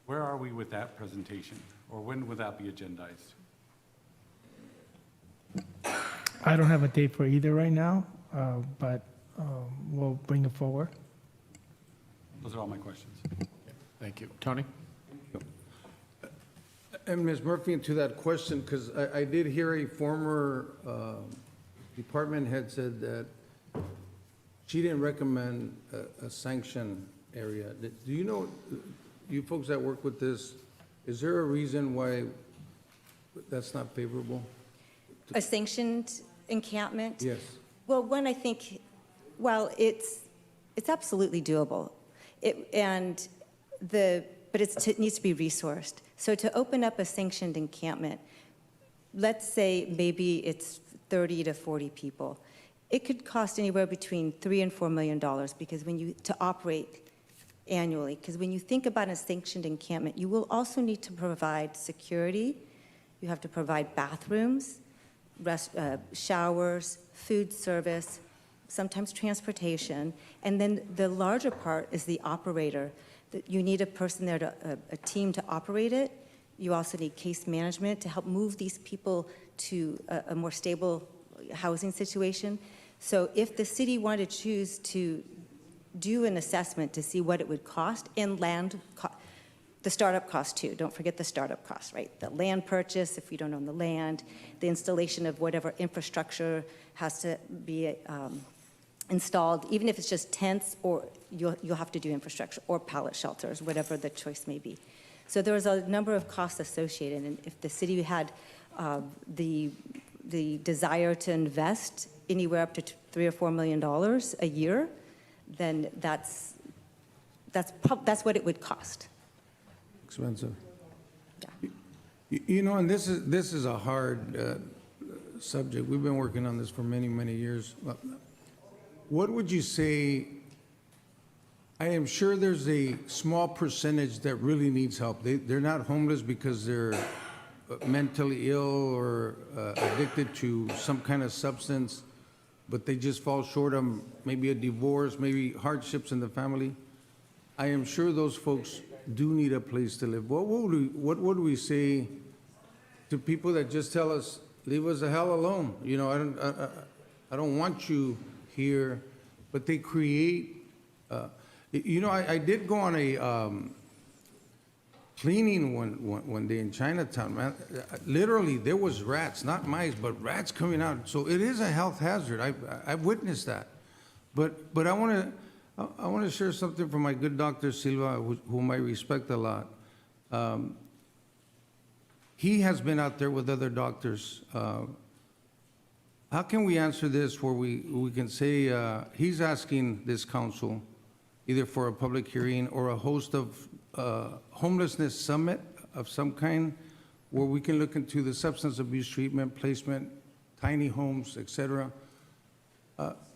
Where are we with that presentation, or when would that be agendized? I don't have a date for either right now, but we'll bring it forward. Those are all my questions. Thank you. Tony? And Ms. Murphy, to that question, because I did hear a former department head said that she didn't recommend a sanction area. Do you know, you folks that work with this, is there a reason why that's not favorable? A sanctioned encampment? Yes. Well, one, I think, well, it's absolutely doable. But it needs to be resourced. So to open up a sanctioned encampment, let's say maybe it's 30 to 40 people. It could cost anywhere between $3 and $4 million because to operate annually. Because when you think about a sanctioned encampment, you will also need to provide security. You have to provide bathrooms, showers, food service, sometimes transportation. And then the larger part is the operator. You need a person there, a team to operate it. You also need case management to help move these people to a more stable housing situation. So if the city wanted to choose to do an assessment to see what it would cost, and the startup cost too, don't forget the startup cost, right? The land purchase, if you don't own the land, the installation of whatever infrastructure has to be installed, even if it's just tents, or you'll have to do infrastructure or pallet shelters, whatever the choice may be. So there's a number of costs associated, and if the city had the desire to invest anywhere up to $3 or $4 million a year, then that's what it would cost. Expensive. You know, and this is a hard subject. We've been working on this for many, many years. What would you say? I am sure there's a small percentage that really needs help. They're not homeless because they're mentally ill or addicted to some kind of substance, but they just fall short of maybe a divorce, maybe hardships in the family. I am sure those folks do need a place to live. What would we say to people that just tell us, leave us the hell alone? You know, I don't want you here, but they create. You know, I did go on a cleaning one day in Chinatown, man. Literally, there was rats, not mice, but rats coming out. So it is a health hazard. I've witnessed that. But I want to share something from my good Dr. Silva, whom I respect a lot. He has been out there with other doctors. How can we answer this where we can say he's asking this council either for a public hearing or a host of homelessness summit of some kind, where we can look into the substance abuse treatment, placement, tiny homes, et cetera.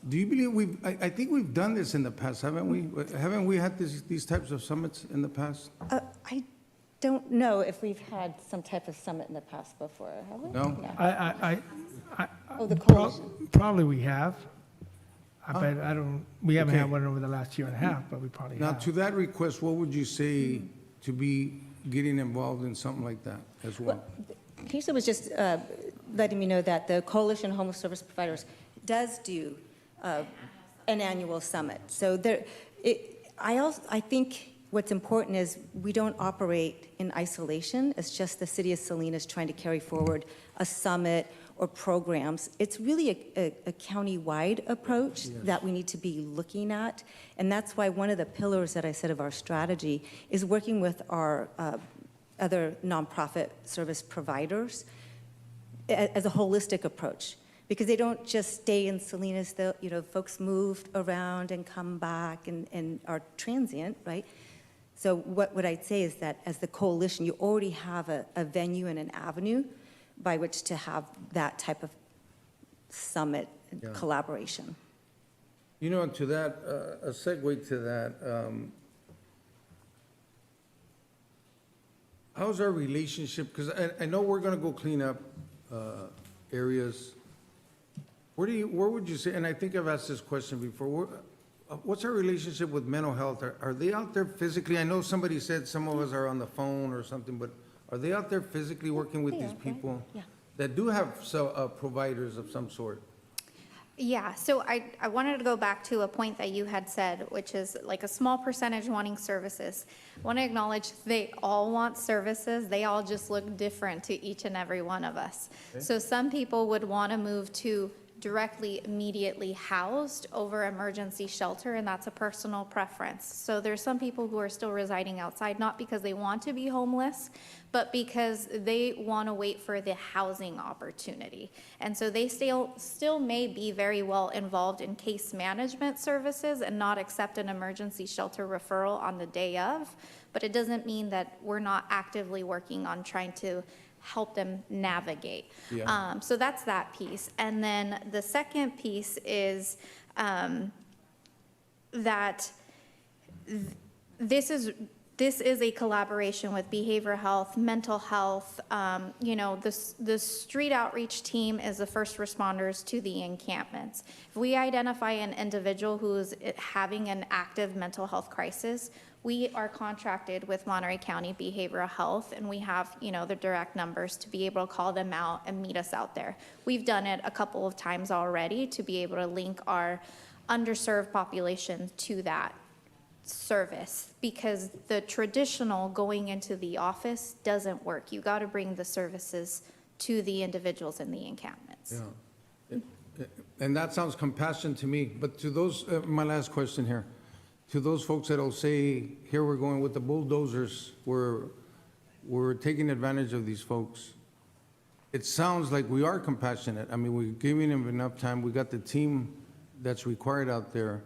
Do you believe I think we've done this in the past, haven't we? Haven't we had these types of summits in the past? I don't know if we've had some type of summit in the past before, have we? No? Oh, the coalition. Probably we have. I don't, we haven't had Okay. one over the last year and a half, but we probably Now, have. to that request, what would you say to be getting involved in something like that as well? Keisha was just letting me know that the Coalition of Homeless Service Providers does do an annual summit. So I think what's important is we don't operate in isolation. It's just the city of Salinas trying to carry forward a summit or programs. It's really a county-wide approach that we need to be looking at. And that's why one of the pillars that I said of our strategy is working with our other nonprofit service providers as a holistic approach. Because they don't just stay in Salinas, folks move around and come back and are transient, right? So what I'd say is that as the coalition, you already have a venue and an avenue by which to have that type of summit collaboration. You know, to that, a segue to that, how's our relationship? Because I know we're going to go clean up areas. Where would you say, and I think I've asked this question before, what's our relationship with mental health? Are they out there physically? I know somebody said some of us are on the phone or something, but are they out there physically working with these people that do have providers of some sort? Yeah, so I wanted to go back to a point that you had said, which is like a small percentage wanting services. I want to acknowledge they all want services. They all just look different to each and every one of us. Okay. So some people would want to move to directly, immediately housed over emergency shelter, and that's a personal preference. So there's some people who are still residing outside, not because they want to be homeless, but because they want to wait for the housing opportunity. And so they still may be very well involved in case management services and not accept an emergency shelter referral on the day of, but it doesn't mean that we're not actively working on trying to help them navigate. Yeah. So that's that piece. And then the second piece is that this is a collaboration with behavioral health, mental health. The street outreach team is the first responders to the encampments. If we identify an individual who is having an active mental health crisis, we are contracted with Monterey County Behavioral Health, and we have, the direct numbers to be able to call them out and meet us out there. We've done it a couple of times already to be able to link our underserved population to that service, because the traditional going into the office doesn't work. You got to bring the services to the individuals in the encampments. Yeah. And that sounds compassion to me, but to those, my last question here, to those folks that'll say, here we're going with the bulldozers, we're taking advantage of these folks. It sounds like we are compassionate. I mean, we're giving them enough time. We got the team that's required out there.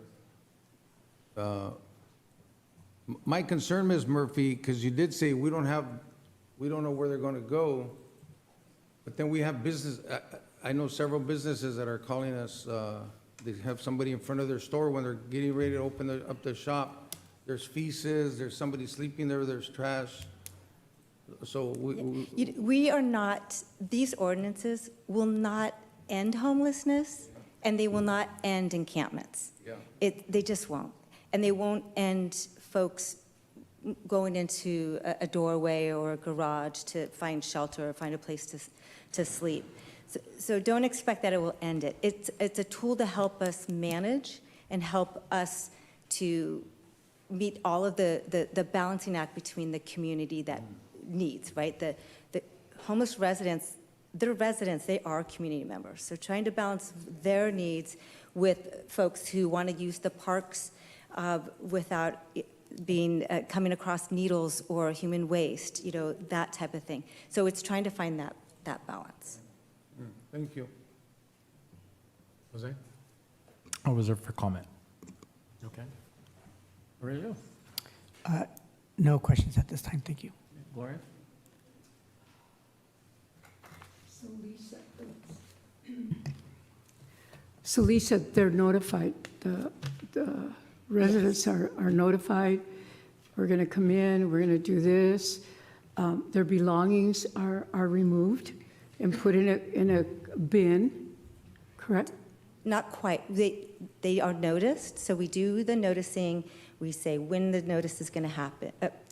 My concern, Ms. Murphy, because you did say we don't know where they're going to go, but then we have business. I know several businesses that are calling us. They have somebody in front of their store when they're getting ready to open up their shop. There's feces, there's somebody sleeping there, there's trash. So We are not, these ordinances will not end homelessness, and they will not end encampments. Yeah. They just won't. And they won't end folks going into a doorway or a garage to find shelter or find a place to sleep. So don't expect that it will end it. It's a tool to help us manage and help us to meet all of the balancing act between the community that needs, right? The homeless residents, they're residents, they are community members. So trying to balance their needs with folks who want to use the parks without coming across needles or human waste, that type of thing. So it's trying to find that balance. Thank you. Jose? I'll reserve for comment. Okay. Aurelio? No questions at this time, thank you. Gloria? So Lisa, they're notified, the residents are notified, we're going to come in, we're going to do this. Their belongings are removed and put in a bin, correct? Not quite. They are noticed, so we do the noticing. We say when the notice is going to happen,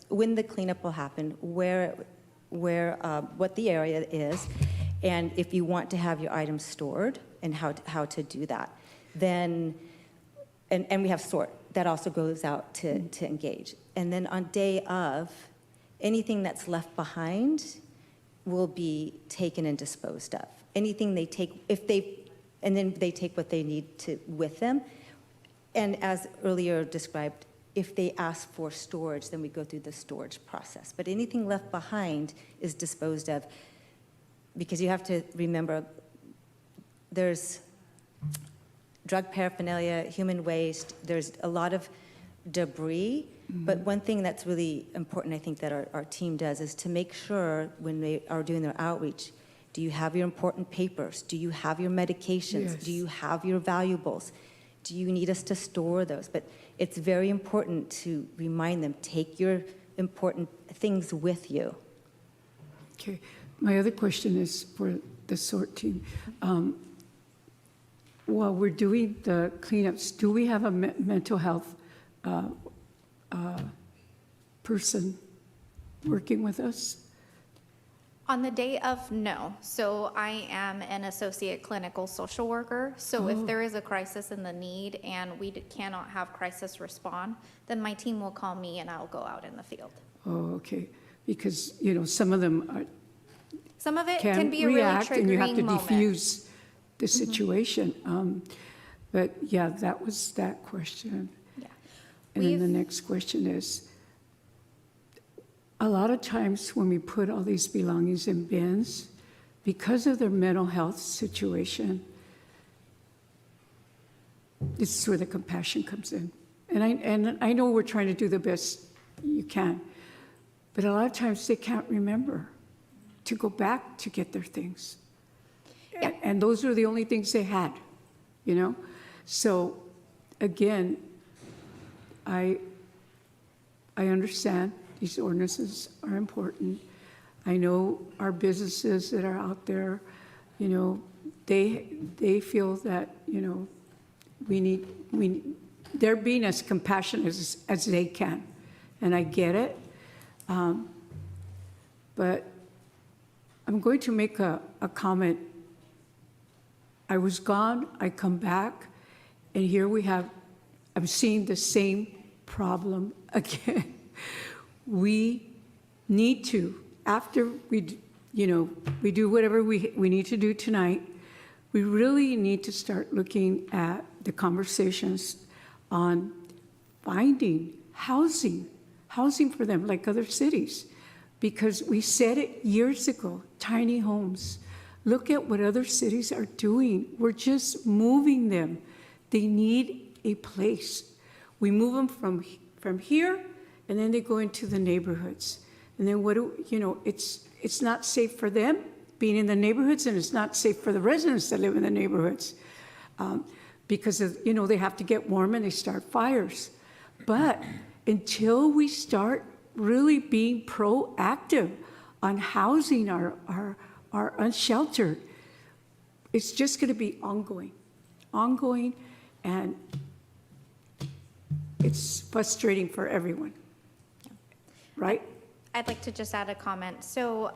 when the cleanup will happen, what the area is, and if you want to have your items stored and how to do that. Then, and we have sort. That also goes out to engage. And then on day of, anything that's left behind will be taken and disposed of. Anything they take, and then they take what they need to with them. And as earlier described, if they ask for storage, then we go through the storage process. But anything left behind is disposed of, because you have to remember there's drug paraphernalia, human waste, there's a lot of debris. But one thing that's really important, I think, that our team does is to make sure when they are doing their outreach, do you have your important papers? Do you have your medications? Yes. Do you have your valuables? Do you need us to store those? But it's very important to remind them, take your important things with you. Okay. My other question is for the SORT team. While we're doing the cleanups, do we have a mental health person working with us? On the day of, no. So I am an associate clinical social worker. So if there is a crisis in the need and we cannot have crisis respond, then my team will call me and I'll go out in the field. Oh, okay. Because, some of them are, Some of it can be a really react and you have to triggering moment. diffuse the situation. But yeah, that was that question. Yeah. And then the next question is, a lot of times when we put all these belongings in bins, because of their mental health situation, this is where the compassion comes in. And I know we're trying to do the best you can, but a lot of times they can't remember to go back to get their things. Yeah. And those were the only things they had, So again, I understand these ordinances are important. I know our businesses that are out there, they feel that, they're being as compassionate as they can. And I get it. But I'm going to make a comment. I was gone, I come back, and here I'm seeing the same problem again. We need to, after we do whatever we need to do tonight, we really need to start looking at the conversations on finding housing for them like other cities. Because we said it years ago, tiny homes. Look at what other cities are doing. We're just moving them. They need a place. We move them from here, and then they go into the neighborhoods. And then it's not safe for them being in the neighborhoods, and it's not safe for the residents that live in the neighborhoods. Because they have to get warm and they start fires. But until we start really being proactive on housing our unsheltered, it's just going to be ongoing, and it's frustrating for everyone, right? I'd like to just add a comment. So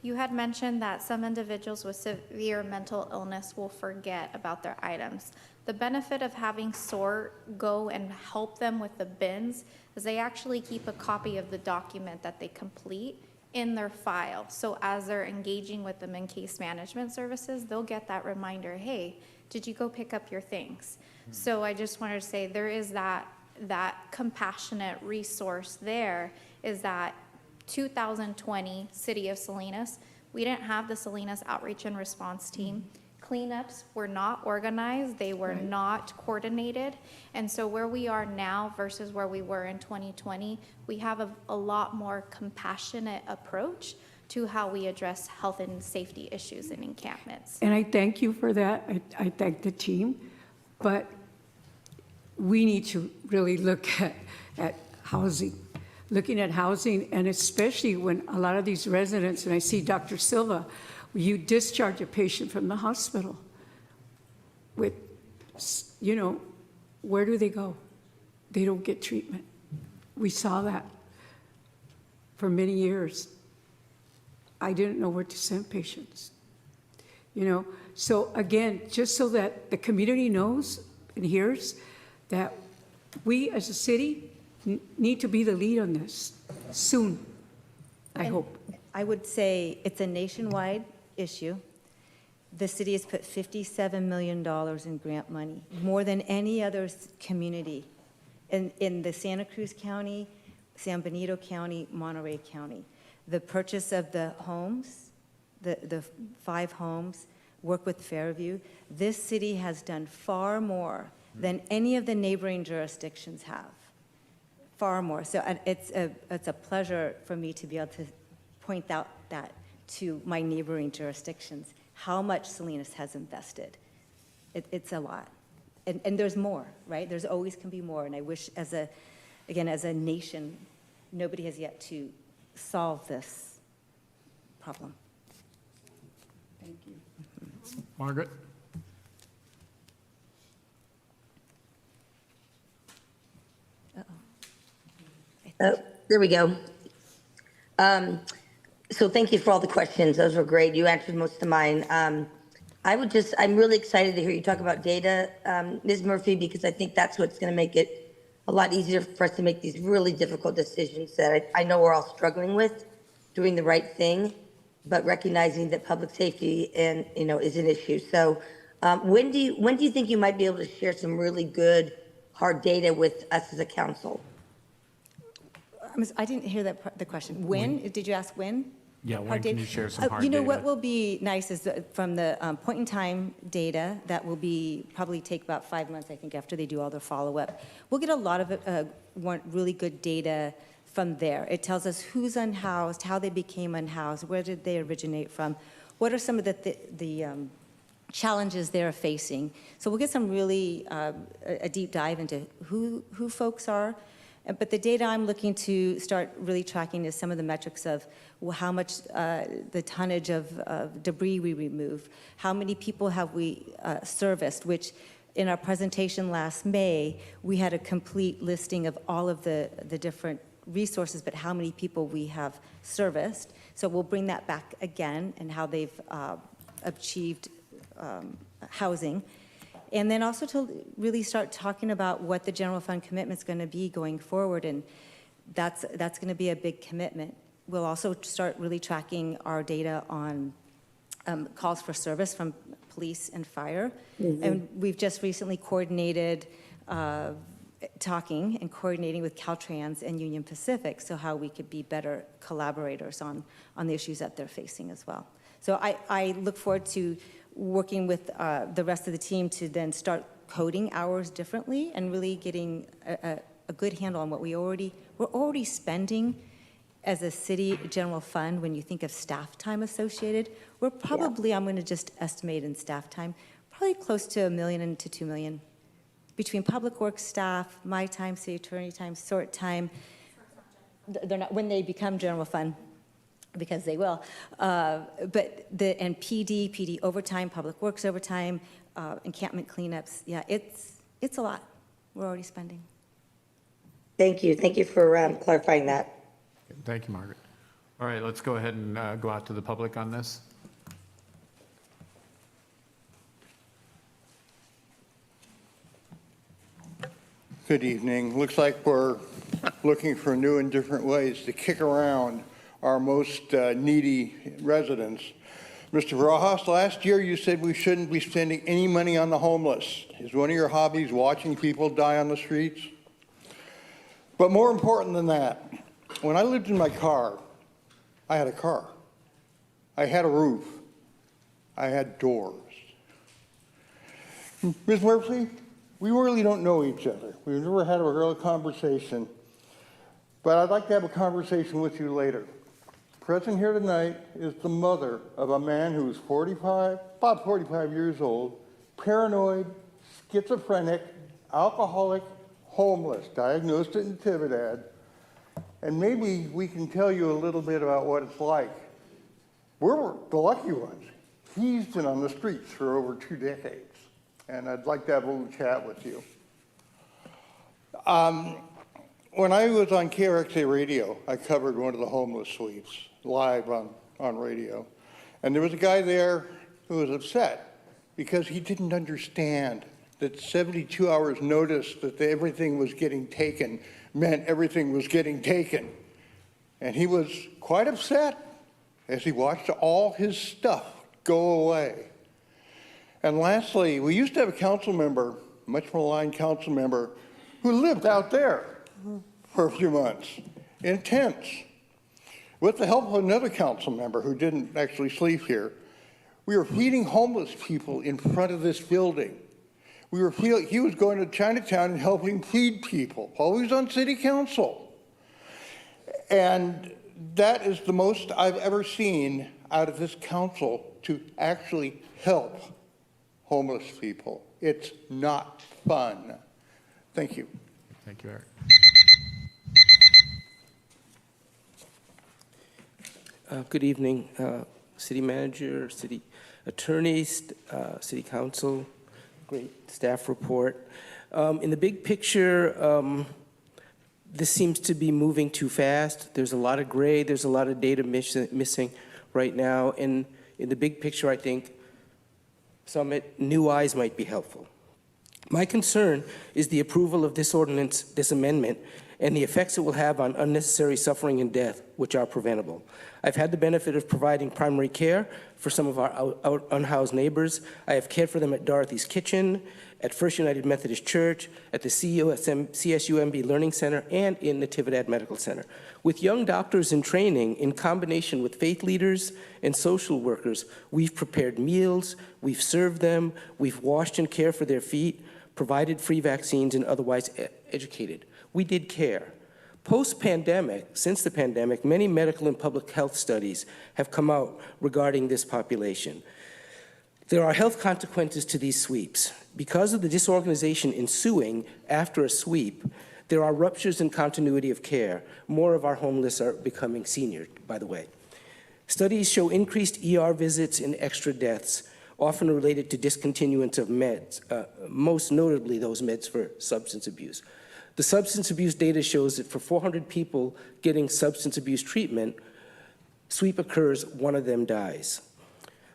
you had mentioned that some individuals with severe mental illness will forget about their items. The benefit of having SORT go and help them with the bins is they actually keep a copy of the document that they complete in their file. So as they're engaging with them in case management services, they'll get that reminder, hey, did you go pick up your things? So I just wanted to say there is that compassionate resource there, is that 2020 City of Salinas, we didn't have the Salinas Outreach and Response Team. cleanups were not organized, they were not coordinated. And so where we are now versus where we were in 2020, we have a lot more compassionate approach to how we address health and safety issues in encampments. And I thank you for that. I thank the team. But we need to really look at housing. Looking at housing, and especially when a lot of these residents, and I see Dr. Silva, you discharge a patient from the hospital with, you know, where do they go? They don't get treatment. We saw that for many years. I didn't know where to send patients, you know? So again, just so that the community knows and hears that we as a city need to be the lead on this soon, I hope. I would say it's a nationwide issue. The city has put $57 million in grant money, more than any other community in the Santa Cruz County, San Benito County, Monterey County. The purchase of the homes, the 5 homes, work with Fairview. This city has done far more than any of the neighboring jurisdictions have. Far more. So it's a pleasure for me to be able to point out that to my neighboring jurisdictions, how much Salinas has invested. It's a lot. And there's more, right? There's always can be more. And I wish as a nation, nobody has yet to solve this problem. Thank you. Margaret? There we go. So thank you for all the questions. Those were great. You answered most of mine. I'm really excited to hear you talk about data, Ms. Murphy, because I think that's what's going to make it a lot easier for us to make these really difficult decisions that I know we're all struggling with, doing the right thing, but recognizing that public safety is an issue. So when do you think you might be able to share some really good, hard data with us as a council? I didn't hear the question. When? Did you ask when? Yeah, when can you share some hard You know, data? what will be nice is from the point-in-time data, that will probably take about 5 months, I think, after they do all their follow-up. We'll get a lot of really good data from there. It tells us who's unhoused, how they became unhoused, where did they originate from, what are some of the challenges they're facing. So we'll get some really a deep dive into who folks are. But the data I'm looking to start really tracking is some of the metrics of how much the tonnage of debris we remove, how many people have we serviced, which in our presentation last May, we had a complete listing of all of the different resources, but how many people we have serviced. So we'll bring that back again and how they've achieved housing. And then also to really start talking about what the general fund commitment is going to be going forward, and that's going to be a big commitment. We'll also start really tracking our data on calls for service from police and fire. Mm-hmm. And we've just recently coordinated, talking and coordinating with Caltrans and Union Pacific, so how we could be better collaborators on the issues that they're facing as well. So I look forward to working with the rest of the team to then start coding hours differently and really getting a good handle on what we're already spending as a city general fund. When you think of staff time associated, we're probably, I'm going to just estimate in staff time, probably close to $1 million to $2 million between public works staff, my time, city attorney time, sort time. They're not when they become general fund, because they will. But PD overtime, public works overtime, encampment cleanups. Yeah, it's a lot. We're already spending. Thank you. Thank you for clarifying that. Thank you, Margaret. All right, let's go ahead and go out to the public on this. Good evening. Looks like we're looking for new and different ways to kick around our most needy residents. Mr. Barajas, last year you said we shouldn't be spending any money on the homeless. Is one of your hobbies watching people die on the streets? But more important than that, when I lived in my car, I had a car. I had a roof. I had doors. Ms. Murphy, we really don't know each other. We've never had a real conversation, but I'd like to have a conversation with you later. Present here tonight is the mother of a man who's about 45 years old, paranoid, schizophrenic, alcoholic, homeless, diagnosed at Natividad, and maybe we can tell you a little bit about what it's like. We're the lucky ones. He's been on the streets for over 2 decades, and I'd like to have a little chat with you. When I was on KRXA radio, I covered one of the homeless sweeps live on radio, and there was a guy there who was upset because he didn't understand that 72 hours notice that everything was getting taken meant everything was getting taken. And he was quite upset as he watched all his stuff go away. And lastly, we used to have a council member, much maligned council member, who lived out there for a few months in tents. With the help of another council member who didn't actually sleep here, we were feeding homeless people in front of this building. He was going to Chinatown and helping feed people while he was on city council. And that is the most I've ever seen out of this council to actually help homeless people. It's not fun. Thank you. Thank you, Eric. Good evening, City Manager, City Attorneys, City Council. Great staff report. In the big picture, this seems to be moving too fast. There's a lot of gray, there's a lot of data missing right now. And in the big picture, I think new eyes might be helpful. My concern is the approval of this ordinance, this amendment, and the effects it will have on unnecessary suffering and death, which are preventable. I've had the benefit of providing primary care for some of our unhoused neighbors. I have cared for them at Dorothy's Kitchen, at First United Methodist Church, at the CSUMB Learning Center, and in Natividad Medical Center. With young doctors in training, in combination with faith leaders and social workers, we've prepared meals, we've served them, we've washed and cared for their feet, provided free vaccines, and otherwise educated. We did care. Post-pandemic, since the pandemic, many medical and public health studies have come out regarding this population. There are health consequences to these sweeps. Because of the disorganization ensuing after a sweep, there are ruptures in continuity of care. More of our homeless are becoming senior, by the way. Studies show increased ER visits and extra deaths, often related to discontinuance of meds, most notably those meds for substance abuse. The substance abuse data shows that for 400 people getting substance abuse treatment, sweep occurs, one of them dies.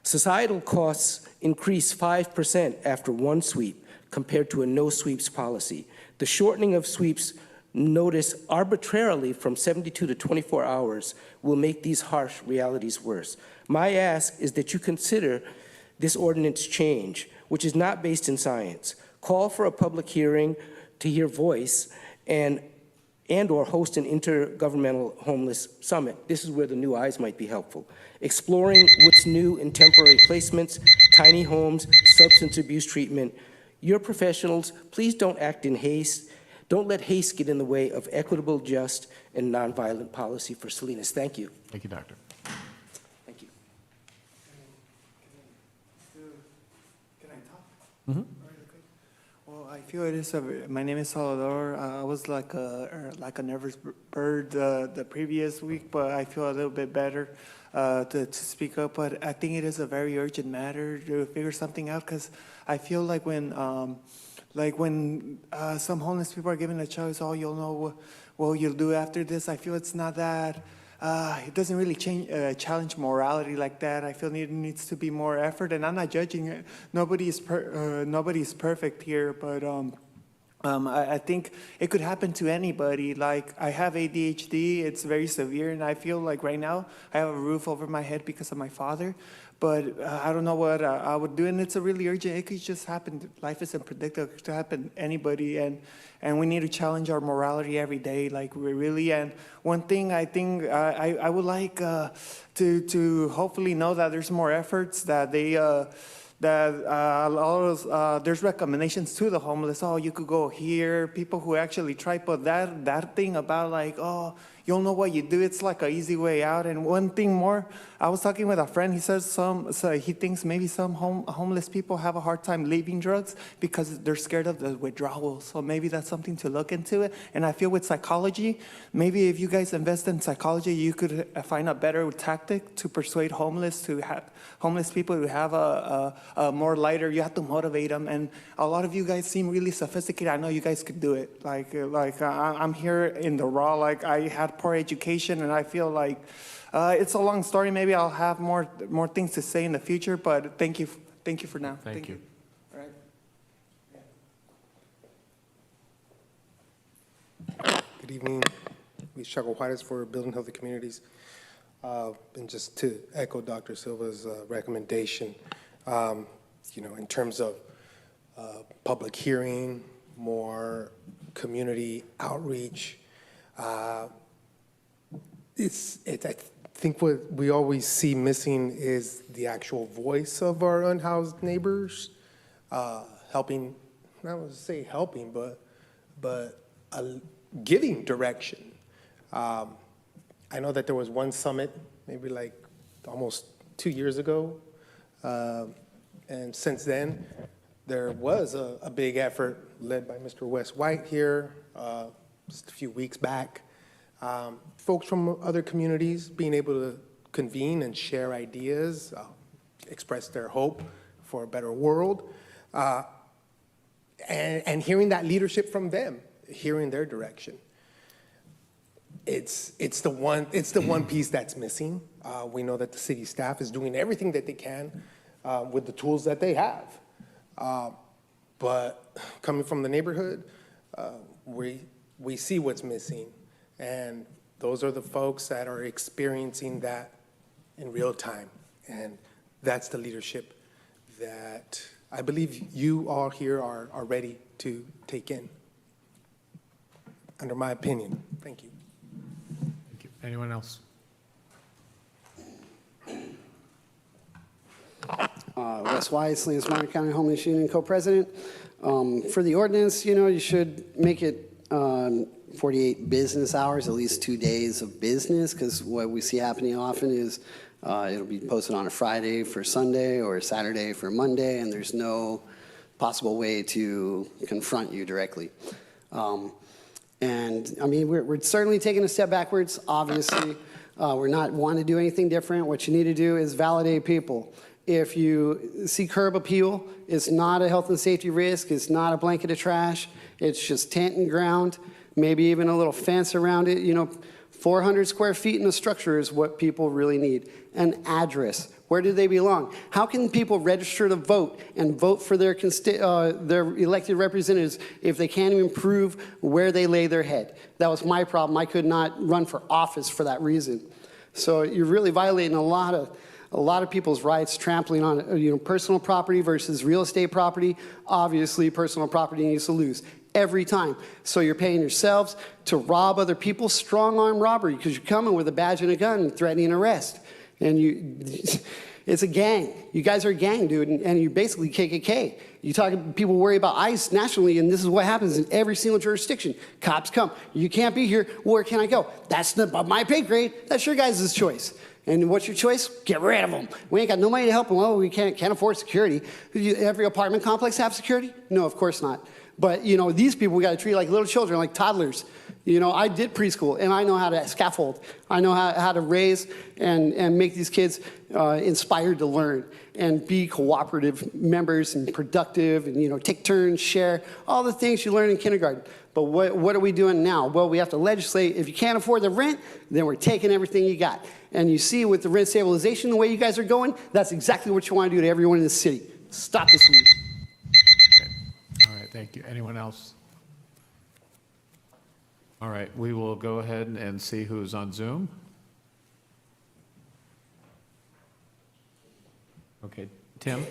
Societal costs increase 5% after one sweep compared to a no sweeps policy. The shortening of sweeps notice arbitrarily from 72 to 24 hours will make these harsh realities worse. My ask is that you consider this ordinance change, which is not based in science. Call for a public hearing to hear voice and or host an intergovernmental homeless summit. This is where the new eyes might be helpful. Exploring what's new in temporary placements, tiny homes, substance abuse treatment. You're professionals, please don't act in haste. Don't let haste get in the way of equitable, just, and nonviolent policy for Salinas. Thank you. Thank you, Doctor. Thank you. Can I talk? Mm-hmm. Well, I feel it is my name is Salvador. I was like a nervous bird the previous week, but I feel a little bit better to speak up. But I think it is a very urgent matter to figure something out, because I feel like when some homeless people are given a choice, oh, you'll know what you'll do after this. I feel it's not that. It doesn't really challenge morality like that. I feel it needs to be more effort, and I'm not judging it. Nobody's perfect here, but I think it could happen to anybody. Like, I have ADHD, it's very severe, and I feel like right now I have a roof over my head because of my father, but I don't know what I would do, and it's a really urgent. It could just happen. Life is unpredictable. It could happen to anybody, and we need to challenge our morality every day, like we really. And one thing I think I would like to hopefully know that there's more efforts, that that a lot of there's recommendations to the homeless. Oh, you could go here. People who actually try, but that thing about like, oh, you'll know what you do. It's like an easy way out. And one thing more, I was talking with a friend. He says he thinks maybe some homeless people have a hard time leaving drugs because they're scared of the withdrawal. So maybe that's something to look into it. And I feel with psychology, maybe if you guys invest in psychology, you could find a better tactic to persuade homeless people to have a more lighter. You have to motivate them. And a lot of you guys seem really sophisticated. I know you guys could do it. Like I'm here in the raw. Like I had poor education, and I feel like it's a long story. Maybe I'll have more things to say in the future. But thank you for now. Thank you. All right. Good evening. Luis Chaco Juarez for Building Healthy Communities. And just to echo Dr. Silva's recommendation, in terms of public hearing, more community outreach, I think what we always see missing is the actual voice of our unhoused neighbors, helping, I don't want to say helping, but giving direction. I know that there was one summit, maybe like almost 2 years ago, and since then, there was a big effort led by Mr. Wes White here just a few weeks back. Folks from other communities being able to convene and share ideas, express their hope for a better world, and hearing that leadership from them, hearing their direction. It's the one piece that's missing. We know that the city staff is doing everything that they can with the tools that they have. But coming from the neighborhood, we see what's missing. And those are the folks that are experiencing that in real time. And that's the leadership that I believe you all here are ready to take in, under my opinion. Thank you. Thank you. Anyone else? Wes White, Salinas Minor County Homeless Union co-president. For the ordinance, you should make it 48 business hours, at least 2 days of business, because what we see happening often is it'll be posted on a Friday for Sunday or a Saturday for Monday, and there's no possible way to confront you directly. And I mean, we're certainly taking a step backwards, obviously. We're not wanting to do anything different. What you need to do is validate people. If you see curb appeal, it's not a health and safety risk, it's not a blanket of trash, it's just tent and ground, maybe even a little fence around it. 400 square feet in a structure is what people really need. An address. Where do they belong? How can people register to vote and vote for their elected representatives if they can't even prove where they lay their head? That was my problem. I could not run for office for that reason. So you're really violating a lot of people's rights, trampling on personal property versus real estate property. Obviously, personal property needs to lose every time. So you're paying yourselves to rob other people, strong-arm robbery, because you're coming with a badge and a gun and threatening arrest. And it's a gang. You guys are a gang, dude, and you're basically KKK. People worry about ICE nationally, and this is what happens in every single jurisdiction. Cops come. You can't be here. Where can I go? That's not my pay grade. That's your guys' choice. And what's your choice? Get rid of them. We ain't got no money to help them. Well, we can't afford security. Every apartment complex have security? No, of course not. But, these people we got to treat like little children, like toddlers. I did preschool, and I know how to scaffold. I know how to raise and make these kids inspired to learn and be cooperative members and productive and, take turns, share, all the things you learn in kindergarten. But what are we doing now? Well, we have to legislate. If you can't afford the rent, then we're taking everything you got. And you see with the rent stabilization, the way you guys are going, that's exactly what you want to do to everyone in the city. Stop this. All right, thank you. Anyone else? All right, we will go ahead and see who's on Zoom. Okay, Tim?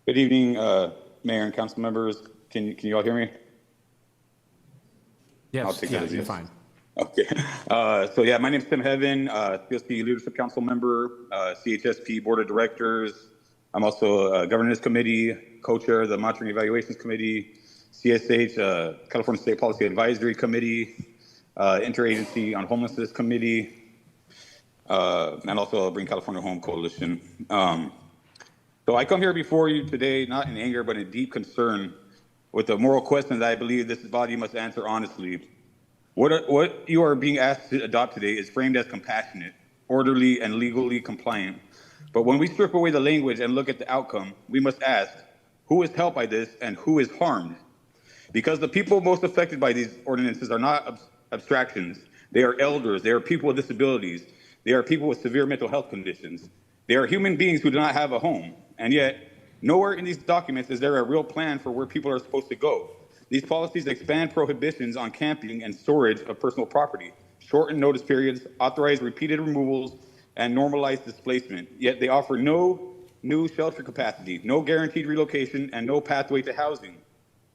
Good evening, Mayor and council members. Can you all hear me? Yes, I'll take yeah, that as you're yes. fine. Okay. So yeah, my name's Tim Heaven, CSP Leadership Council member, CHSP Board of Directors. I'm also a Governance Committee, co-chair of the Monitoring Evaluations Committee, CSH, California State Policy Advisory Committee, Interagency on Homelessness Committee, and also Bring California Home Coalition. So I come here before you today, not in anger, but in deep concern with the moral question that I believe this body must answer honestly. What you are being asked to adopt today is framed as compassionate, orderly, and legally compliant. But when we strip away the language and look at the outcome, we must ask, who is helped by this and who is harmed? Because the people most affected by these ordinances are not abstractions. They are elders, they are people with disabilities, they are people with severe mental health conditions. They are human beings who do not have a home. And yet, nowhere in these documents is there a real plan for where people are supposed to go. These policies expand prohibitions on camping and storage of personal property, shorten notice periods, authorize repeated removals, and normalize displacement. Yet they offer no new shelter capacity, no guaranteed relocation, and no pathway to housing.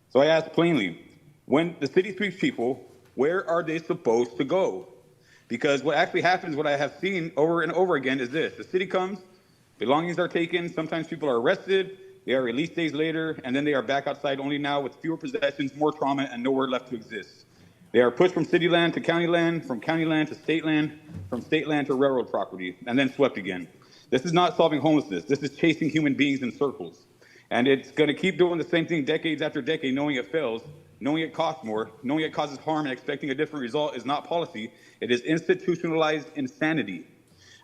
So I ask plainly, when the city sweeps people, where are they supposed to go? Because what actually happens, what I have seen over and over again is this. The city comes, belongings are taken, sometimes people are arrested, they are released days later, and then they are back outside only now with fewer possessions, more trauma, and nowhere left to exist. They are pushed from city land to county land, from county land to state land, from state land to railroad property, and then swept again. This is not solving homelessness. This is chasing human beings in circles. And it's going to keep doing the same thing decades after decade, knowing it fails, knowing it costs more, knowing it causes harm, and expecting a different result is not policy. It is institutionalized insanity.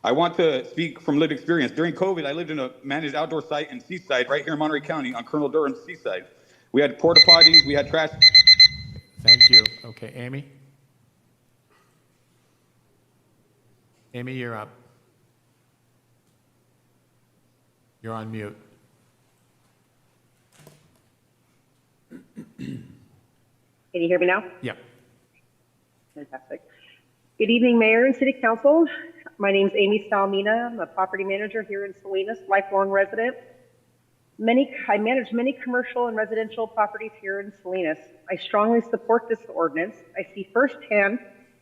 I want to speak from lived experience. During COVID, I lived in a managed outdoor site in Seaside, right here in Monterey County on Colonel Durham's Seaside. We had porta potties, we had trash. Thank you. Okay, Amy? Amy, you're up. You're on mute. Can you hear me now? Yep. Fantastic. Good evening, Mayor and City Council. My name is Amy Salmina. I'm a property manager here in Salinas, lifelong resident. I manage many commercial and residential properties here in Salinas. I strongly support this ordinance. I see firsthand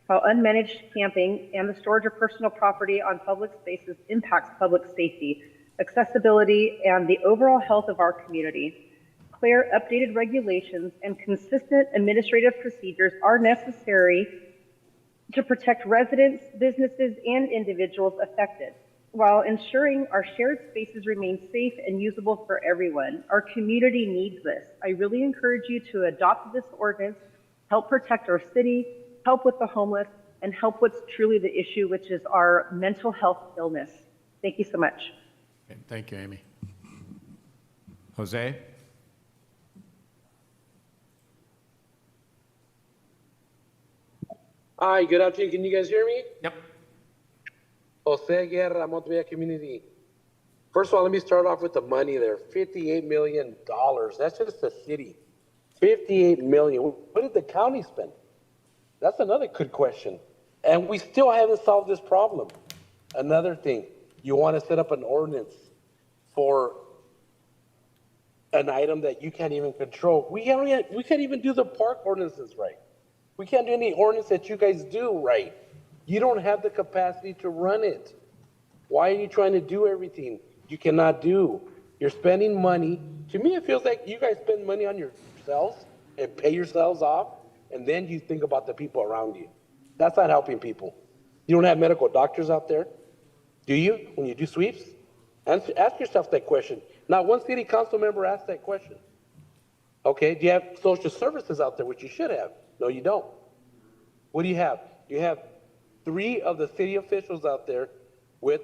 how unmanaged camping and the storage of personal property on public spaces impacts public safety, accessibility, and the overall health of our community. Clear, updated regulations and consistent administrative procedures are necessary to protect residents, businesses, and individuals affected, while ensuring our shared spaces remain safe and usable for everyone. Our community needs this. I really encourage you to adopt this ordinance, help protect our city, help with the homeless, and help what's truly the issue, which is our mental health illness. Thank you so much. Okay, thank you, Amy. Jose? Hi, good afternoon. Can you guys hear me? Yep. Jose Guerra, Montebello Community. First of all, let me start off with the money there. $58 million. That's just the city. $58 million. What did the county spend? That's another good question. And we still haven't solved this problem. Another thing, you want to set up an ordinance for an item that you can't even control. We can't even do the park ordinances right. We can't do any ordinance that you guys do right. You don't have the capacity to run it. Why are you trying to do everything you cannot do? You're spending money. To me, it feels like you guys spend money on yourselves and pay yourselves off, and then you think about the people around you. That's not helping people. You don't have medical doctors out there, do you, when you do sweeps? Ask yourself that question. Not one city council member asked that question. Okay, do you have social services out there, which you should have? No, you don't. What do you have? You have 3 of the city officials out there with,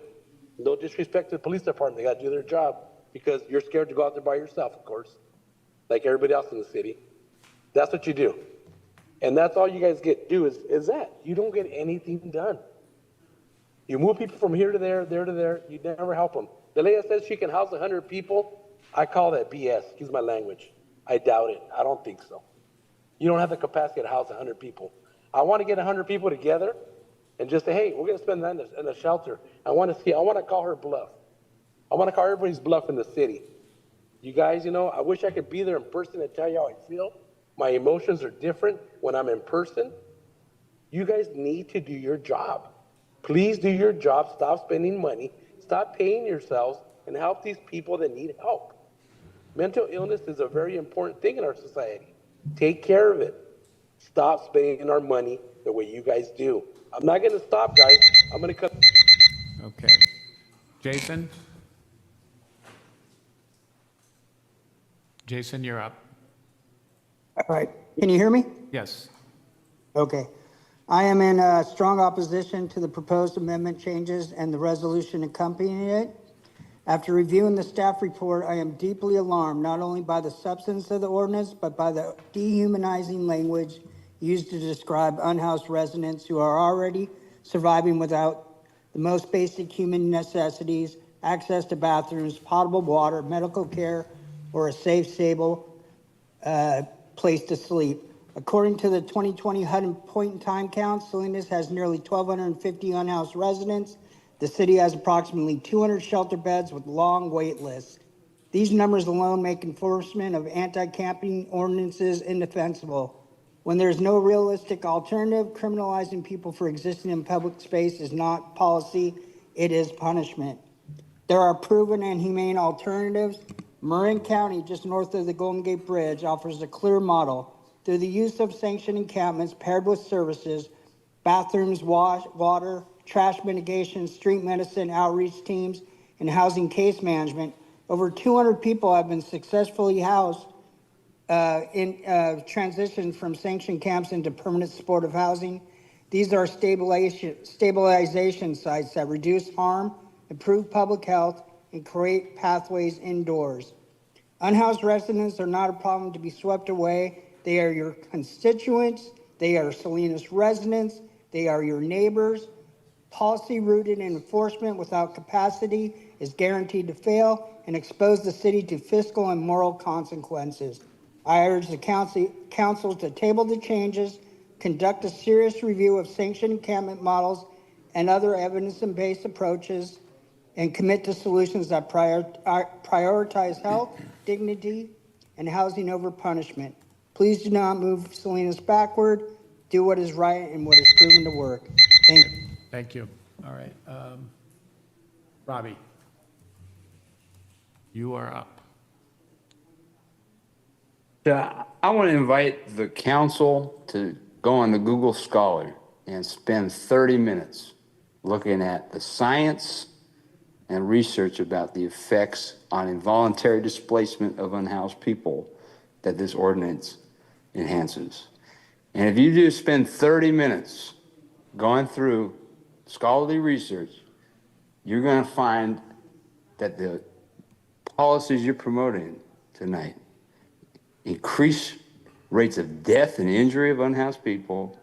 no disrespect to the police department, they got to do their job because you're scared to go out there by yourself, of course, like everybody else in the city. That's what you do. And that's all you guys do is that. You don't get anything done. You move people from here to there, there to there, you never help them. The lady says she can house 100 people. I call that BS, excuse my language. I doubt it. I don't think so. You don't have the capacity to house 100 people. I want to get 100 people together and just say, hey, we're going to spend that in a shelter. I want to call her bluff. I want to call everybody's bluff in the city. You guys, I wish I could be there in person and tell you how I feel. My emotions are different when I'm in person. You guys need to do your job. Please do your job. Stop spending money. Stop paying yourselves and help these people that need help. Mental illness is a very important thing in our society. Take care of it. Stop spending our money the way you guys do. I'm not going to stop, guys. I'm going to cut. Okay. Jason? Jason, you're up. All right. Can you hear me? Yes. Okay. I am in strong opposition to the proposed amendment changes and the resolution accompanying it. After reviewing the staff report, I am deeply alarmed not only by the substance of the ordinance, but by the dehumanizing language used to describe unhoused residents who are already surviving without the most basic human necessities, access to bathrooms, potable water, medical care, or a safe, stable place to sleep. According to the 2020 HUD point-in-time count, Salinas has nearly 1,250 unhoused residents. The city has approximately 200 shelter beds with long wait lists. These numbers alone make enforcement of anti-camping ordinances indefensible. When there's no realistic alternative, criminalizing people for existing in public space is not policy, it is punishment. There are proven and humane alternatives. Marin County, just north of the Golden Gate Bridge, offers a clear model. Through the use of sanctioned encampments paired with services, bathrooms, water, trash mitigation, street medicine, outreach teams, and housing case management, over 200 people have been successfully housed in transition from sanctioned camps into permanent supportive housing. These are stabilization sites that reduce harm, improve public health, and create pathways indoors. Unhoused residents are not a problem to be swept away. They are your constituents. They are Salinas residents. They are your neighbors. Policy rooted in enforcement without capacity is guaranteed to fail and expose the city to fiscal and moral consequences. I urge the council to table the changes, conduct a serious review of sanctioned encampment models and other evidence-based approaches, and commit to solutions that prioritize health, dignity, and housing over punishment. Please do not move Salinas backward. Do what is right and what is proven to work. Thank you. Thank you. All right. Robbie, you are up. I want to invite the council to go on the Google Scholar and spend 30 minutes looking at the science and research about the effects on involuntary displacement of unhoused people that this ordinance enhances. And if you do spend 30 minutes going through scholarly research, you're going to find that the policies you're promoting tonight increase rates of death and injury of unhoused people,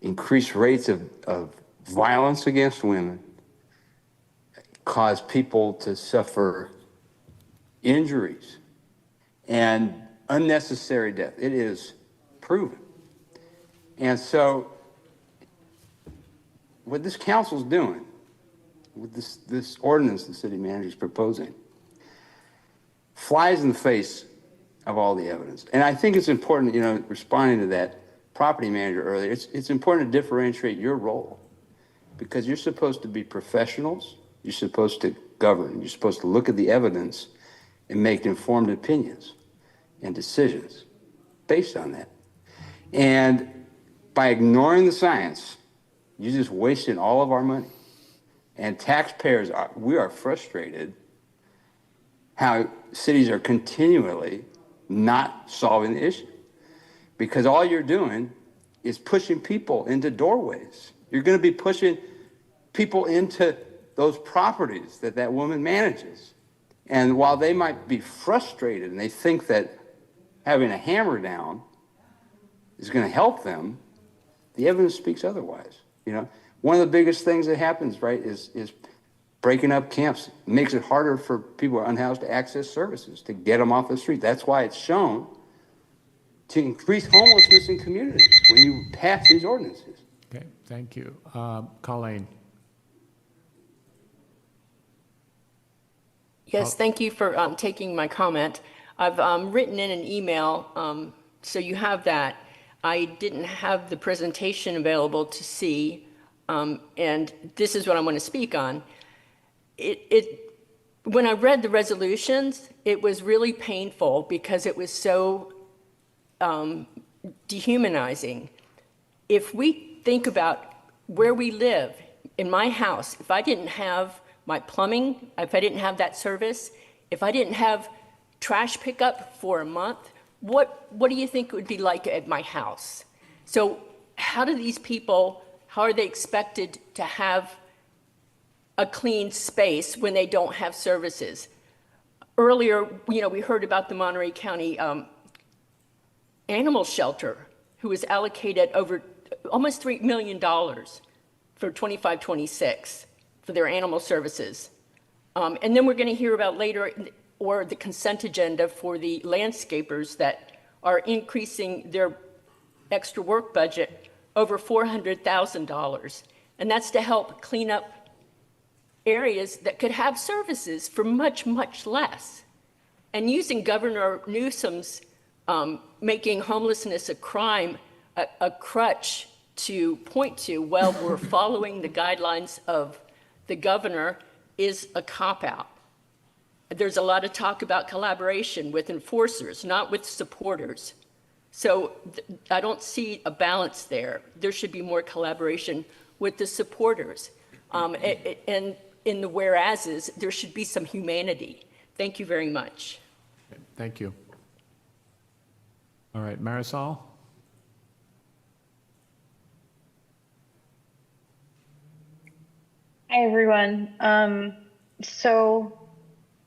increase rates of violence against women, cause people to suffer injuries and unnecessary death. It is proven. And so what this council's doing with this ordinance the city manager is proposing flies in the face of all the evidence. And I think it's important, responding to that property manager earlier, it's important to differentiate your role, because you're supposed to be professionals, you're supposed to govern, you're supposed to look at the evidence and make informed opinions and decisions based on that. And by ignoring the science, you're just wasting all of our money. And taxpayers, we are frustrated how cities are continually not solving the issue, because all you're doing is pushing people into doorways. You're going to be pushing people into those properties that woman manages. And while they might be frustrated and they think that having a hammer down is going to help them, the evidence speaks otherwise. One of the biggest things that happens, right, is breaking up camps. It makes it harder for people who are unhoused to access services, to get them off the street. That's why it's shown to increase homelessness in communities when you pass these ordinances. Okay, thank you. Colleen. Yes, thank you for taking my comment. I've written in an email, so you have that. I didn't have the presentation available to see, and this is what I want to speak on. When I read the resolutions, it was really painful because it was so dehumanizing. If we think about where we live, in my house, if I didn't have my plumbing, if I didn't have that service, if I didn't have trash pickup for a month, what do you think it would be like at my house? So how do these people, how are they expected to have a clean space when they don't have services? Earlier, we heard about the Monterey County animal shelter, who was allocated over almost $3 million for 25-26 for their animal services. And then we're going to hear about later, or the consent agenda for the landscapers that are increasing their extra work budget over $400,000. And that's to help clean up areas that could have services for much, much less. And using Governor Newsom's making homelessness a crime, a crutch to point to, well, we're following the guidelines of the governor, is a cop-out. There's a lot of talk about collaboration with enforcers, not with supporters. So I don't see a balance there. There should be more collaboration with the supporters. And in the whereases, there should be some humanity. Thank you very much. Thank you. All right, Marisol? Hi, everyone. So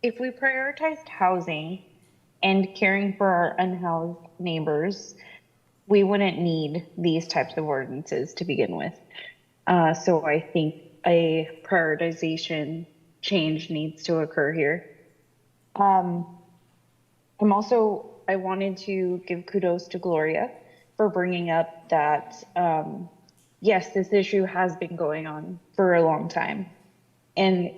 if we prioritized housing and caring for our unhoused neighbors, we wouldn't need these types of ordinances to begin with. So I think a prioritization change needs to occur here. I wanted to give kudos to Gloria for bringing up that, yes, this issue has been going on for a long time. And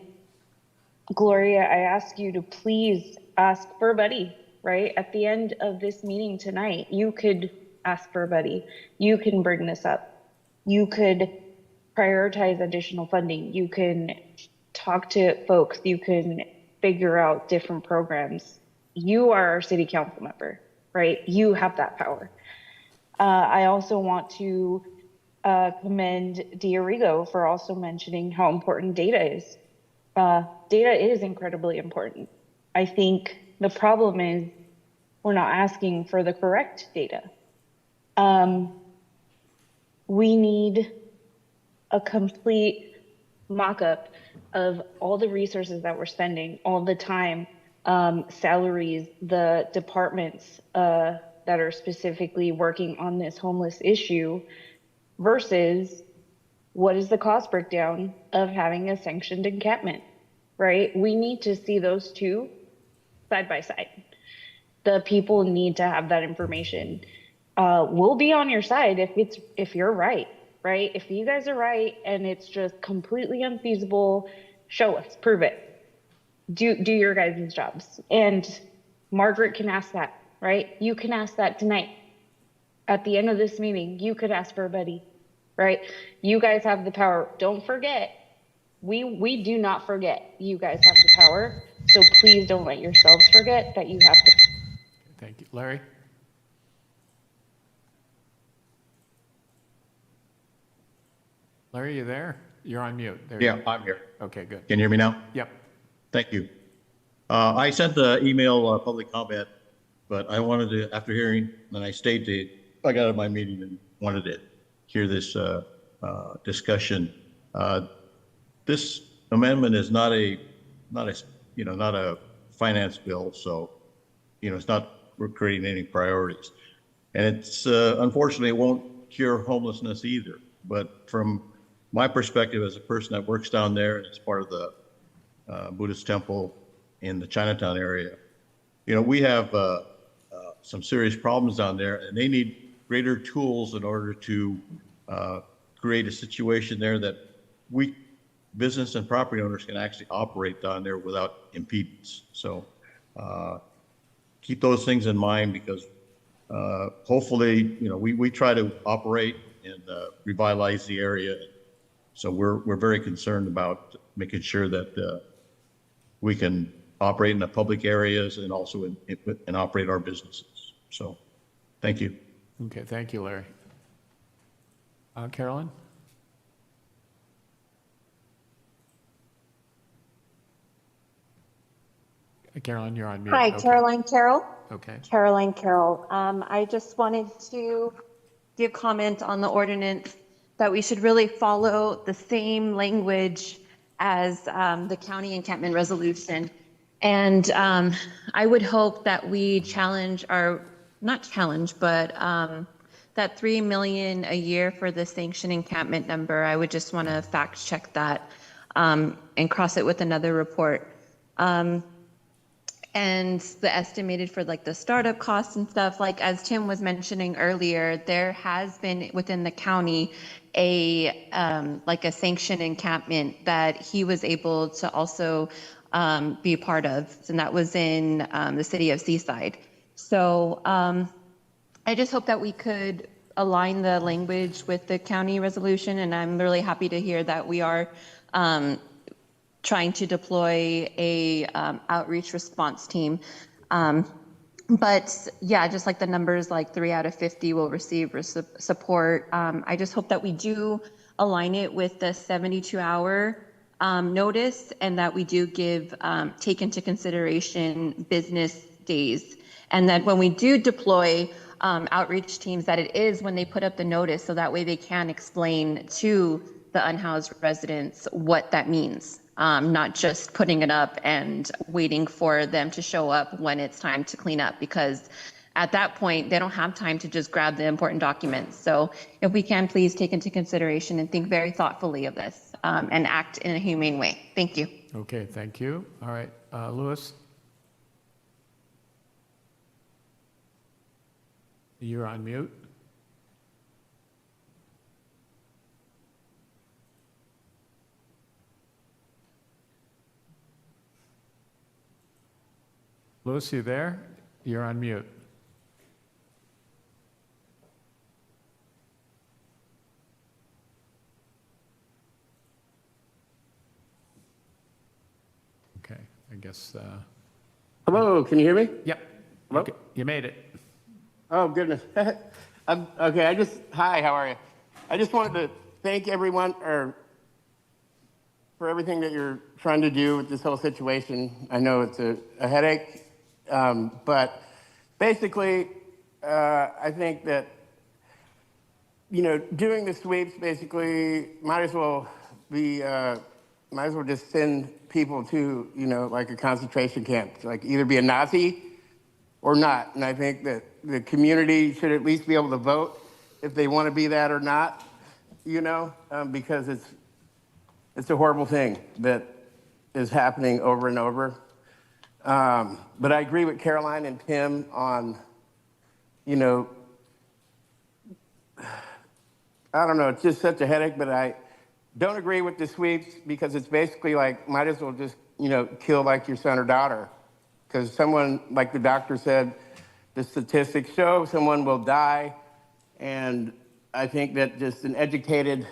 Gloria, I ask you to please ask for a buddy, right? At the end of this meeting tonight, you could ask for a buddy. You can bring this up. You could prioritize additional funding. You can talk to folks. You can figure out different programs. You are our city council member, right? You have that power. I also want to commend Diorigo for also mentioning how important data is. Data is incredibly important. I think the problem is we're not asking for the correct data. We need a complete mock-up of all the resources that we're spending, all the time, salaries, the departments that are specifically working on this homeless issue versus what is the cost breakdown of having a sanctioned encampment, right? We need to see those two side by side. The people need to have that information. We'll be on your side if you're right? If you guys are right and it's just completely unfeasible, show us, prove it. Do your guys' jobs. And Margaret can ask that, right? You can ask that tonight. At the end of this meeting, you could ask for a buddy, right? You guys have the power. Don't forget, we do not forget you guys have the power. So please don't let yourselves forget that you have the. Thank you. Larry? Larry, you there? You're on mute. There you Yeah, go. I'm here. Okay, good. Can you hear me now? Yep. Thank you. I sent the email public comment, but I wanted to, after hearing, and I stayed to, I got out of my meeting and wanted to hear this discussion. This amendment is not a finance bill, so, it's not, we're creating any priorities. And it's, unfortunately, it won't cure homelessness either. But from my perspective as a person that works down there and as part of the Buddhist temple in the Chinatown area, we have some serious problems down there, and they need greater tools in order to create a situation there that we business and property owners can actually operate down there without impedance. So keep those things in mind, because Hopefully, we try to operate and revitalize the area. So we're very concerned about making sure that we can operate in the public areas and also and operate our businesses. So, thank you. Okay, thank you, Larry. Carolyn? Carolyn, you're on mute. Hi, Okay. Caroline Carroll. Okay. Caroline Carroll. I just wanted to give comment on the ordinance that we should really follow the same language as the county encampment resolution. And I would hope that we challenge not challenge, but that 3 million a year for the sanctioned encampment number. I would just want to fact check that and cross it with another report. And the estimated for like the startup costs and stuff, like as Tim was mentioning earlier, there has been within the county a like a sanctioned encampment that he was able to also be a part of, and that was in the city of Seaside. So I just hope that we could align the language with the county resolution, and I'm really happy to hear that we are trying to deploy a outreach response team. But yeah, just like the numbers, like 3 out of 50 will receive support. I just hope that we do align it with the 72-hour notice, and that we do take into consideration business days. And that when we do deploy outreach teams, that it is when they put up the notice, so that way they can explain to the unhoused residents what that means. Not just putting it up and waiting for them to show up when it's time to clean up, because at that point, they don't have time to just grab the important documents. So if we can please take into consideration and think very thoughtfully of this and act in a humane way. Thank you. Okay, thank you. All right, Louis? You're on mute. Louis, you there? You're on mute. Okay, I guess. Hello, can you hear me? Yep. Hello? Okay, you made it. Oh, goodness. Okay, hi, how are you? I just wanted to thank everyone for everything that you're trying to do with this whole situation. I know it's a headache, but basically, I think that, doing the sweeps basically might as well just send people to, like a concentration camp, like either be a Nazi or not. And I think that the community should at least be able to vote if they want to be that or not, because it's a horrible thing that is happening over and over. But I agree with Caroline and Tim on, I don't know, it's just such a headache, but I don't agree with the sweeps because it's basically like, might as well just, kill like your son or daughter. Because someone, like the doctor said, the statistics show someone will die. And I think that just an educated,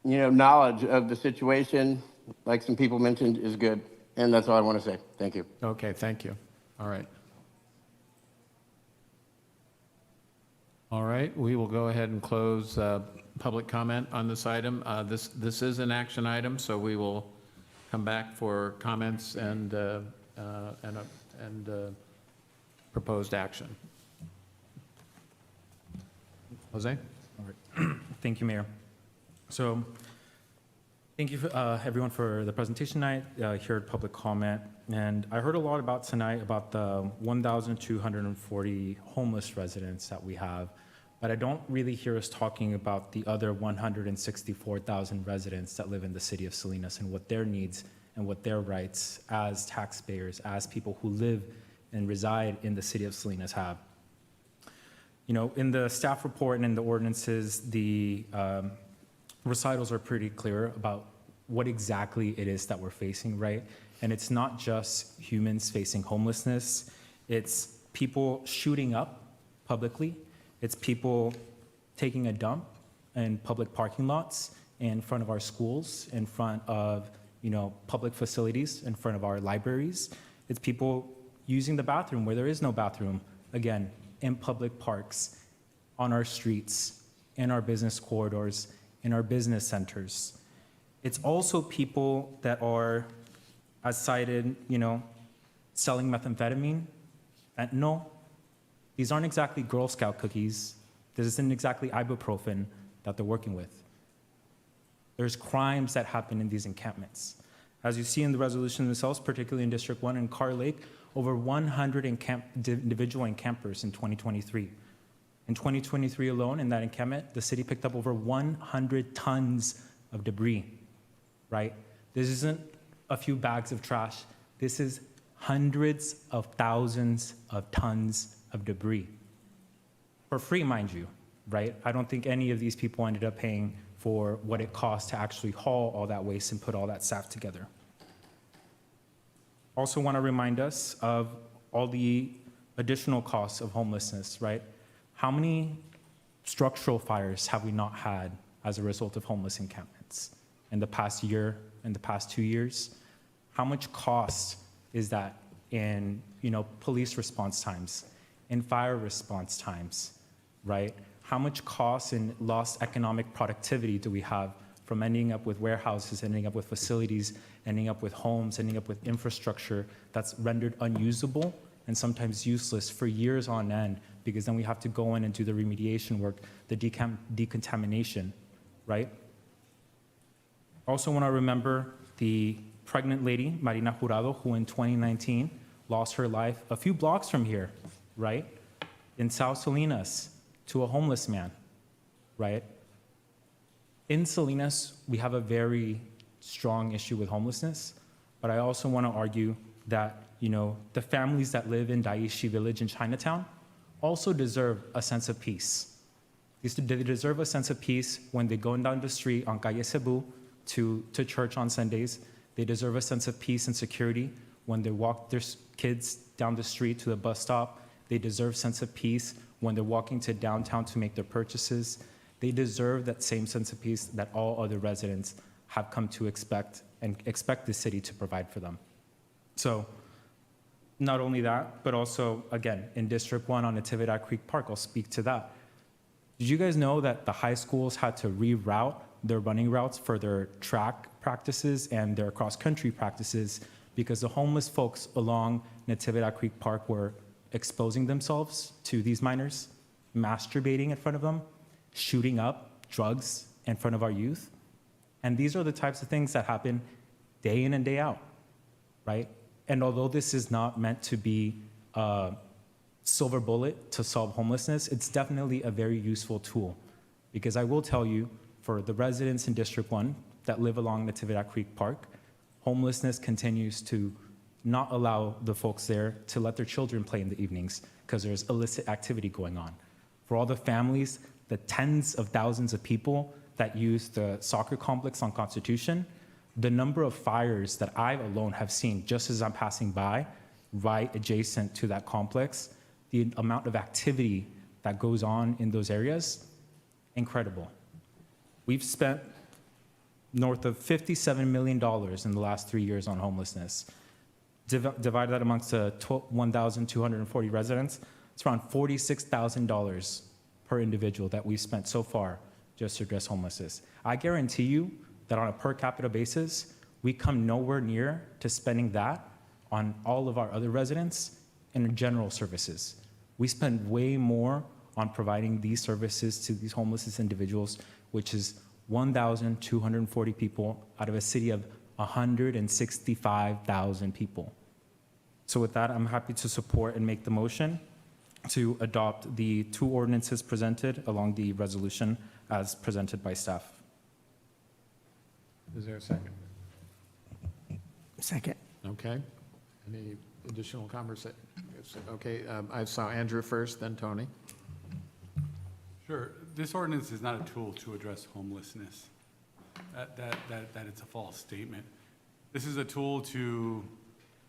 knowledge of the situation, like some people mentioned, is good. And that's all I want to say. Thank you. Okay, thank you. All right. All right, we will go ahead and close public comment on this item. This is an action item, so we will come back for comments and proposed action. Jose? All right. Thank you, Mayor. So thank you, everyone, for the presentation tonight. Heard public comment, and I heard a lot about tonight about the 1,240 homeless residents that we have, but I don't really hear us talking about the other 164,000 residents that live in the city of Salinas and what their needs and what their rights as taxpayers, as people who live and reside in the city of Salinas have. In the staff report and in the ordinances, the recitals are pretty clear about what exactly it is that we're facing, right? And it's not just humans facing homelessness, it's people shooting up publicly. It's people taking a dump in public parking lots, in front of our schools, in front of, public facilities, in front of our libraries. It's people using the bathroom where there is no bathroom, again, in public parks, on our streets, in our business corridors, in our business centers. It's also people that are, as cited, selling methamphetamine, fentanyl. These aren't exactly Girl Scout cookies. This isn't exactly ibuprofen that they're working with. There's crimes that happen in these encampments. As you see in the resolution themselves, particularly in District 1 and Carr Lake, over 100 individual encampers in 2023. In 2023 alone, in that encampment, the city picked up over 100 tons of debris, right? This isn't a few bags of trash. This is hundreds of thousands of tons of debris. For free, mind you, right? I don't think any of these people ended up paying for what it costs to actually haul all that waste and put all that staff together. Also want to remind us of all the additional costs of homelessness, right? How many structural fires have we not had as a result of homeless encampments in the past year, in the past 2 years? How much cost is that in, police response times, in fire response times, right? How much cost in lost economic productivity do we have from ending up with warehouses, ending up with facilities, ending up with homes, ending up with infrastructure that's rendered unusable and sometimes useless for years on end, because then we have to go in and do the remediation work, the decontamination, right? Also want to remember the pregnant lady, Marina Jurado, who in 2019 lost her life a few blocks from here, right? In South Salinas, to a homeless man, right? In Salinas, we have a very strong issue with homelessness, but I also want to argue that, the families that live in Daiichi Village in Chinatown also deserve a sense of peace. They deserve a sense of peace when they go down the street on Calle Cebu to church on Sundays. They deserve a sense of peace and security when they walk their kids down the street to the bus stop. They deserve a sense of peace when they're walking to downtown to make their purchases. They deserve that same sense of peace that all other residents have come to expect and expect the city to provide for them. So not only that, but also, again, in District 1 on Natividad Creek Park, I'll speak to that. Did you guys know that the high schools had to reroute their running routes for their track practices and their cross-country practices because the homeless folks along Natividad Creek Park were exposing themselves to these minors, masturbating in front of them, shooting up drugs in front of our youth? And these are the types of things that happen day in and day out, right? And although this is not meant to be a silver bullet to solve homelessness, it's definitely a very useful tool. Because I will tell you, for the residents in District 1 that live along Natividad Creek Park, homelessness continues to not allow the folks there to let their children play in the evenings because there's illicit activity going on. For all the families, the tens of thousands of people that use the soccer complex on Constitution, the number of fires that I alone have seen just as I'm passing by, right adjacent to that complex, the amount of activity that goes on in those areas, incredible. We've spent north of $57 million in the last 3 years on homelessness. Divide that amongst 1,240 residents, it's around $46,000 per individual that we've spent so far just to address homelessness. I guarantee you that on a per capita basis, we come nowhere near to spending that on all of our other residents and general services. We spend way more on providing these services to these homeless individuals, which is 1,240 people out of a city of 165,000 people. So with that, I'm happy to support and make the motion to adopt the 2 ordinances presented along the resolution as presented by staff. Is there a second? Second. Okay. Any additional conversation? Okay, I saw Andrew first, then Tony. Sure. This ordinance is not a tool to address homelessness. That it's a false statement. This is a tool to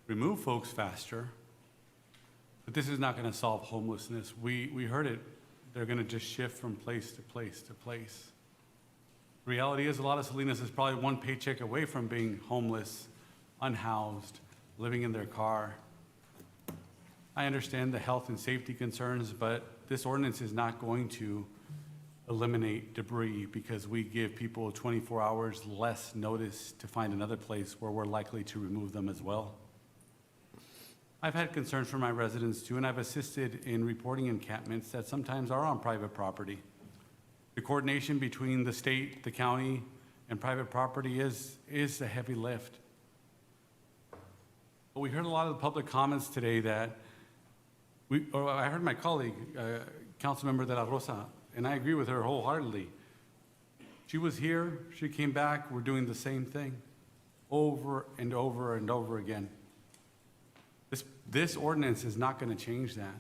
remove folks faster, But this is not going to solve homelessness. We heard it. They're going to just shift from place to place to place. Reality is a lot of Salinas is probably one paycheck away from being homeless, unhoused, living in their car. I understand the health and safety concerns, but this ordinance is not going to eliminate debris because we give people 24 hours less notice to find another place where we're likely to remove them as well. I've had concerns from my residents too, and I've assisted in reporting encampments that sometimes are on private property. The coordination between the state, the county, and private property is a heavy lift. But we heard a lot of the public comments today that I heard my colleague, Councilmember De La Rosa, and I agree with her wholeheartedly. She was here, she came back, we're doing the same thing over and over and over again. This ordinance is not going to change that.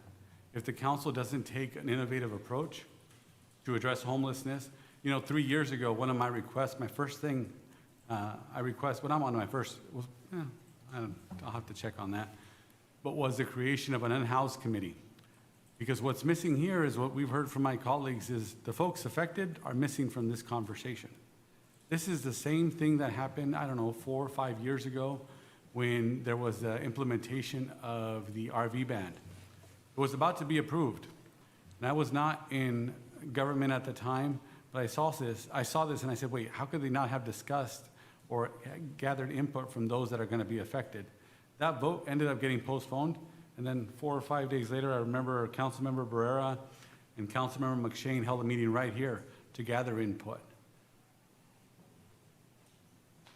If the council doesn't take an innovative approach to address homelessness, 3 years ago, one of my requests, my first thing I request, when I'm on my first, was, I'll have to check on that, but was the creation of an unhoused committee. Because what's missing here is what we've heard from my colleagues is the folks affected are missing from this conversation. This is the same thing that happened, 4 or 5 years ago when there was the implementation of the RV ban. It was about to be approved. And I was not in government at the time, but I saw this and I said, wait, how could they not have discussed or gathered input from those that are going to be affected? That vote ended up getting postponed, and then 4 or 5 days later, I remember Councilmember Barrera and Councilmember McShane held a meeting right here to gather input.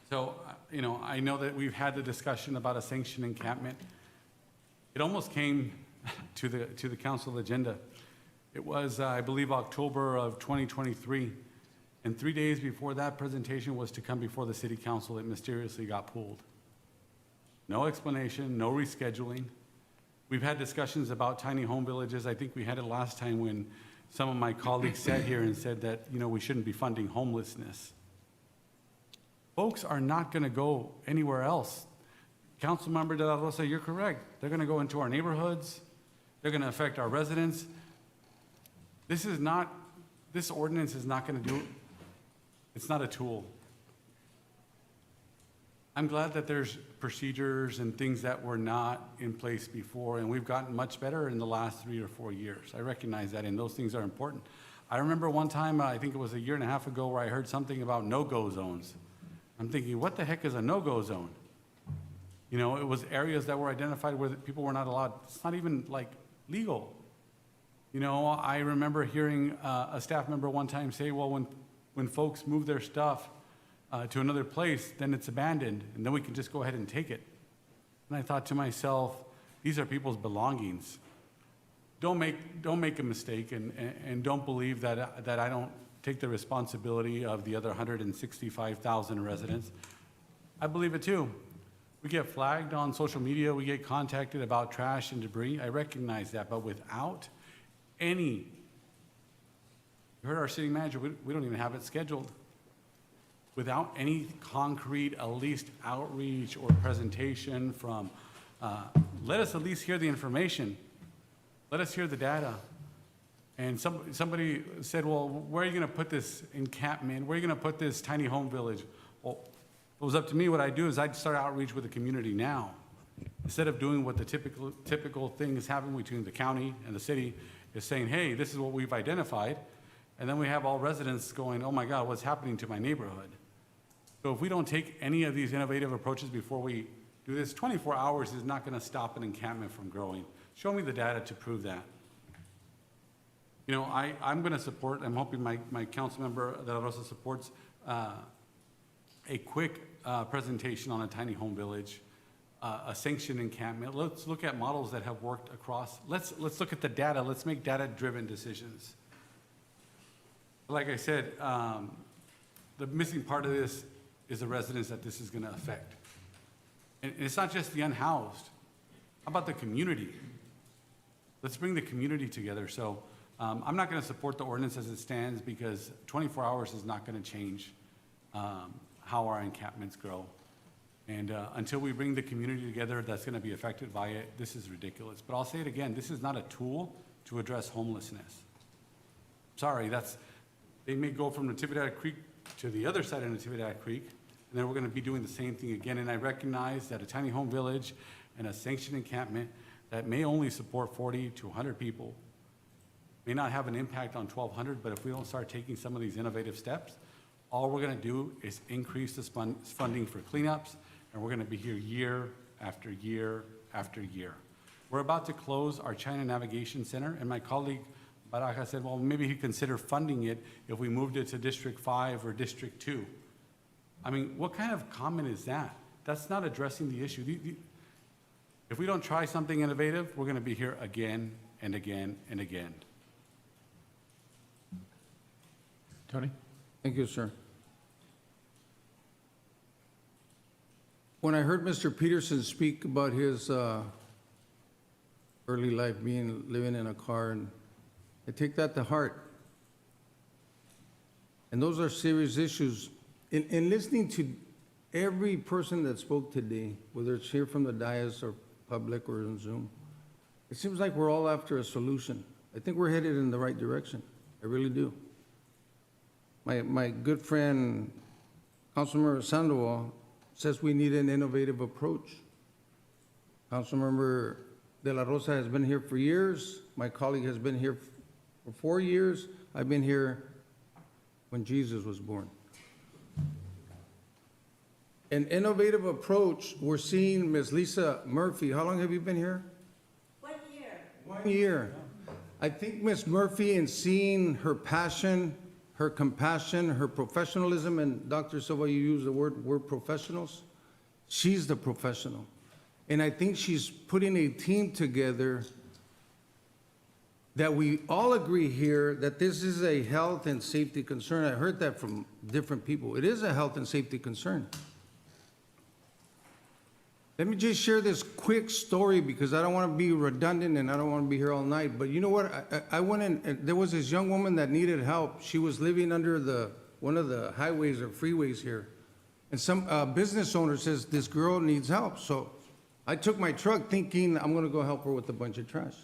So, I know that we've had the discussion about a sanctioned encampment. It almost came to the council agenda. It was, I believe, October of 2023, and 3 days before that presentation was to come before the city council, it mysteriously got pulled. No explanation, no rescheduling. We've had discussions about tiny home villages. I think we had it last time when some of my colleagues sat here and said that, we shouldn't be funding homelessness. Folks are not going to go anywhere else. Councilmember De La Rosa, you're correct. They're going to go into our neighborhoods. They're going to affect our residents. This ordinance is not going to do it. It's not a tool. I'm glad that there's procedures and things that were not in place before, and we've gotten much better in the last 3 or 4 years. I recognize that, and those things are important. I remember one time, I think it was 1.5 years ago, where I heard something about no-go zones. I'm thinking, what the heck is a no-go zone? It was areas that were identified where people were not allowed. It's not even legal. I remember hearing a staff member one time say, well, when folks move their stuff to another place, then it's abandoned, and then we can just go ahead and take it. And I thought to myself, these are people's belongings. Don't make a mistake, and don't believe that I don't take the responsibility of the other 165,000 residents. I believe it too. We get flagged on social media, we get contacted about trash and debris. I recognize that, but without you heard our city manager, we don't even have it scheduled. Without any concrete, at least outreach or presentation from, let us at least hear the information. Let us hear the data. And somebody said, well, where are you going to put this encampment? Where are you going to put this tiny home village? Well, if it was up to me, what I'd do is I'd start outreach with the community now. Instead of doing what the typical thing is happening between the county and the city, is saying, hey, this is what we've identified. And then we have all residents going, oh my God, what's happening to my neighborhood? So if we don't take any of these innovative approaches before we do this, 24 hours is not going to stop an encampment from growing. Show me the data to prove that. I'm going to support, I'm hoping my council member De La Rosa supports a quick presentation on a tiny home village, a sanctioned encampment. Let's look at models that have worked across. Let's look at the data. Let's make data-driven decisions. Like I said, the missing part of this is the residents that this is going to affect. And it's not just the unhoused. How about the community? Let's bring the community together. So I'm not going to support the ordinance as it stands because 24 hours is not going to change how our encampments grow. And until we bring the community together that's going to be affected by it, this is ridiculous. But I'll say it again, this is not a tool to address homelessness. Sorry, they may go from Natividad Creek to the other side of Natividad Creek, and then we're going to be doing the same thing again. And I recognize that a tiny home village and a sanctioned encampment that may only support 40 to 100 people may not have an impact on 1,200, but if we don't start taking some of these innovative steps, all we're going to do is increase the funding for cleanups, and we're going to be here year after year after year. We're about to close our China Navigation Center, and my colleague Baraja said, well, maybe he'd consider funding it if we moved it to District 5 or District 2. I mean, what kind of comment is that? That's not addressing the issue. If we don't try something innovative, we're going to be here again and again and again. Tony? Thank you, sir. When I heard Mr. Peterson speak about his early life living in a car, and I take that to heart. And those are serious issues. In listening to every person that spoke today, whether it's here from the dais or public or on Zoom, it seems like we're all after a solution. I think we're headed in the right direction. I really do. My good friend, Councilmember Sandoval, says we need an innovative approach. Councilmember De La Rosa has been here for years. My colleague has been here for 4 years. I've been here when Jesus was born. An innovative approach, we're seeing Ms. Lisa Murphy. How long have you been here? 1 year. 1 year. I think Ms. Murphy, in seeing her passion, her compassion, her professionalism, and Dr. Silva, you use the word, we're professionals. She's the professional. And I think she's putting a team together that we all agree here that this is a health and safety concern. I heard that from different people. It is a health and safety concern. Let me just share this quick story because I don't want to be redundant and I don't want to be here all night. But you know what? I went in, and there was this young woman that needed help. She was living under one of the highways or freeways here. And some business owner says, this girl needs help. So I took my truck thinking I'm going to go help her with a bunch of trash.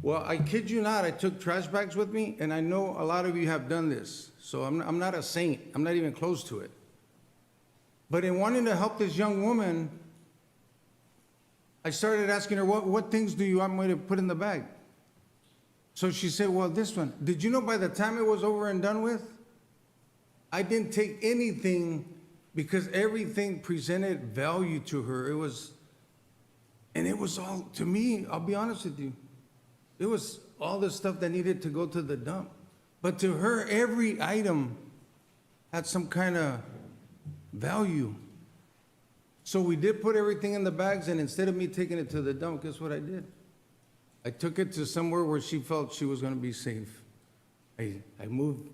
Well, I kid you not, I took trash bags with me, and I know a lot of you have done this. So I'm not a saint. I'm not even close to it. But in wanting to help this young woman, I started asking her, what things do you want me to put in the bag? So she said, well, this one. Did you know by the time it was over and done with, I didn't take anything because everything presented value to her. It was all, to me, I'll be honest with you, it was all the stuff that needed to go to the dump. But to her, every item had some kind of value. So we did put everything in the bags, and instead of me taking it to the dump, guess what I did? I took it to somewhere where she felt she was going to be safe. I moved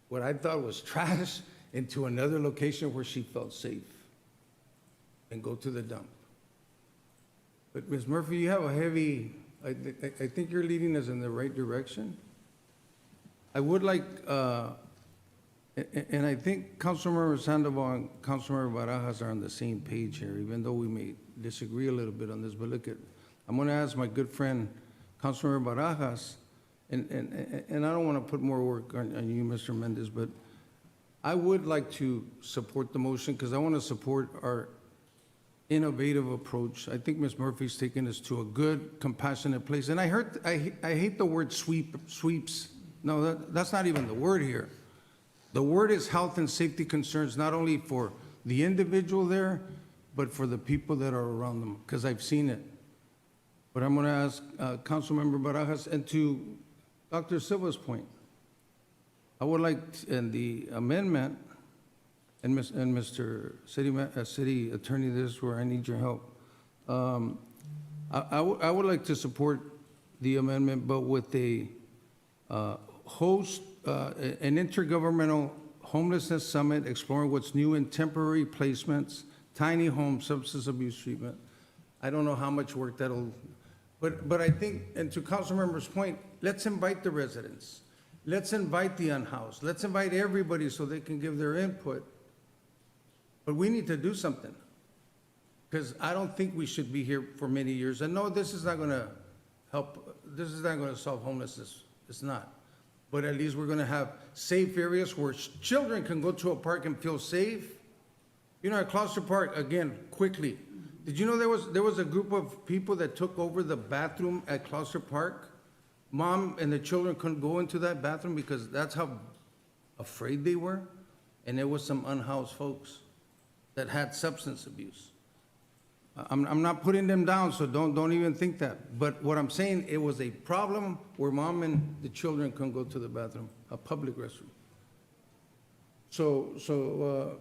what I thought was trash into another location where she felt safe and go to the dump. But Ms. Murphy, you have a heavy, I think you're leading us in the right direction. I would like, and I think Councilmember Sandoval and Councilmember Barajas are on the same page here, even though we may disagree a little bit on this. But look, I'm going to ask my good friend, Councilmember Barajas, and I don't want to put more work on you, Mr. Mendez, but I would like to support the motion because I want to support our innovative approach. I think Ms. Murphy's taken us to a good, compassionate place. And I hate the word sweeps. No, that's not even the word here. The word is health and safety concerns, not only for the individual there, but for the people that are around them, because I've seen it. But I'm going to ask Councilmember Barajas, and to Dr. Silva's point, I would like, in the amendment, and Mr. City Attorney, this is where I need your help. I would like to support the amendment, but with a an intergovernmental homelessness summit exploring what's new in temporary placements, tiny homes, substance abuse treatment. I don't know how much work that'll, but I think, and to Councilmember's point, let's invite the residents. Let's invite the unhoused. Let's invite everybody so they can give their input. But we need to do something. Because I don't think we should be here for many years. And no, this is not going to help, this is not going to solve homelessness. It's not. But at least we're going to have safe areas where children can go to a park and feel safe. You know, at Closter Park, again, quickly, did you know there was a group of people that took over the bathroom at Closter Park? Mom and the children couldn't go into that bathroom because that's how afraid they were. And there was some unhoused folks that had substance abuse. I'm not putting them down, so don't even think that. But what I'm saying, it was a problem where mom and the children couldn't go to the bathroom, a public restroom. So,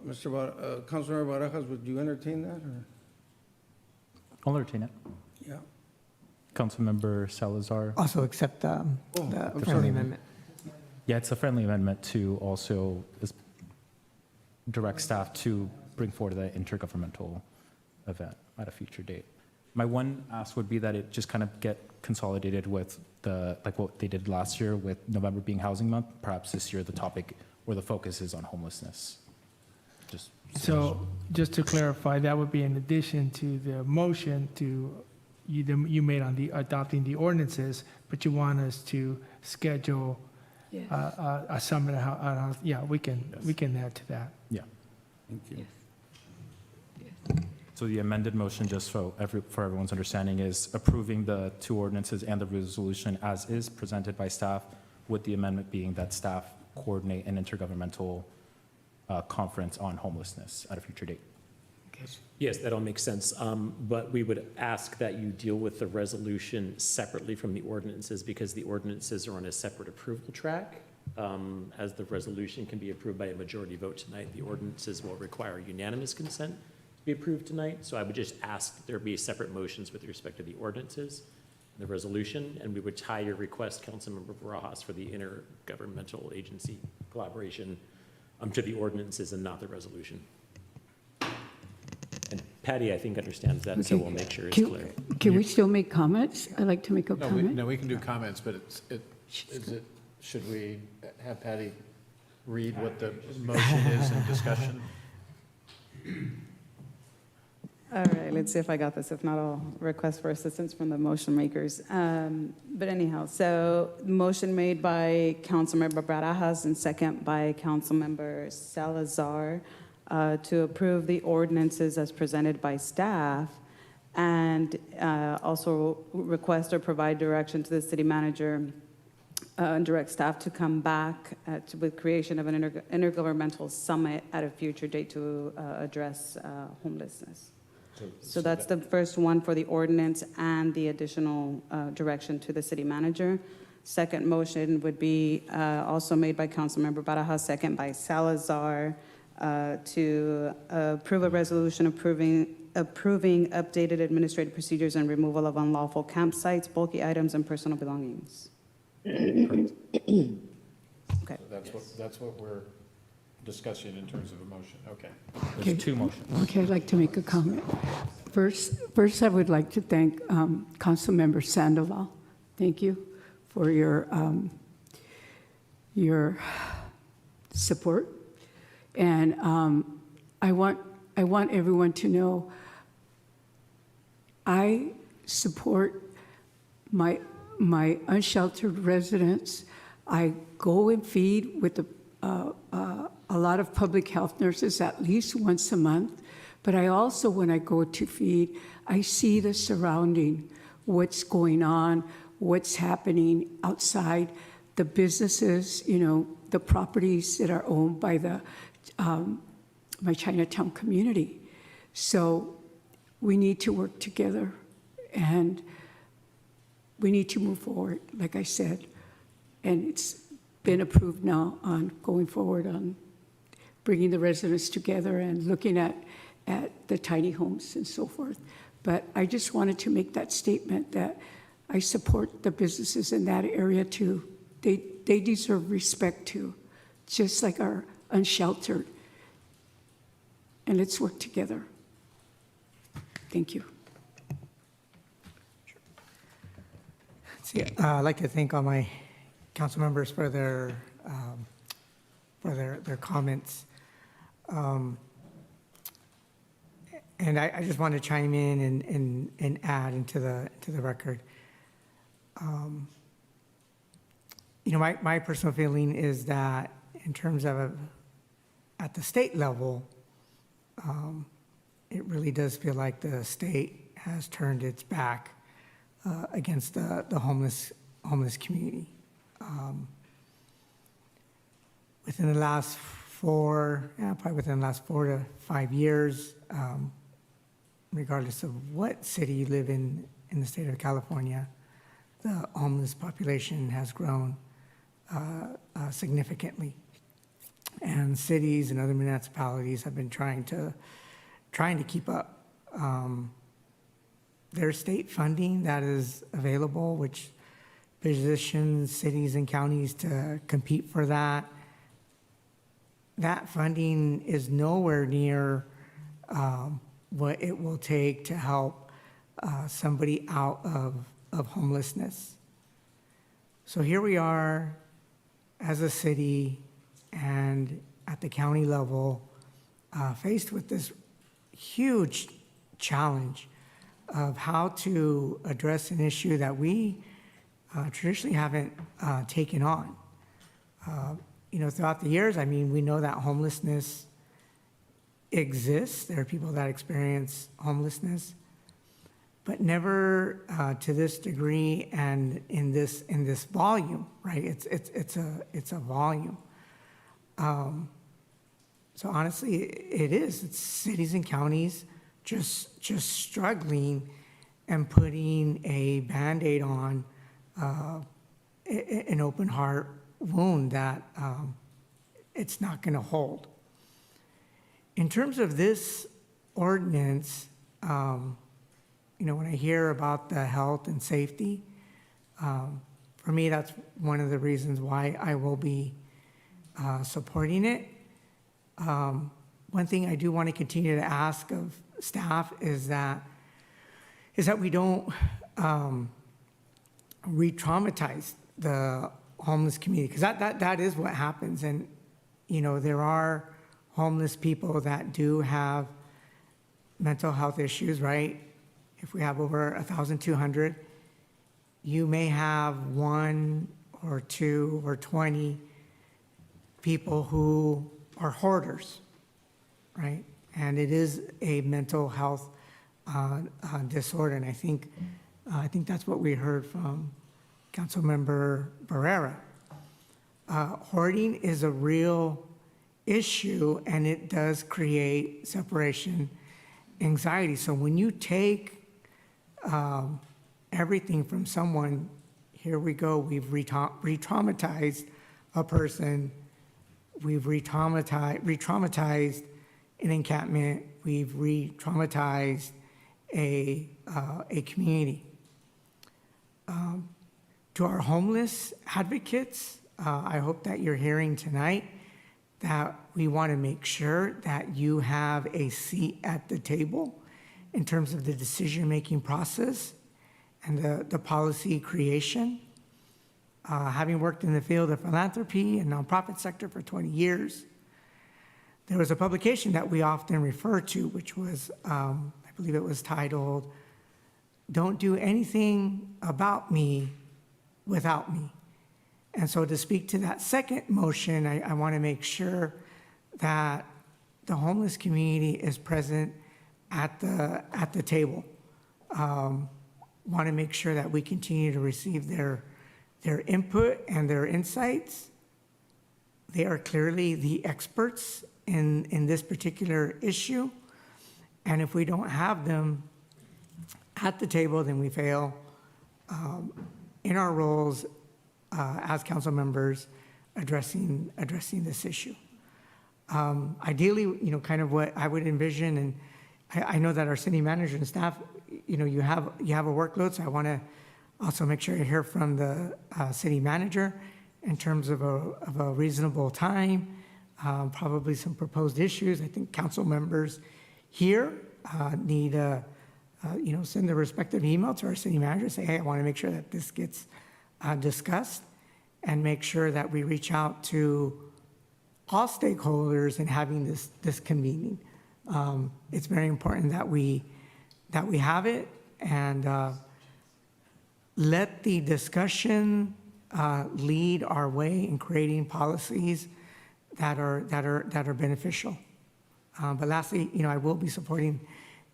Councilmember Barajas, would you entertain that, or? I'll entertain it. Yeah. Councilmember Salazar. Also accept the friendly amendment. Yeah, it's a friendly amendment to also direct staff to bring forward the intergovernmental event at a future date. My one ask would be that it just kind of get consolidated with like what they did last year with November being Housing Month. Perhaps this year the topic or the focus is on homelessness. So just to clarify, that would be in addition to the motion you made on the adopting the ordinances, but you want us to schedule a summit. Yeah, we can add to that. Yeah. Thank you. So the amended motion, just for everyone's understanding, is approving the two ordinances and the resolution as is presented by staff, with the amendment being that staff coordinate an intergovernmental conference on homelessness at a future date. Yes, that all makes sense. But we would ask that you deal with the resolution separately from the ordinances because the ordinances are on a separate approval track. As the resolution can be approved by a majority vote tonight, the ordinances will require unanimous consent to be approved tonight. So I would just ask that there be separate motions with respect to the ordinances and the resolution, and we would tie your request, Councilmember Barajas, for the intergovernmental agency collaboration to the ordinances and not the resolution. And Patty, I think, understands that, so we'll make sure it's clear. Can we still make comments? I'd like to make a comment. No, we can do comments, but should we have Patty read what the motion is in discussion? All right, let's see if I got this. If not, I'll request for assistance from the motion makers. But anyhow, so motion made by Councilmember Barajas and second by Councilmember Salazar to approve the ordinances as presented by staff and also request or provide direction to the city manager and direct staff to come back with creation of an intergovernmental summit at a future date to address homelessness. So that's the first one for the ordinance and the additional direction to the city manager. Second motion would be also made by Councilmember Barajas, second by Salazar, to approve a resolution approving updated administrative procedures and removal of unlawful campsites, bulky items, and personal belongings. Okay. Okay. That's what we're discussing in terms of a motion. Okay. Okay. There's two motions. Okay, I'd like to make a comment. First, I would like to thank Councilmember Sandoval. Thank you for your support. And I want everyone to know I support my unsheltered residents. I go and feed with a lot of public health nurses at least once a month. But I also, when I go to feed, I see the surrounding, what's going on, what's happening outside, the businesses, the properties that are owned by my Chinatown community. So we need to work together and we need to move forward, like I said. And it's been approved now on going forward on bringing the residents together and looking at the tiny homes and so forth. But I just wanted to make that statement that I support the businesses in that area too. They deserve respect too, just like our unsheltered. And let's work together. Thank you. I'd like to thank all my council members for their comments. And I just want to chime in and add into the record. You know, my personal feeling is that in terms of at the state level, it really does feel like the state has turned its back against the homeless community. Within the last probably within the last 4 to 5 years, regardless of what city you live in the state of California, the homeless population has grown significantly. And cities and other municipalities have been trying to keep up. There's state funding that is available, which positions cities and counties to compete for that. That funding is nowhere near what it will take to help somebody out of homelessness. So here we are as a city and at the county level, faced with this huge challenge of how to address an issue that we traditionally haven't taken on. You know, throughout the years, I mean, we know that homelessness exists. There are people that experience homelessness, but never to this degree and in this volume, right? It's a volume. So honestly, it is. It's cities and counties just struggling and putting a Band-Aid on an open heart wound that it's not going to hold. In terms of this ordinance, you know, when I hear about the health and safety, for me, that's one of the reasons why I will be supporting it. One thing I do want to continue to ask of staff is that we don't re-traumatize the homeless community, because that is what happens. And, you know, there are homeless people that do have mental health issues, right? If we have over 1,200, you may have 1 or 2 or 20 people who are hoarders, right? And it is a mental health disorder. And I think that's what we heard from Councilmember Barrera. Hoarding is a real issue, and it does create separation anxiety. So when you take everything from someone, here we go, we've re-traumatized a person, we've re-traumatized an encampment, we've re-traumatized a community. To our homeless advocates, I hope that you're hearing tonight that we want to make sure that you have a seat at the table in terms of the decision-making process and the policy creation. Having worked in the field of philanthropy and nonprofit sector for 20 years, there was a publication that we often refer to, which was, I believe it was titled, "Don't Do Anything About Me Without Me." And so to speak to that second motion, I want to make sure that the homeless community is present at the table. Want to make sure that we continue to receive their input and their insights. They are clearly the experts in this particular issue. And if we don't have them at the table, then we fail in our roles as council members addressing this issue. Ideally, you know, kind of what I would envision, and I know that our city manager and staff, you know, you have a workload, so I want to also make sure I hear from the city manager in terms of a reasonable time, probably some proposed issues. I think council members here need to, you know, send the respective email to our city manager, say, hey, I want to make sure that this gets discussed, and make sure that we reach out to all stakeholders in having this convening. It's very important that we have it, and let the discussion lead our way in creating policies that are beneficial. But lastly, I will be supporting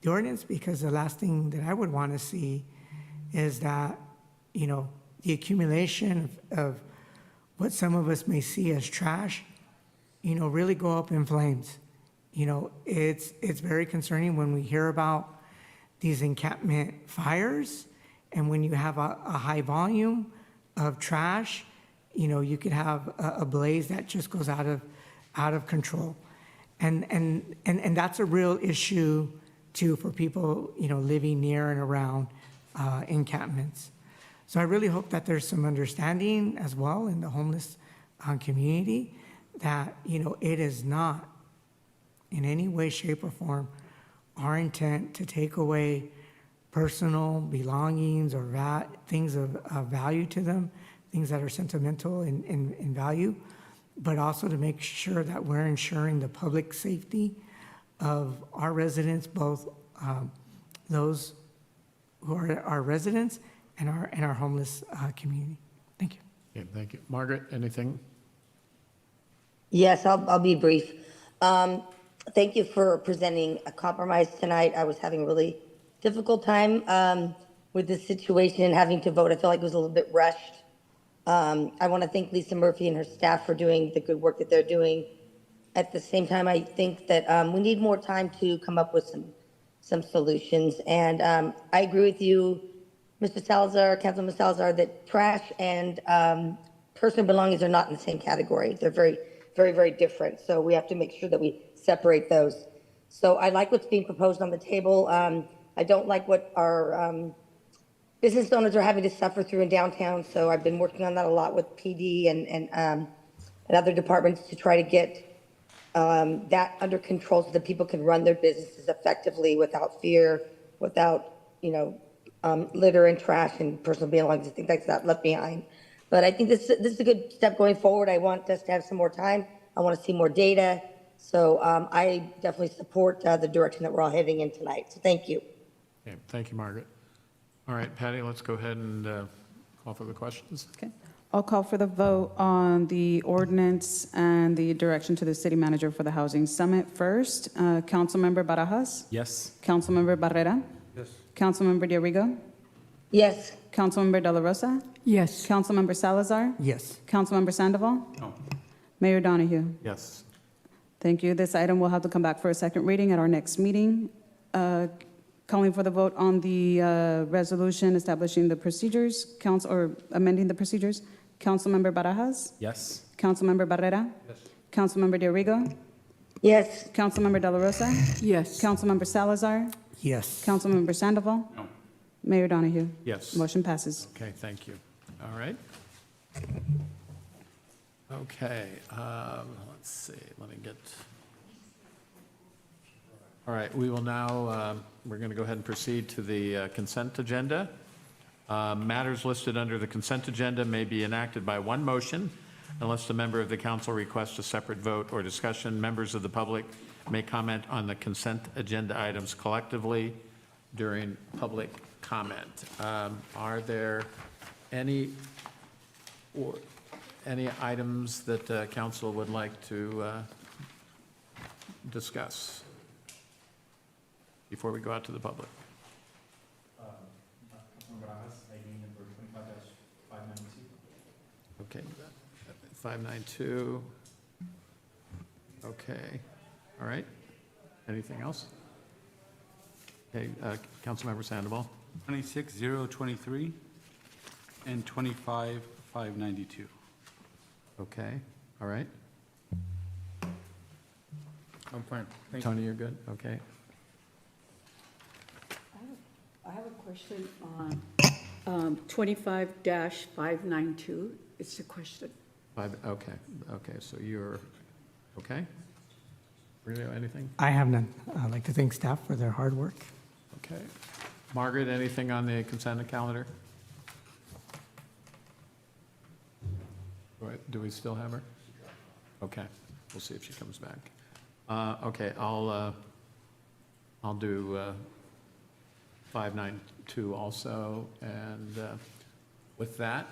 the ordinance, because the last thing that I would want to see is that, the accumulation of what some of us may see as trash, really go up in flames. It's very concerning when we hear about these encampment fires, and when you have a high volume of trash, you could have a blaze that just goes out of control. And that's a real issue too for people, living near and around encampments. So I really hope that there's some understanding as well in the homeless community that, it is not in any way, shape, or form our intent to take away personal belongings or things of value to them, things that are sentimental in value, but also to make sure that we're ensuring the public safety of our residents, both those who are our residents and our homeless community. Thank you. Okay, thank you. Margaret, anything? Yes, I'll be brief. Thank you for presenting a compromise tonight. I was having a really difficult time with this situation and having to vote. I feel like it was a little bit rushed. I want to thank Lisa Murphy and her staff for doing the good work that they're doing. At the same time, I think that we need more time to come up with some solutions. And I agree with you, Mr. Salazar, Councilman Salazar, that trash and personal belongings are not in the same category. They're very, very, very different. So we have to make sure that we separate those. So I like what's being proposed on the table. I don't like what our business owners are having to suffer through in downtown. So I've been working on that a lot with PD and other departments to try to get that under control so that people can run their businesses effectively without fear, without, litter and trash and personal belongings, things like that left behind. But I think this is a good step going forward. I want us to have some more time. I want to see more data. So I definitely support the direction that we're all heading in tonight. So thank you. Okay, thank you, Margaret. All right, Patty, let's go ahead and call for the questions. Okay. I'll call for the vote on the ordinance and the direction to the city manager for the housing summit first. Councilmember Barajas? Yes. Councilmember Barrera? Yes. Councilmember Diarigo? Yes. Councilmember De La Rosa? Yes. Councilmember Salazar? Yes. Councilmember Sandoval? No. Mayor Donahue? Yes. Thank you. This item will have to come back for a second reading at our next meeting. Calling for the vote on the resolution establishing the procedures, or amending the procedures. Councilmember Barajas? Yes. Councilmember Barrera? Yes. Councilmember Diarigo? Yes. Councilmember De La Rosa? Yes. Councilmember Salazar? Yes. Councilmember Sandoval? No. Mayor Donahue? Yes. Motion passes. Okay, thank you. All right. Okay, let's see, let me get. All right, we will now, we're going to go ahead and proceed to the consent agenda. Matters listed under the consent agenda may be enacted by one motion unless a member of the council requests a separate vote or discussion. Members of the public may comment on the consent agenda items collectively during public comment. Are there any items that council would like to discuss before we go out to the public? Okay, 592. Okay, all right. Anything else? Okay, Councilmember Sandoval. 26023 and 25592. Okay, all right. I'm fine. Thank Tony, you're good? Okay. I have a question on 25-592. It's a question. Okay, so you're, okay? Really, anything? I have none. I'd like to thank staff for their hard work. Okay. Margaret, anything on the consent calendar? Do we still have her? Okay, we'll see if she comes back. Okay, I'll I'll do 592 also. And with that,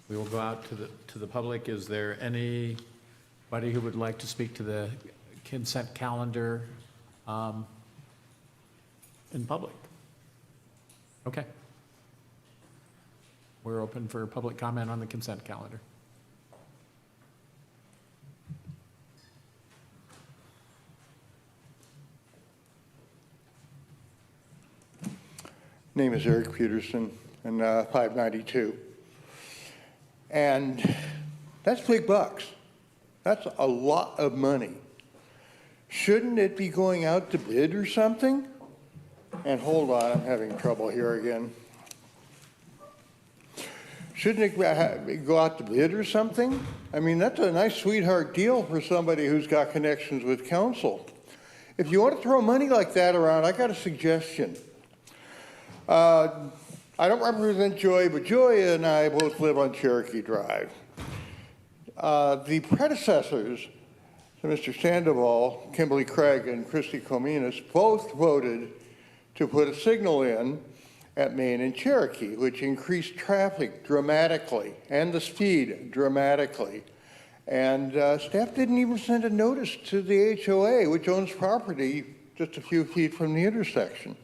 we will go out to the public. Is there anybody who would like to speak to the consent calendar in public? Okay. We're open for public comment on the consent calendar. Name is Eric Peterson, and 592. And that's big bucks. That's a lot of money. Shouldn't it be going out to bid or something? And hold on, I'm having trouble here again. Shouldn't it go out to bid or something? I mean, that's a nice sweetheart deal for somebody who's got connections with council. If you want to throw money like that around, I got a suggestion. I don't represent Joy, but Joy and I both live on Cherokee Drive. The predecessors to Mr. Sandoval, Kimberly Craig and Christy Cominas, both voted to put a signal in at Main and Cherokee, which increased traffic dramatically and the speed dramatically. And staff didn't even send a notice to the HOA, which owns property just a few feet from the intersection.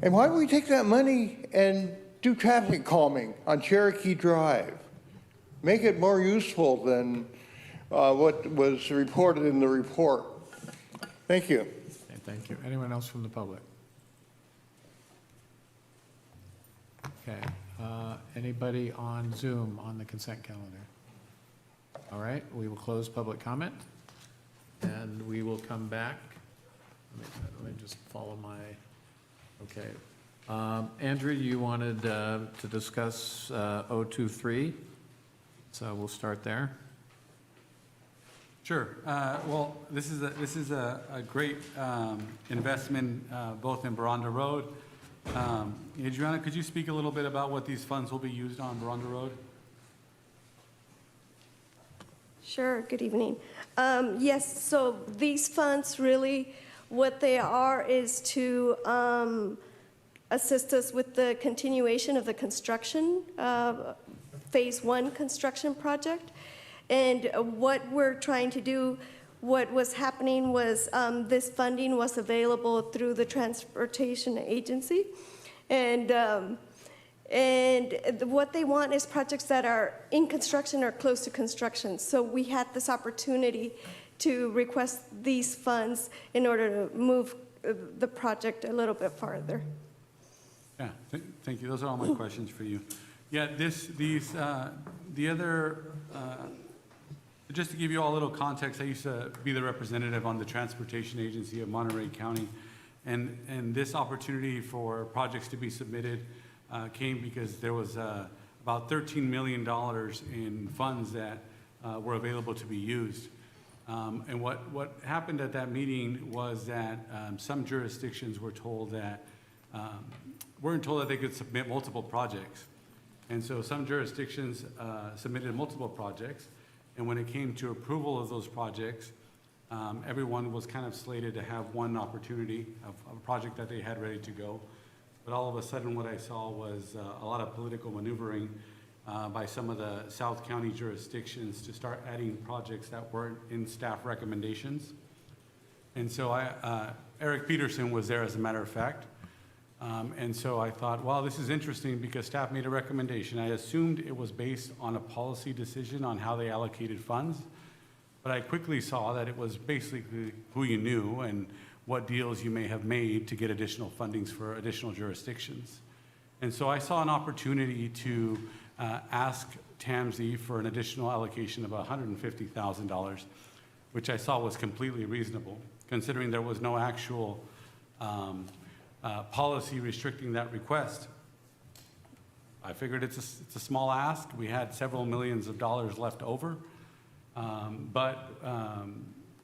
And why don't we take that money and do traffic calming on Cherokee Drive? Make it more useful than what was reported in the report. Thank you. Okay, thank you. Anyone else from the public? Okay. Anybody on Zoom on the consent calendar? All right, we will close public comment, and we will come back. Let me just follow my... Okay. Andrew, you wanted to discuss 023, so we'll start there. Sure. Well, this is a great investment both in Baranda Road. Adriana, could you speak a little bit about what these funds will be used on Baranda Road? Sure. Good evening. Yes, so these funds really, what they are is to assist us with the continuation of the construction, phase 1 construction project. And what we're trying to do, what was happening was this funding was available through the transportation agency. And what they want is projects that are in construction or close to construction. So we had this opportunity to request these funds in order to move the project a little bit farther. Yeah, thank you. Those are all my questions for you. Yeah, just to give you all a little context, I used to be the representative on the Transportation Agency of Monterey County, and this opportunity for projects to be submitted came because there was about $13 million in funds that were available to be used. And what happened at that meeting was that some jurisdictions were told that, weren't told that they could submit multiple projects. And so some jurisdictions submitted multiple projects, and when it came to approval of those projects, everyone was kind of slated to have one opportunity of a project that they had ready to go. But all of a sudden, what I saw was a lot of political maneuvering by some of the South County jurisdictions to start adding projects that weren't in staff recommendations. And so Eric Peterson was there, as a matter of fact. And so I thought, well, this is interesting because staff made a recommendation. I assumed it was based on a policy decision on how they allocated funds, but I quickly saw that it was basically who you knew and what deals you may have made to get additional fundings for additional jurisdictions. And so I saw an opportunity to ask TAMZ for an additional allocation of $150,000, which I saw was completely reasonable, considering there was no actual policy restricting that request. I figured it's a small ask. We had several millions of dollars left over, but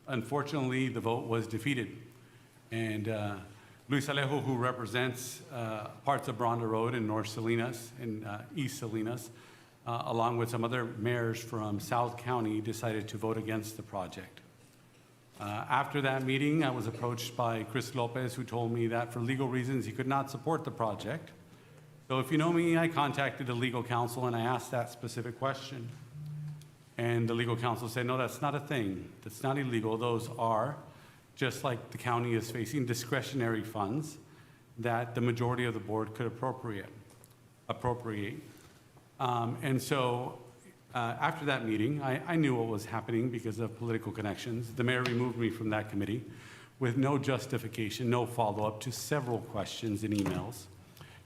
unfortunately the vote was defeated. And Luis Alejo, who represents parts of Baranda Road in North Salinas and East Salinas, along with some other mayors from South County, decided to vote against the project. After that meeting, I was approached by Chris Lopez, who told me that for legal reasons, he could not support the project. So if you know me, I contacted the legal counsel and I asked that specific question. And the legal counsel said, no, that's not a thing. That's not illegal. Those are, just like the county is facing, discretionary funds that the majority of the board could appropriate. And so after that meeting, I knew what was happening because of political connections. The mayor removed me from that committee with no justification, no follow-up to several questions and emails.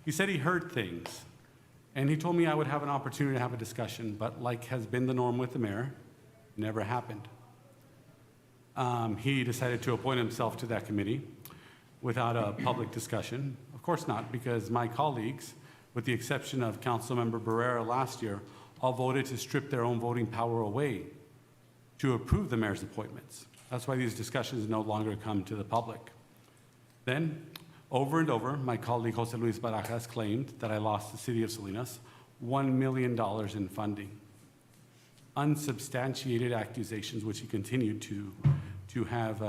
He said he heard things, and he told me I would have an opportunity to have a discussion, but like has been the norm with the mayor, never happened. He decided to appoint himself to that committee without a public discussion. Of course not, because my colleagues, with the exception of Councilmember Barrera last year, all voted to strip their own voting power away to approve the mayor's appointments. That's why these discussions no longer come to the public. Then, over and over, my colleague Jose Luis Barajas claimed that I lost the city of Salinas $1 million in funding. Unsubstantiated accusations, which he continued to have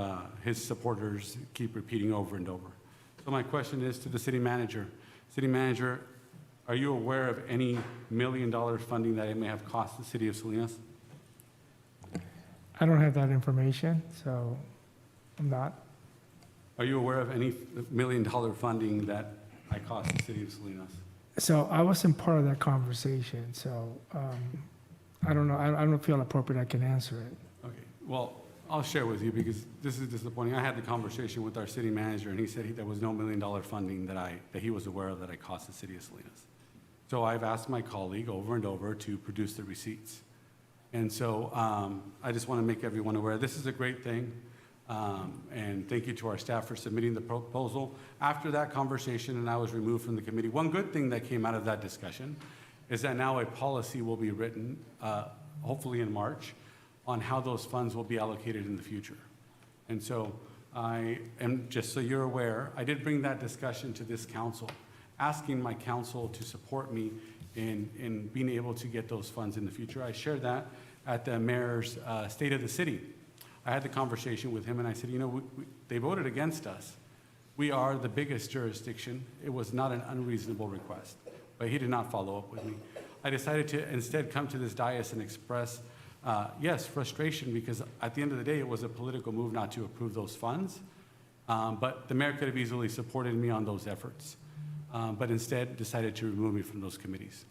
his supporters keep repeating over and over. So my question is to the city manager. City manager, are you aware of any $1 million funding that it may have cost the city of Salinas? I don't have that information, so I'm not. Are you aware of any $1 million funding that I cost the city of Salinas? So I wasn't part of that conversation, so I don't know. I don't feel appropriate I can answer it. Okay, well, I'll share with you because this is disappointing. I had the conversation with our city manager, and he said there was no $1 million funding that he was aware of that I cost the city of Salinas. So I've asked my colleague over and over to produce the receipts. And so I just want to make everyone aware, this is a great thing. And thank you to our staff for submitting the proposal. After that conversation, and I was removed from the committee, one good thing that came out of that discussion is that now a policy will be written, hopefully in March, on how those funds will be allocated in the future. And so just so you're aware, I did bring that discussion to this council, asking my council to support me in being able to get those funds in the future. I shared that at the mayor's State of the City. I had the conversation with him and I said, you know, they voted against us. We are the biggest jurisdiction. It was not an unreasonable request, but he did not follow up with me. I decided to instead come to this dais and express, yes, frustration, because at the end of the day, it was a political move not to approve those funds. But the mayor could have easily supported me on those efforts, but instead decided to remove me from those committees.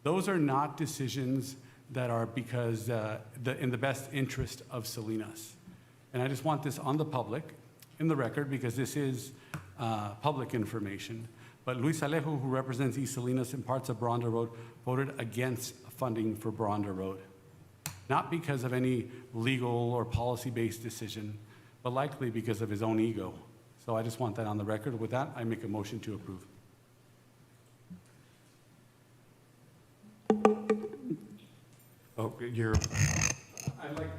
Those are not decisions that are because in the best interest of Salinas. And I just want this on the public, in the record, because this is public information. But Luis Alejo, who represents East Salinas and parts of Baranda Road, voted against funding for Baranda Road. Not because of any legal or policy-based decision, but likely because of his own ego. So I just want that on the record. With that, I make a motion to approve. Oh, I'd like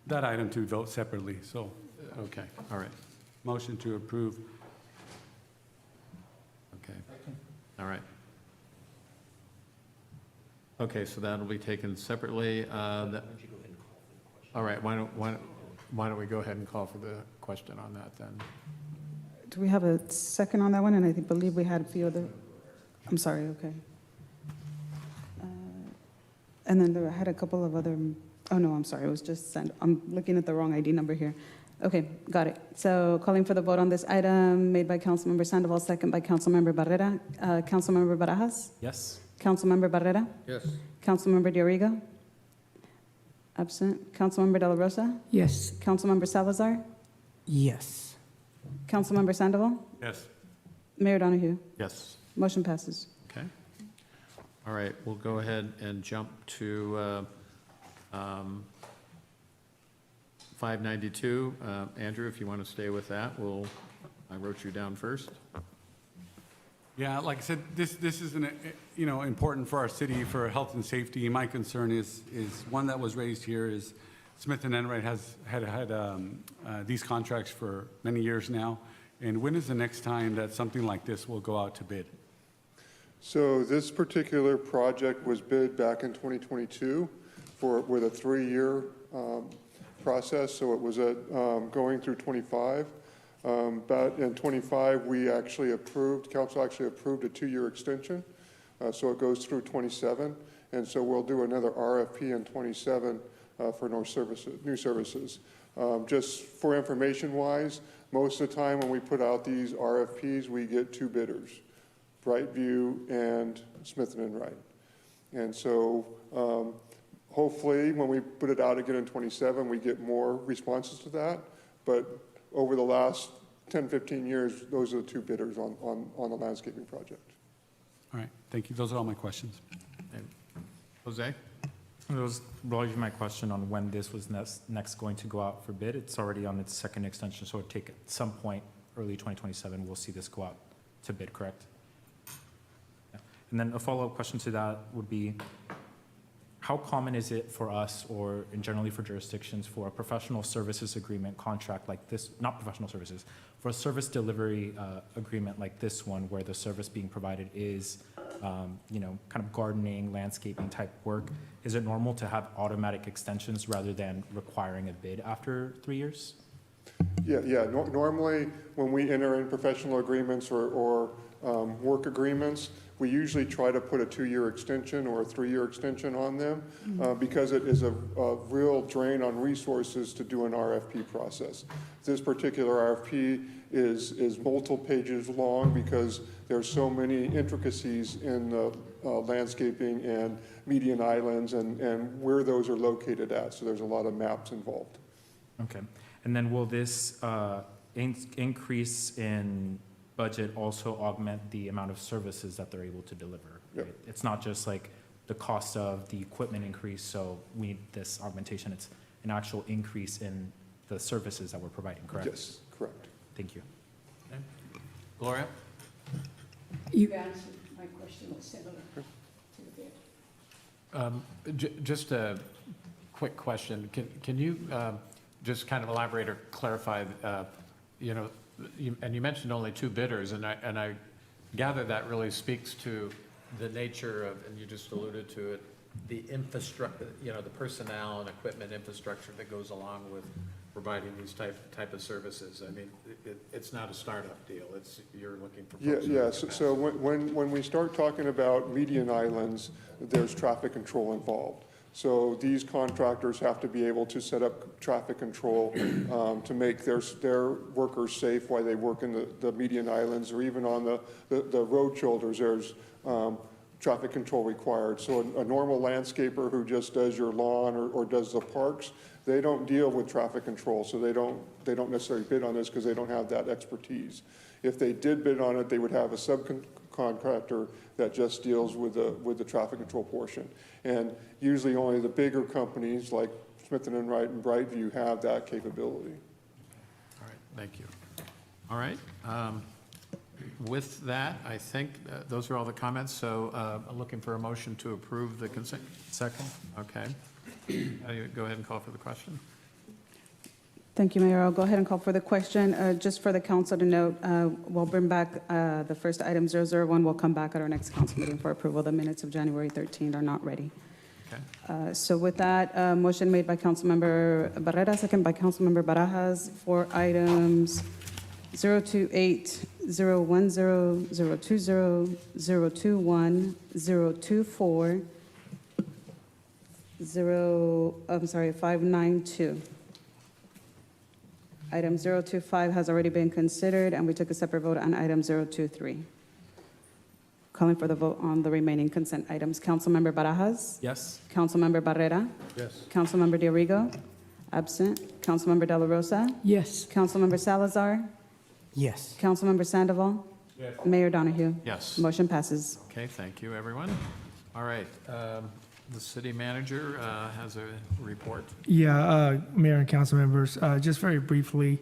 that item to vote separately, so. Okay, all right, Motion to approve. okay. All right. Okay, so that'll be taken separately. All right, why don't we go ahead and call for the question on that then? Do we have a second on that one? And I believe we had a few other, I'm sorry, okay. And then I had a couple of other, oh no, I'm sorry, it was just sent. I'm looking at the wrong ID number here. Okay, got it. So calling for the vote on this item made by Councilmember Sandoval, second by Councilmember Barrera. Councilmember Barajas? Yes. Councilmember Barrera? Yes. Councilmember Diorigo? Absent. Councilmember De La Rosa? Yes. Councilmember Salazar? Yes. Councilmember Sandoval? Yes. Mayor Donahue? Yes. Motion passes. Okay. All right, we'll go ahead and jump to 592. Andrew, if you want to stay with that, I wrote you down first. Yeah, like I said, this is important for our city for health and safety. My concern is one that was raised here is Smith and Enright has had these contracts for many years now. And when is the next time that something like this will go out to bid? So this particular project was bid back in 2022 with a 3-year process, so it was going through 25. But in 25, council actually approved a 2-year extension, so it goes through 27. And so we'll do another RFP in 27 for new services. Just for information-wise, most of the time when we put out these RFPs, we get 2 bidders, Brightview and Smith & Wright. And so hopefully when we put it out again in 27, we get more responses to that. But over the last 10, 15 years, those are the 2 bidders on the landscaping project. All right, thank you. Those are all my questions. And Jose? That was really my question on when this was next going to go out for bid. It's already on its second extension, so it would take at some point, early 2027, we'll see this go out to bid, correct? Yeah. And then a follow-up question to that would be, how common is it for us, or generally for jurisdictions, for a professional services agreement contract like this, not professional services, for a service delivery agreement like this one, where the service being provided is, kind of gardening, landscaping type work? Is it normal to have automatic extensions rather than requiring a bid after 3 years? Yeah. Normally, when we enter in professional agreements or work agreements, we usually try to put a 2-year extension or a 3-year extension on them because it is a real drain on resources to do an RFP process. This particular RFP is multiple pages long because there's so many intricacies in the landscaping and median islands and where those are located at. So there's a lot of maps involved. Okay. And then will this increase in budget also augment the amount of services that they're able to deliver? Yep. Right? It's not just like the cost of the equipment increase, so we need this augmentation. It's an actual increase in the services that we're providing, correct? Yes, correct. Thank you. Okay. Gloria? You answered my question similar to the bid. Just a quick question. Can you just kind of elaborate or clarify, and you mentioned only 2 bidders, and I gather that really speaks to the nature of, and you just alluded to it, the infrastructure, the personnel and equipment infrastructure that goes along with providing these type of services. I mean, it's not a startup deal. You're looking for. Yeah. So when we start talking about median islands, there's traffic control involved. So these contractors have to be able to set up traffic control to make their workers safe while they work in the median islands, or even on the road shoulders. There's traffic control required. So a normal landscaper who just does your lawn or does the parks, they don't deal with traffic control. So they don't necessarily bid on this because they don't have that expertise. If they did bid on it, they would have a subcontractor that just deals with the traffic control portion. And usually only the bigger companies like Smith & Wright and Brightview have that capability. All right, thank you. All right. With that, I think those are all the comments. So I'm looking for a motion to approve the consent. Second. Okay. Go ahead and call for the question. Thank you, Mayor. I'll go ahead and call for the question. Just for the council to note, we'll bring back the first item 001. We'll come back at our next council meeting for approval. The minutes of January 13th are not ready. Okay. So with that, motion made by Councilmember Barrera, second by Councilmember Barajas for items 028, 010, 020, 021, 024, 592. Item 025 has already been considered, and we took a separate vote on item 023. Calling for the vote on the remaining consent items. Councilmember Barajas? Yes. Councilmember Barrera? Yes. Councilmember Diorigo? Absent. Councilmember De La Rosa? Yes. Councilmember Salazar? Yes. Councilmember Sandoval? Yes. Mayor Donahue? Yes. Motion passes. Okay, thank you, everyone. All right. The city manager has a report. Yeah, Mayor and council members, just very briefly,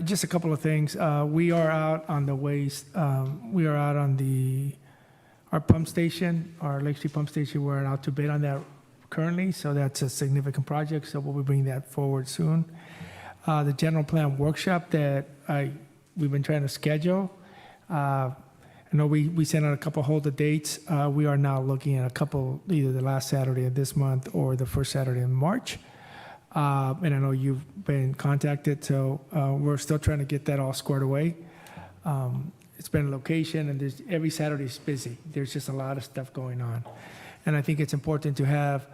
just a couple of things. We are out on the waste. We are out on our pump station, our Lake Street pump station. We're out to bid on that currently, so that's a significant project. So we'll be bringing that forward soon. The general plan workshop that we've been trying to schedule. I know we sent out a couple hold the dates. We are now looking at a couple, either the last Saturday of this month or the first Saturday in March. And I know you've been contacted, so we're still trying to get that all squared away. It's been a location, and every Saturday is busy. There's just a lot of stuff going on. And I think it's important to have,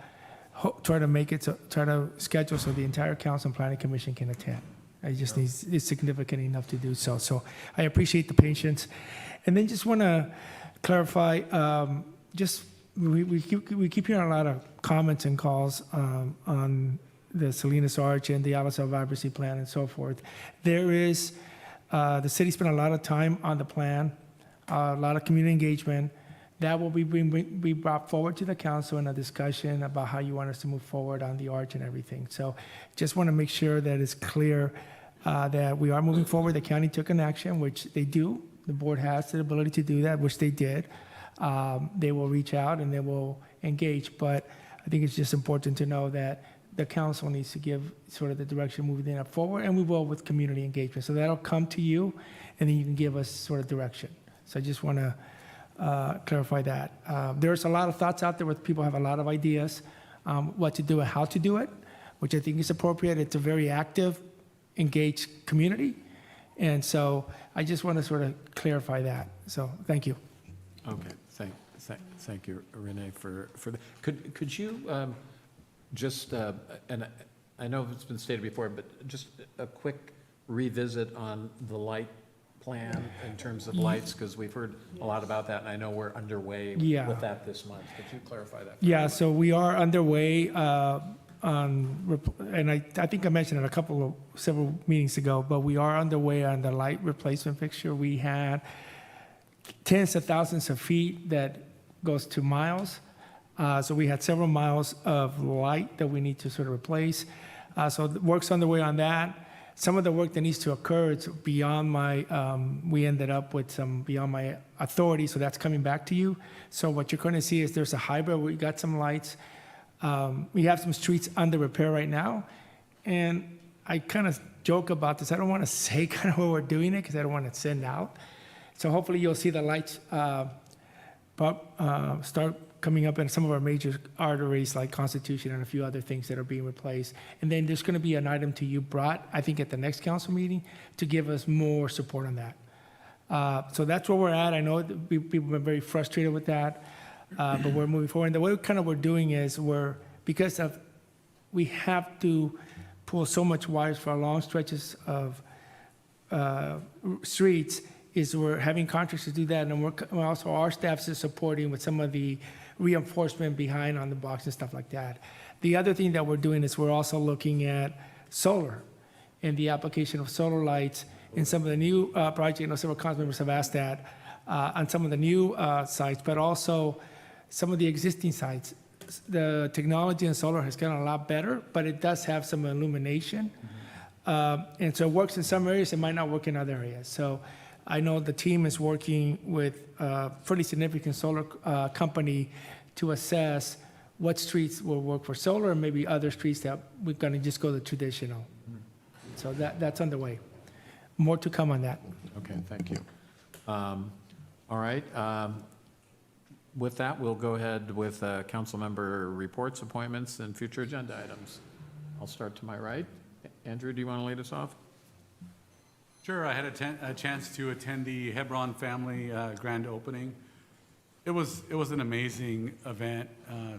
try to schedule so the entire council and planning commission can attend. I just need, it's significant enough to do so. So I appreciate the patience. And then just want to clarify, we keep hearing a lot of comments and calls on the Salinas Arch and the Alice Vibrancy Plan and so forth. There is, the city spent a lot of time on the plan, a lot of community engagement. That will be brought forward to the council in a discussion about how you want us to move forward on the arch and everything. So just want to make sure that it's clear that we are moving forward. The county took an action, which they do. The board has the ability to do that, which they did. They will reach out and they will engage, but I think it's just important to know that the council needs to give sort of the direction moving it forward, and we will with community engagement. So that'll come to you, and then you can give us sort of direction. So I just want to clarify that. There's a lot of thoughts out there where people have a lot of ideas what to do and how to do it, which I think is appropriate. It's a very active, engaged community. And so I just want to sort of clarify that. So thank you. Okay, thank you, Renee, for that. Could you just, and I know it's been stated before, but just a quick revisit on the light plan in terms of lights, because we've heard a lot about that, and I know we're underway with that this month. Could you clarify that? Yeah, so we are underway and I think I mentioned it several meetings ago, but we are underway on the light replacement fixture. We had tens of thousands of feet that goes to miles. So we had several miles of light that we need to sort of replace. So the work's underway on that. Some of the work that needs to occur, it's beyond my, we ended up with some beyond my authority, so that's coming back to you. So what you're going to see is there's a hybrid. We got some lights. We have some streets under repair right now. And I kind of joke about this. I don't want to say kind of where we're doing it because I don't want to send out. So hopefully you'll see the lights start coming up in some of our major arteries like Constitution and a few other things that are being replaced. And then there's going to be an item to you brought, I think, at the next council meeting to give us more support on that. So that's where we're at. I know that people have been very frustrated with that, but we're moving forward. And the way we're doing is we have to pull so much wires for long stretches of streets, is we're having contractors do that, and we're also, our staff is supporting with some of the reinforcement behind on the box and stuff like that. The other thing that we're doing is we're also looking at solar and the application of solar lights in some of the new projects. I know several council members have asked that on some of the new sites, but also some of the existing sites. The technology in solar has gotten a lot better, but it does have some illumination. And so it works in some areas, it might not work in other areas. So I know the team is working with a pretty significant solar company to assess what streets will work for solar and maybe other streets that we're going to just go the traditional. So that's underway. More to come on that. Okay, thank you. All right. With that, we'll go ahead with council member reports, appointments, and future agenda items. I'll start to my right. Andrew, do you want to lead us off? Sure, I had a chance to attend the Hebron family grand opening. It was an amazing event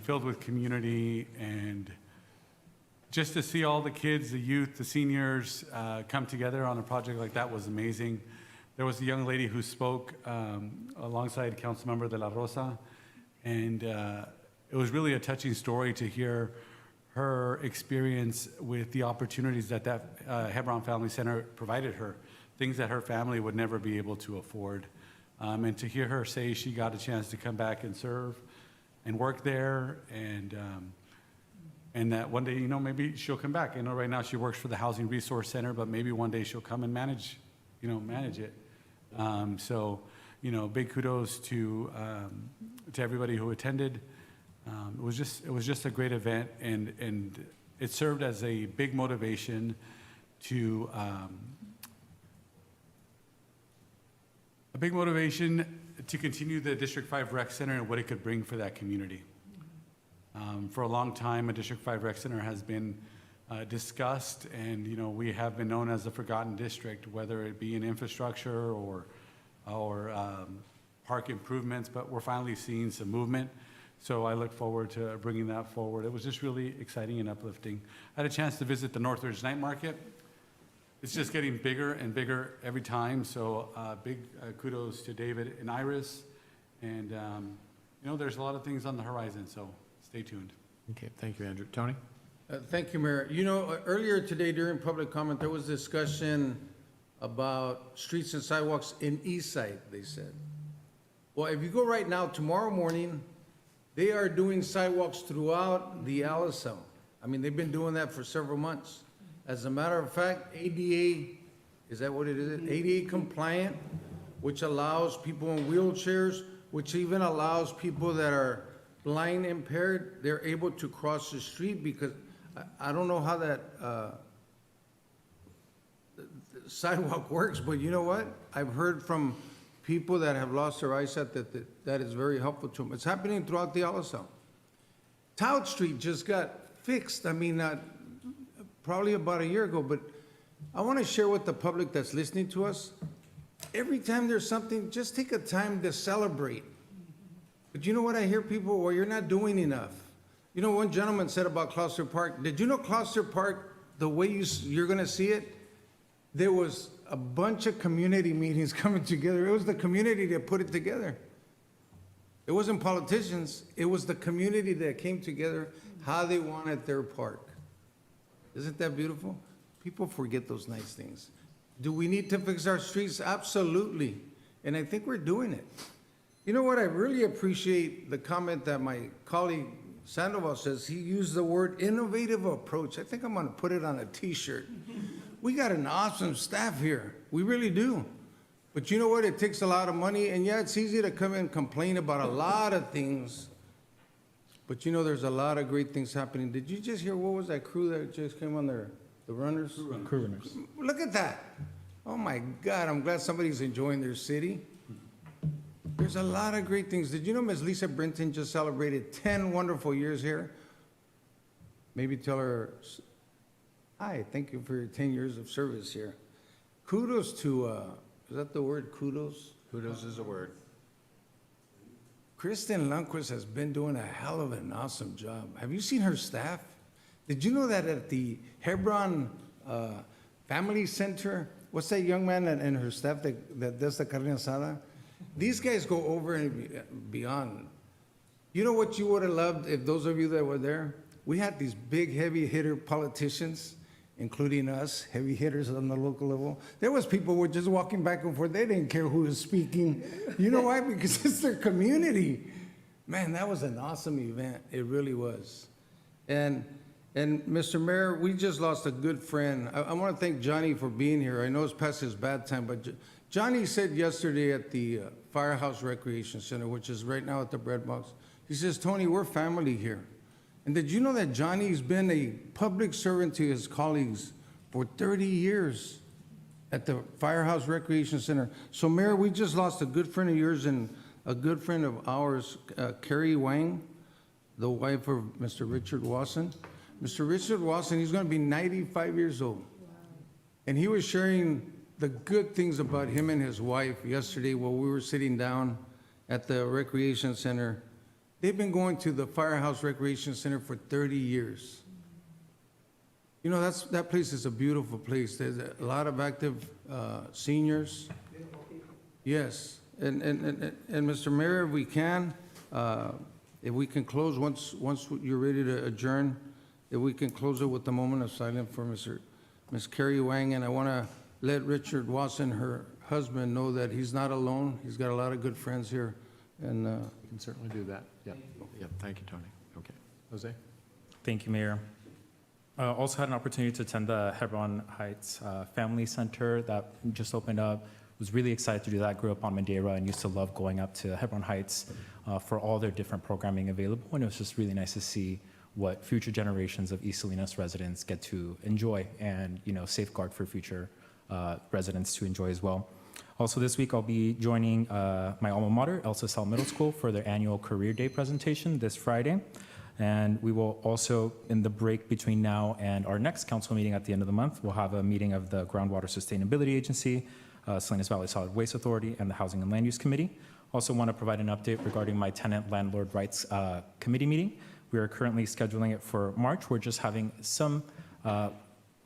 filled with community, and just to see all the kids, the youth, the seniors come together on a project like that was amazing. There was a young lady who spoke alongside Councilmember De La Rosa, and it was really a touching story to hear her experience with the opportunities that Hebron Family Center provided her, things that her family would never be able to afford. And to hear her say she got a chance to come back and serve and work there, and that one day, maybe she'll come back. I know right now she works for the Housing Resource Center, but maybe one day she'll come and manage it. So, big kudos to everybody who attended. It was just a great event, and it served as a big motivation to continue the District 5 Rec Center and what it could bring for that community. For a long time, a District 5 Rec Center has been discussed, and, you know, we have been known as the forgotten district, whether it be in infrastructure or park improvements, but we're finally seeing some movement. So I look forward to bringing that forward. It was just really exciting and uplifting. I had a chance to visit the Northridge Night Market. It's just getting bigger and bigger every time, so big kudos to David and Iris. And, you know, there's a lot of things on the horizon, so stay tuned. Okay, thank you, Andrew. Tony? Thank you, Mayor. You know, earlier today during public comment, there was discussion about streets and sidewalks in East Side, they said. Well, if you go right now, tomorrow morning, they are doing sidewalks throughout the Allison. I mean, they've been doing that for several months. As a matter of fact, ADA, is that what it is? ADA compliant, which allows people in wheelchairs, which even allows people that are blind impaired, they're able to cross the street because I don't know how that sidewalk works, but you know what? I've heard from people that have lost their eyesight that is very helpful to them. It's happening throughout the Allison. Tout Street just got fixed, I mean, probably about a year ago, but I want to share with the public that's listening to us, every time there's something, just take a time to celebrate. But you know what I hear people, well, you're not doing enough. You know, one gentleman said about Closter Park, did you know Closter Park, the way you're going to see it, there was a bunch of community meetings coming together. It was the community that put it together. It wasn't politicians. It was the community that came together, how they wanted their park. Isn't that beautiful? People forget those nice things. Do we need to fix our streets? Absolutely. And I think we're doing it. You know what? I really appreciate the comment that my colleague Sandoval says. He used the word innovative approach. I think I'm going to put it on a T-shirt. We got an awesome staff here. We really do. But you know what? It takes a lot of money. And yeah, it's easy to come and complain about a lot of things. But you know, there's a lot of great things happening. Did you just hear, what was that crew that just came on there? The runners? Crew runners. Look at that. Oh my God, I'm glad somebody's enjoying their city. There's a lot of great things. Did you know Ms. Lisa Brinton just celebrated 10 wonderful years here? Maybe tell her, hi, thank you for your 10 years of service here. Kudos to, is that the word, kudos? Kudos is a word. Kristen Lundquist has been doing a hell of an awesome job. Have you seen her staff? Did you know that at the Hebron Family Center, what's that young man and her staff that does the carne asada? These guys go over and beyond. You know what you would have loved if those of you that were there? We had these big heavy hitter politicians, including us, heavy hitters on the local level. There was people who were just walking back and forth. They didn't care who was speaking. You know why? Because it's their community. Man, that was an awesome event. It really was. And Mr. Mayor, we just lost a good friend. I want to thank Johnny for being here. I know it's past his bad time, but Johnny said yesterday at the Firehouse Recreation Center, which is right now at the Bread Box, he says, Tony, we're family here. And did you know that Johnny's been a public servant to his colleagues for 30 years at the Firehouse Recreation Center? So, Mayor, we just lost a good friend of yours and a good friend of ours, Carrie Wang, the wife of Mr. Richard Wasson. Mr. Richard Wasson, he's going to be 95 years old. Wow. And he was sharing the good things about him and his wife yesterday while we were sitting down at the Recreation Center. They've been going to the Firehouse Recreation Center for 30 years. You know, that place is a beautiful place. There's a lot of active seniors. Yes, and Mr. Mayor, if we can close once you're ready to adjourn, if we can close it with a moment of silence for Ms. Carrie Wang, and I want to let Richard Watson, her husband, know that he's not alone. He's got a lot of good friends here, and We can certainly do that. Yeah. Yeah. Thank you, Tony. Okay. Jose? Thank you, Mayor. Also had an opportunity to attend the Hebron Heights Family Center that just opened up. Was really excited to do that. Grew up on Madeira and used to love going up to Hebron Heights for all their different programming available. And it was just really nice to see what future generations of East Salinas residents get to enjoy and, you know, safeguard for future residents to enjoy as well. Also this week, I'll be joining my alma mater, El Sal Middle School, for their annual Career Day presentation this Friday. And we will also, in the break between now and our next council meeting at the end of the month, we'll have a meeting of the Groundwater Sustainability Agency, Salinas Valley Solid Waste Authority, and the Housing and Land Use Committee. Also want to provide an update regarding my tenant landlord rights committee meeting. We are currently scheduling it for March. We're just having some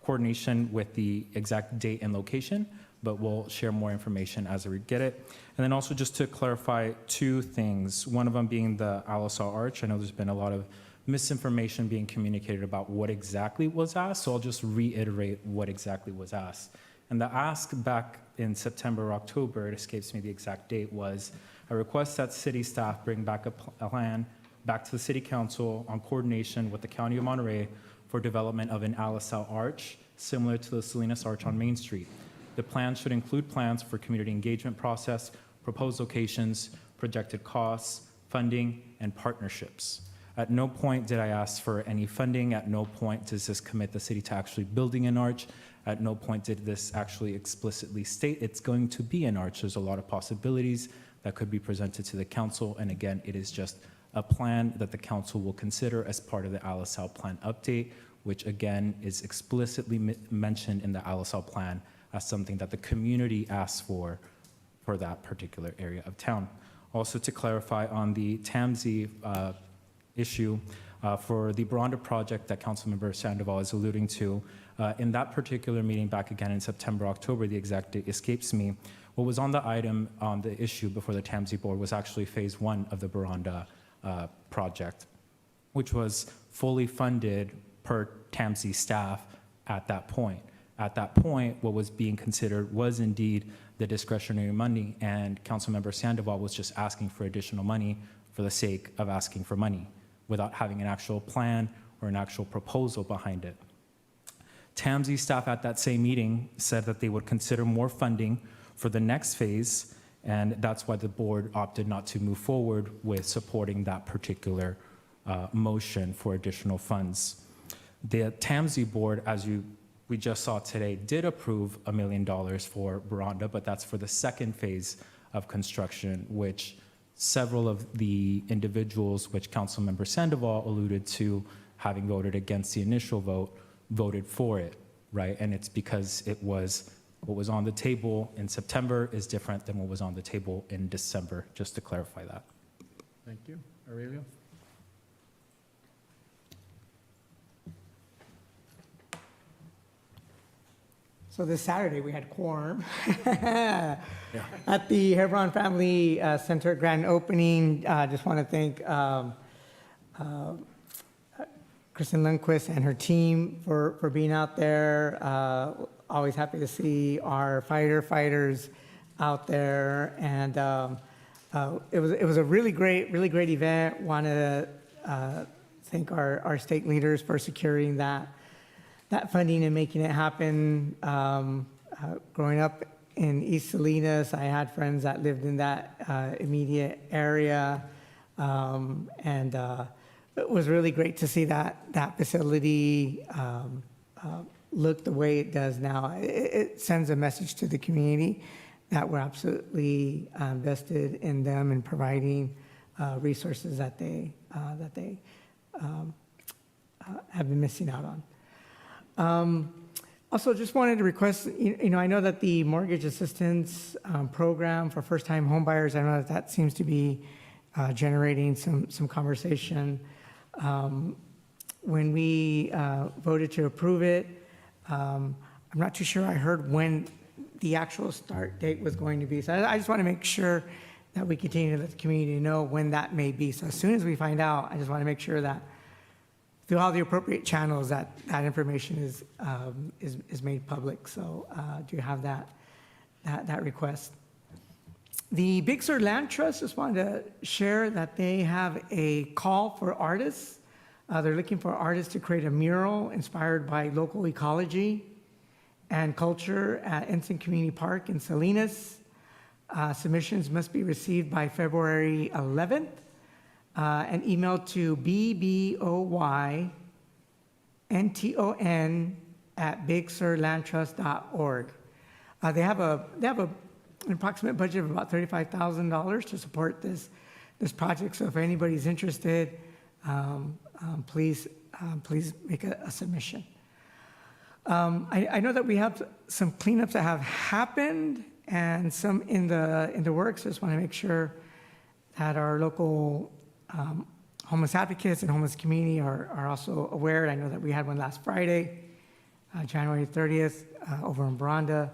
coordination with the exact date and location, but we'll share more information as we get it. And then also just to clarify two things, one of them being the Alisal Arch. I know there's been a lot of misinformation being communicated about what exactly was asked, so I'll just reiterate what exactly was asked. And the ask back in September or October, it escapes me the exact date, was a request that city staff bring back a plan back to the city council on coordination with the County of Monterey for development of an Alisal Arch, similar to the Salinas Arch on Main Street. The plan should include plans for community engagement process, proposed locations, projected costs, funding, and partnerships. At no point did I ask for any funding. At no point does this commit the city to actually building an arch. At no point did this actually explicitly state it's going to be an arch. There's a lot of possibilities that could be presented to the council. And again, it is just a plan that the council will consider as part of the Alisal plan update, which again is explicitly mentioned in the Alisal plan as something that the community asks for that particular area of town. Also to clarify on the TAMZ issue for the Boronda project that Councilmember Sandoval is alluding to, in that particular meeting back again in September, October, the exact date escapes me. What was on the item on the issue before the TAMZ board was actually phase 1 of the Boronda project, which was fully funded per TAMZ staff at that point. At that point, what was being considered was indeed the discretionary money, and Councilmember Sandoval was just asking for additional money for the sake of asking for money without having an actual plan or an actual proposal behind it. TAMZ staff at that same meeting said that they would consider more funding for the next phase, and that's why the board opted not to move forward with supporting that particular motion for additional funds. The TAMZ board, as we just saw today, did approve $1 million for Boronda, but that's for the second phase of construction, which several of the individuals, which Councilmember Sandoval alluded to, having voted against the initial vote, voted for it, right? And it's because it was what was on the table in September is different than what was on the table in December, just to clarify that. Thank you. Aurelio? So this Saturday, we had quorum at the Hebron Family Center grand opening. Just want to thank Kristen Lundquist and her team for being out there. Always happy to see our firefighters out there. And it was a really great event. Wanted to thank our state leaders for securing that funding and making it happen. Growing up in East Salinas, I had friends that lived in that immediate area. And it was really great to see that facility look the way it does now. It sends a message to the community that we're absolutely invested in them and providing resources that they have been missing out on. Also, just wanted to request, I know that the mortgage assistance program for first-time homebuyers, I know that seems to be generating some conversation. When we voted to approve it, I'm not too sure I heard when the actual start date was going to be. So I just want to make sure that we continue to let the community know when that may be. So as soon as we find out, I just want to make sure that through all the appropriate channels that information is made public. So do you have that request? The Big Sur Land Trust just wanted to share that they have a call for artists. They're looking for artists to create a mural inspired by local ecology and culture at Ensign Community Park in Salinas. Submissions must be received by February 11th. And email to bboynton@bigsurlandtrust.org. They have an approximate budget of about $35,000 to support this project. So if anybody's interested, please make a submission. I know that we have some cleanups that have happened and some in the works. I just want to make sure that our local homeless advocates and homeless community are also aware. I know that we had one last Friday, January 30th, over in Baranda,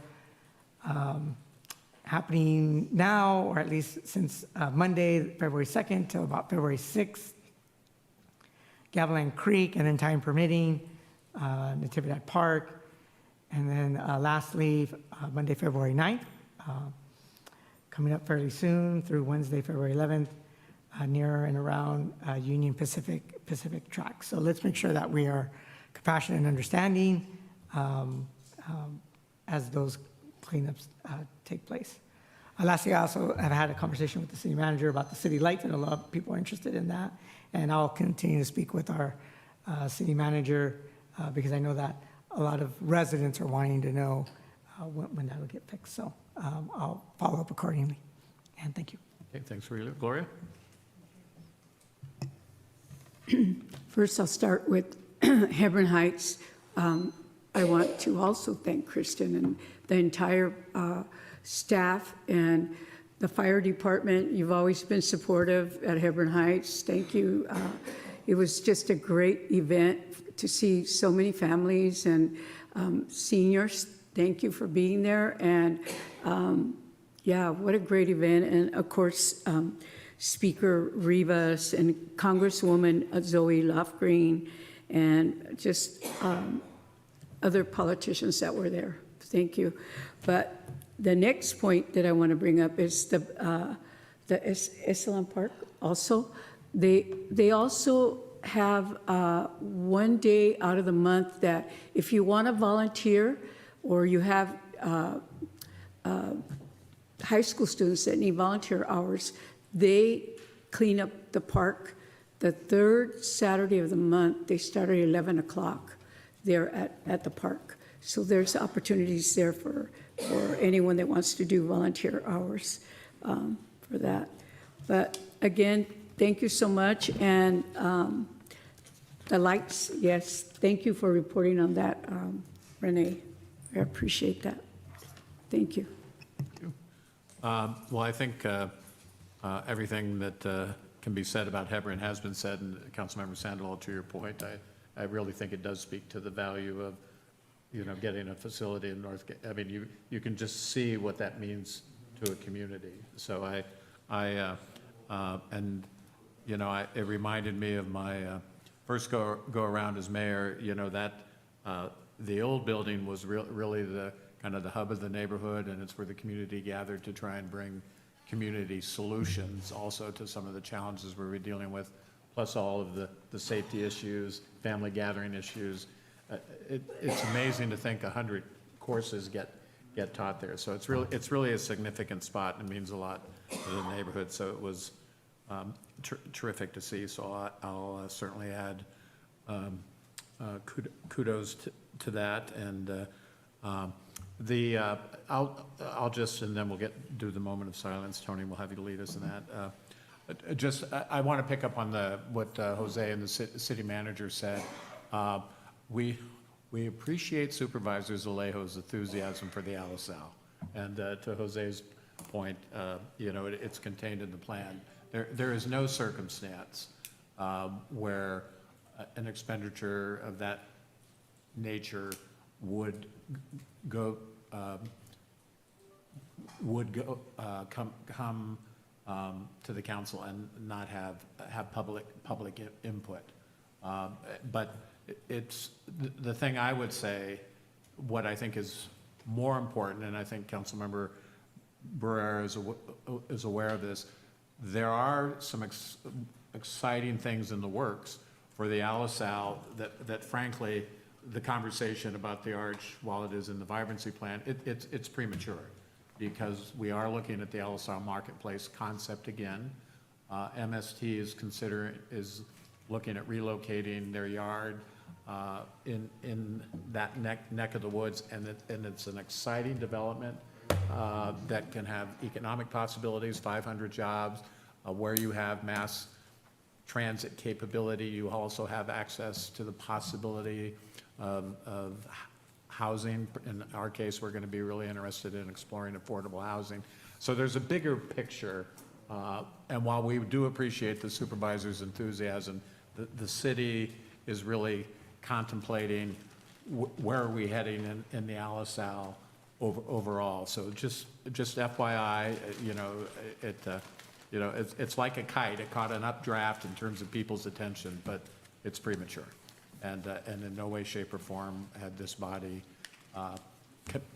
happening now, or at least since Monday, February 2nd, till about February 6th. Gavilan Creek, and then time permitting, Natividad Park, and then lastly, Monday, February 9th, coming up fairly soon through Wednesday, February 11th, near and around Union Pacific Track. So let's make sure that we are compassionate and understanding as those cleanups take place. Lastly, I also have had a conversation with the city manager about the city lights, and a lot of people are interested in that. And I'll continue to speak with our city manager because I know that a lot of residents are wanting to know when that will get fixed. So I'll follow up accordingly. And thank you. Okay, thanks for your, Gloria. First, I'll start with Hebron Heights. I want to also thank Kristen and the entire staff and the fire department. You've always been supportive at Hebron Heights. Thank you. It was just a great event to see so many families and seniors. Thank you for being there. And yeah, what a great event. And of course, Speaker Rivas and Congresswoman Zoe Lofgreen and just other politicians that were there. Thank you. But the next point that I want to bring up is the Esalen Park also. They also have 1 day out of the month that if you want to volunteer or you have high school students that need volunteer hours, they clean up the park. The third Saturday of the month, they start at 11 o'clock there at the park. So there's opportunities there for anyone that wants to do volunteer hours for that. But again, thank you so much. And the lights, yes, thank you for reporting on that, Renee. I appreciate that. Thank you. Well, I think everything that can be said about Hebron has been said, and Councilmember Sandoval, to your point, I really think it does speak to the value of, you know, getting a facility in North. I mean, you can just see what that means to a community. So and you know, it reminded me of my first go around as mayor. You know, that the old building was really the kind of the hub of the neighborhood, and it's where the community gathered to try and bring community solutions also to some of the challenges we were dealing with, plus all of the safety issues, family gathering issues. It's amazing to think 100 courses get taught there. So it's really a significant spot and means a lot to the neighborhood. So it was terrific to see. So I'll certainly add kudos to that. And I'll just, and then we'll do the moment of silence. Tony, we'll have you lead us in that. I want to pick up on what Jose and the city manager said. We appreciate Supervisor Zalejo's enthusiasm for the Alisal. And to Jose's point, you know, it's contained in the plan. There is no circumstance where an expenditure of that nature would come to the council and not have public input. But it's the thing I would say, what I think is more important, and I think Councilmember Barrera is aware of this, there are some exciting things in the works for the Alisal that frankly, the conversation about the arch, while it is in the vibrancy plan, it's premature, because we are looking at the Alisal marketplace concept again. MST is looking at relocating their yard in that neck of the woods, and it's an exciting development that can have economic possibilities, 500 jobs, where you have mass transit capability. You also have access to the possibility of housing. In our case, we're going to be really interested in exploring affordable housing. So there's a bigger picture. And while we do appreciate the supervisor's enthusiasm, the city is really contemplating where are we heading in the Alisal overall. So just FYI, it's like a kite. It caught an updraft in terms of people's attention, but it's premature. And in no way, shape, or form had this body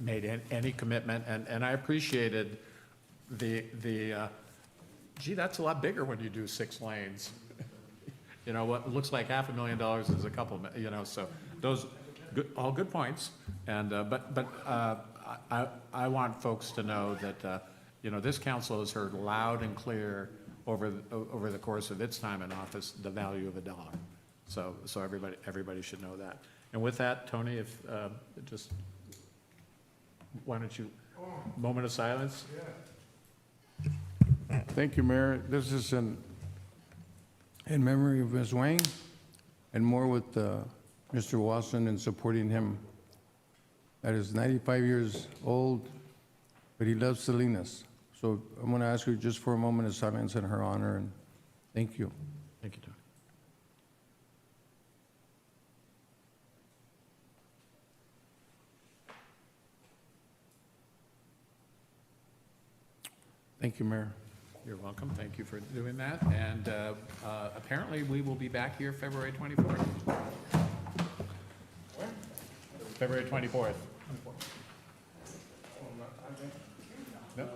made any commitment. And I appreciated gee, that's a lot bigger when you do 6 lanes. What looks like $500,000 is a couple, so those, all good points. And, but I want folks to know that, this council has heard loud and clear over the course of its time in office, the value of a dollar. So everybody should know that. And with that, Tony, if, why don't you, moment of silence? Thank you, Mayor. This is in memory of Ms. Wang and more with Mr. Watson and supporting him. That is 95 years old, but he loves Salinas. So I'm going to ask you just for a moment of silence in her honor, and thank you. Thank you, Tony. Thank you, Mayor. You're welcome. Thank you for doing that. And apparently, we will be back here February 24th. February 24th. No?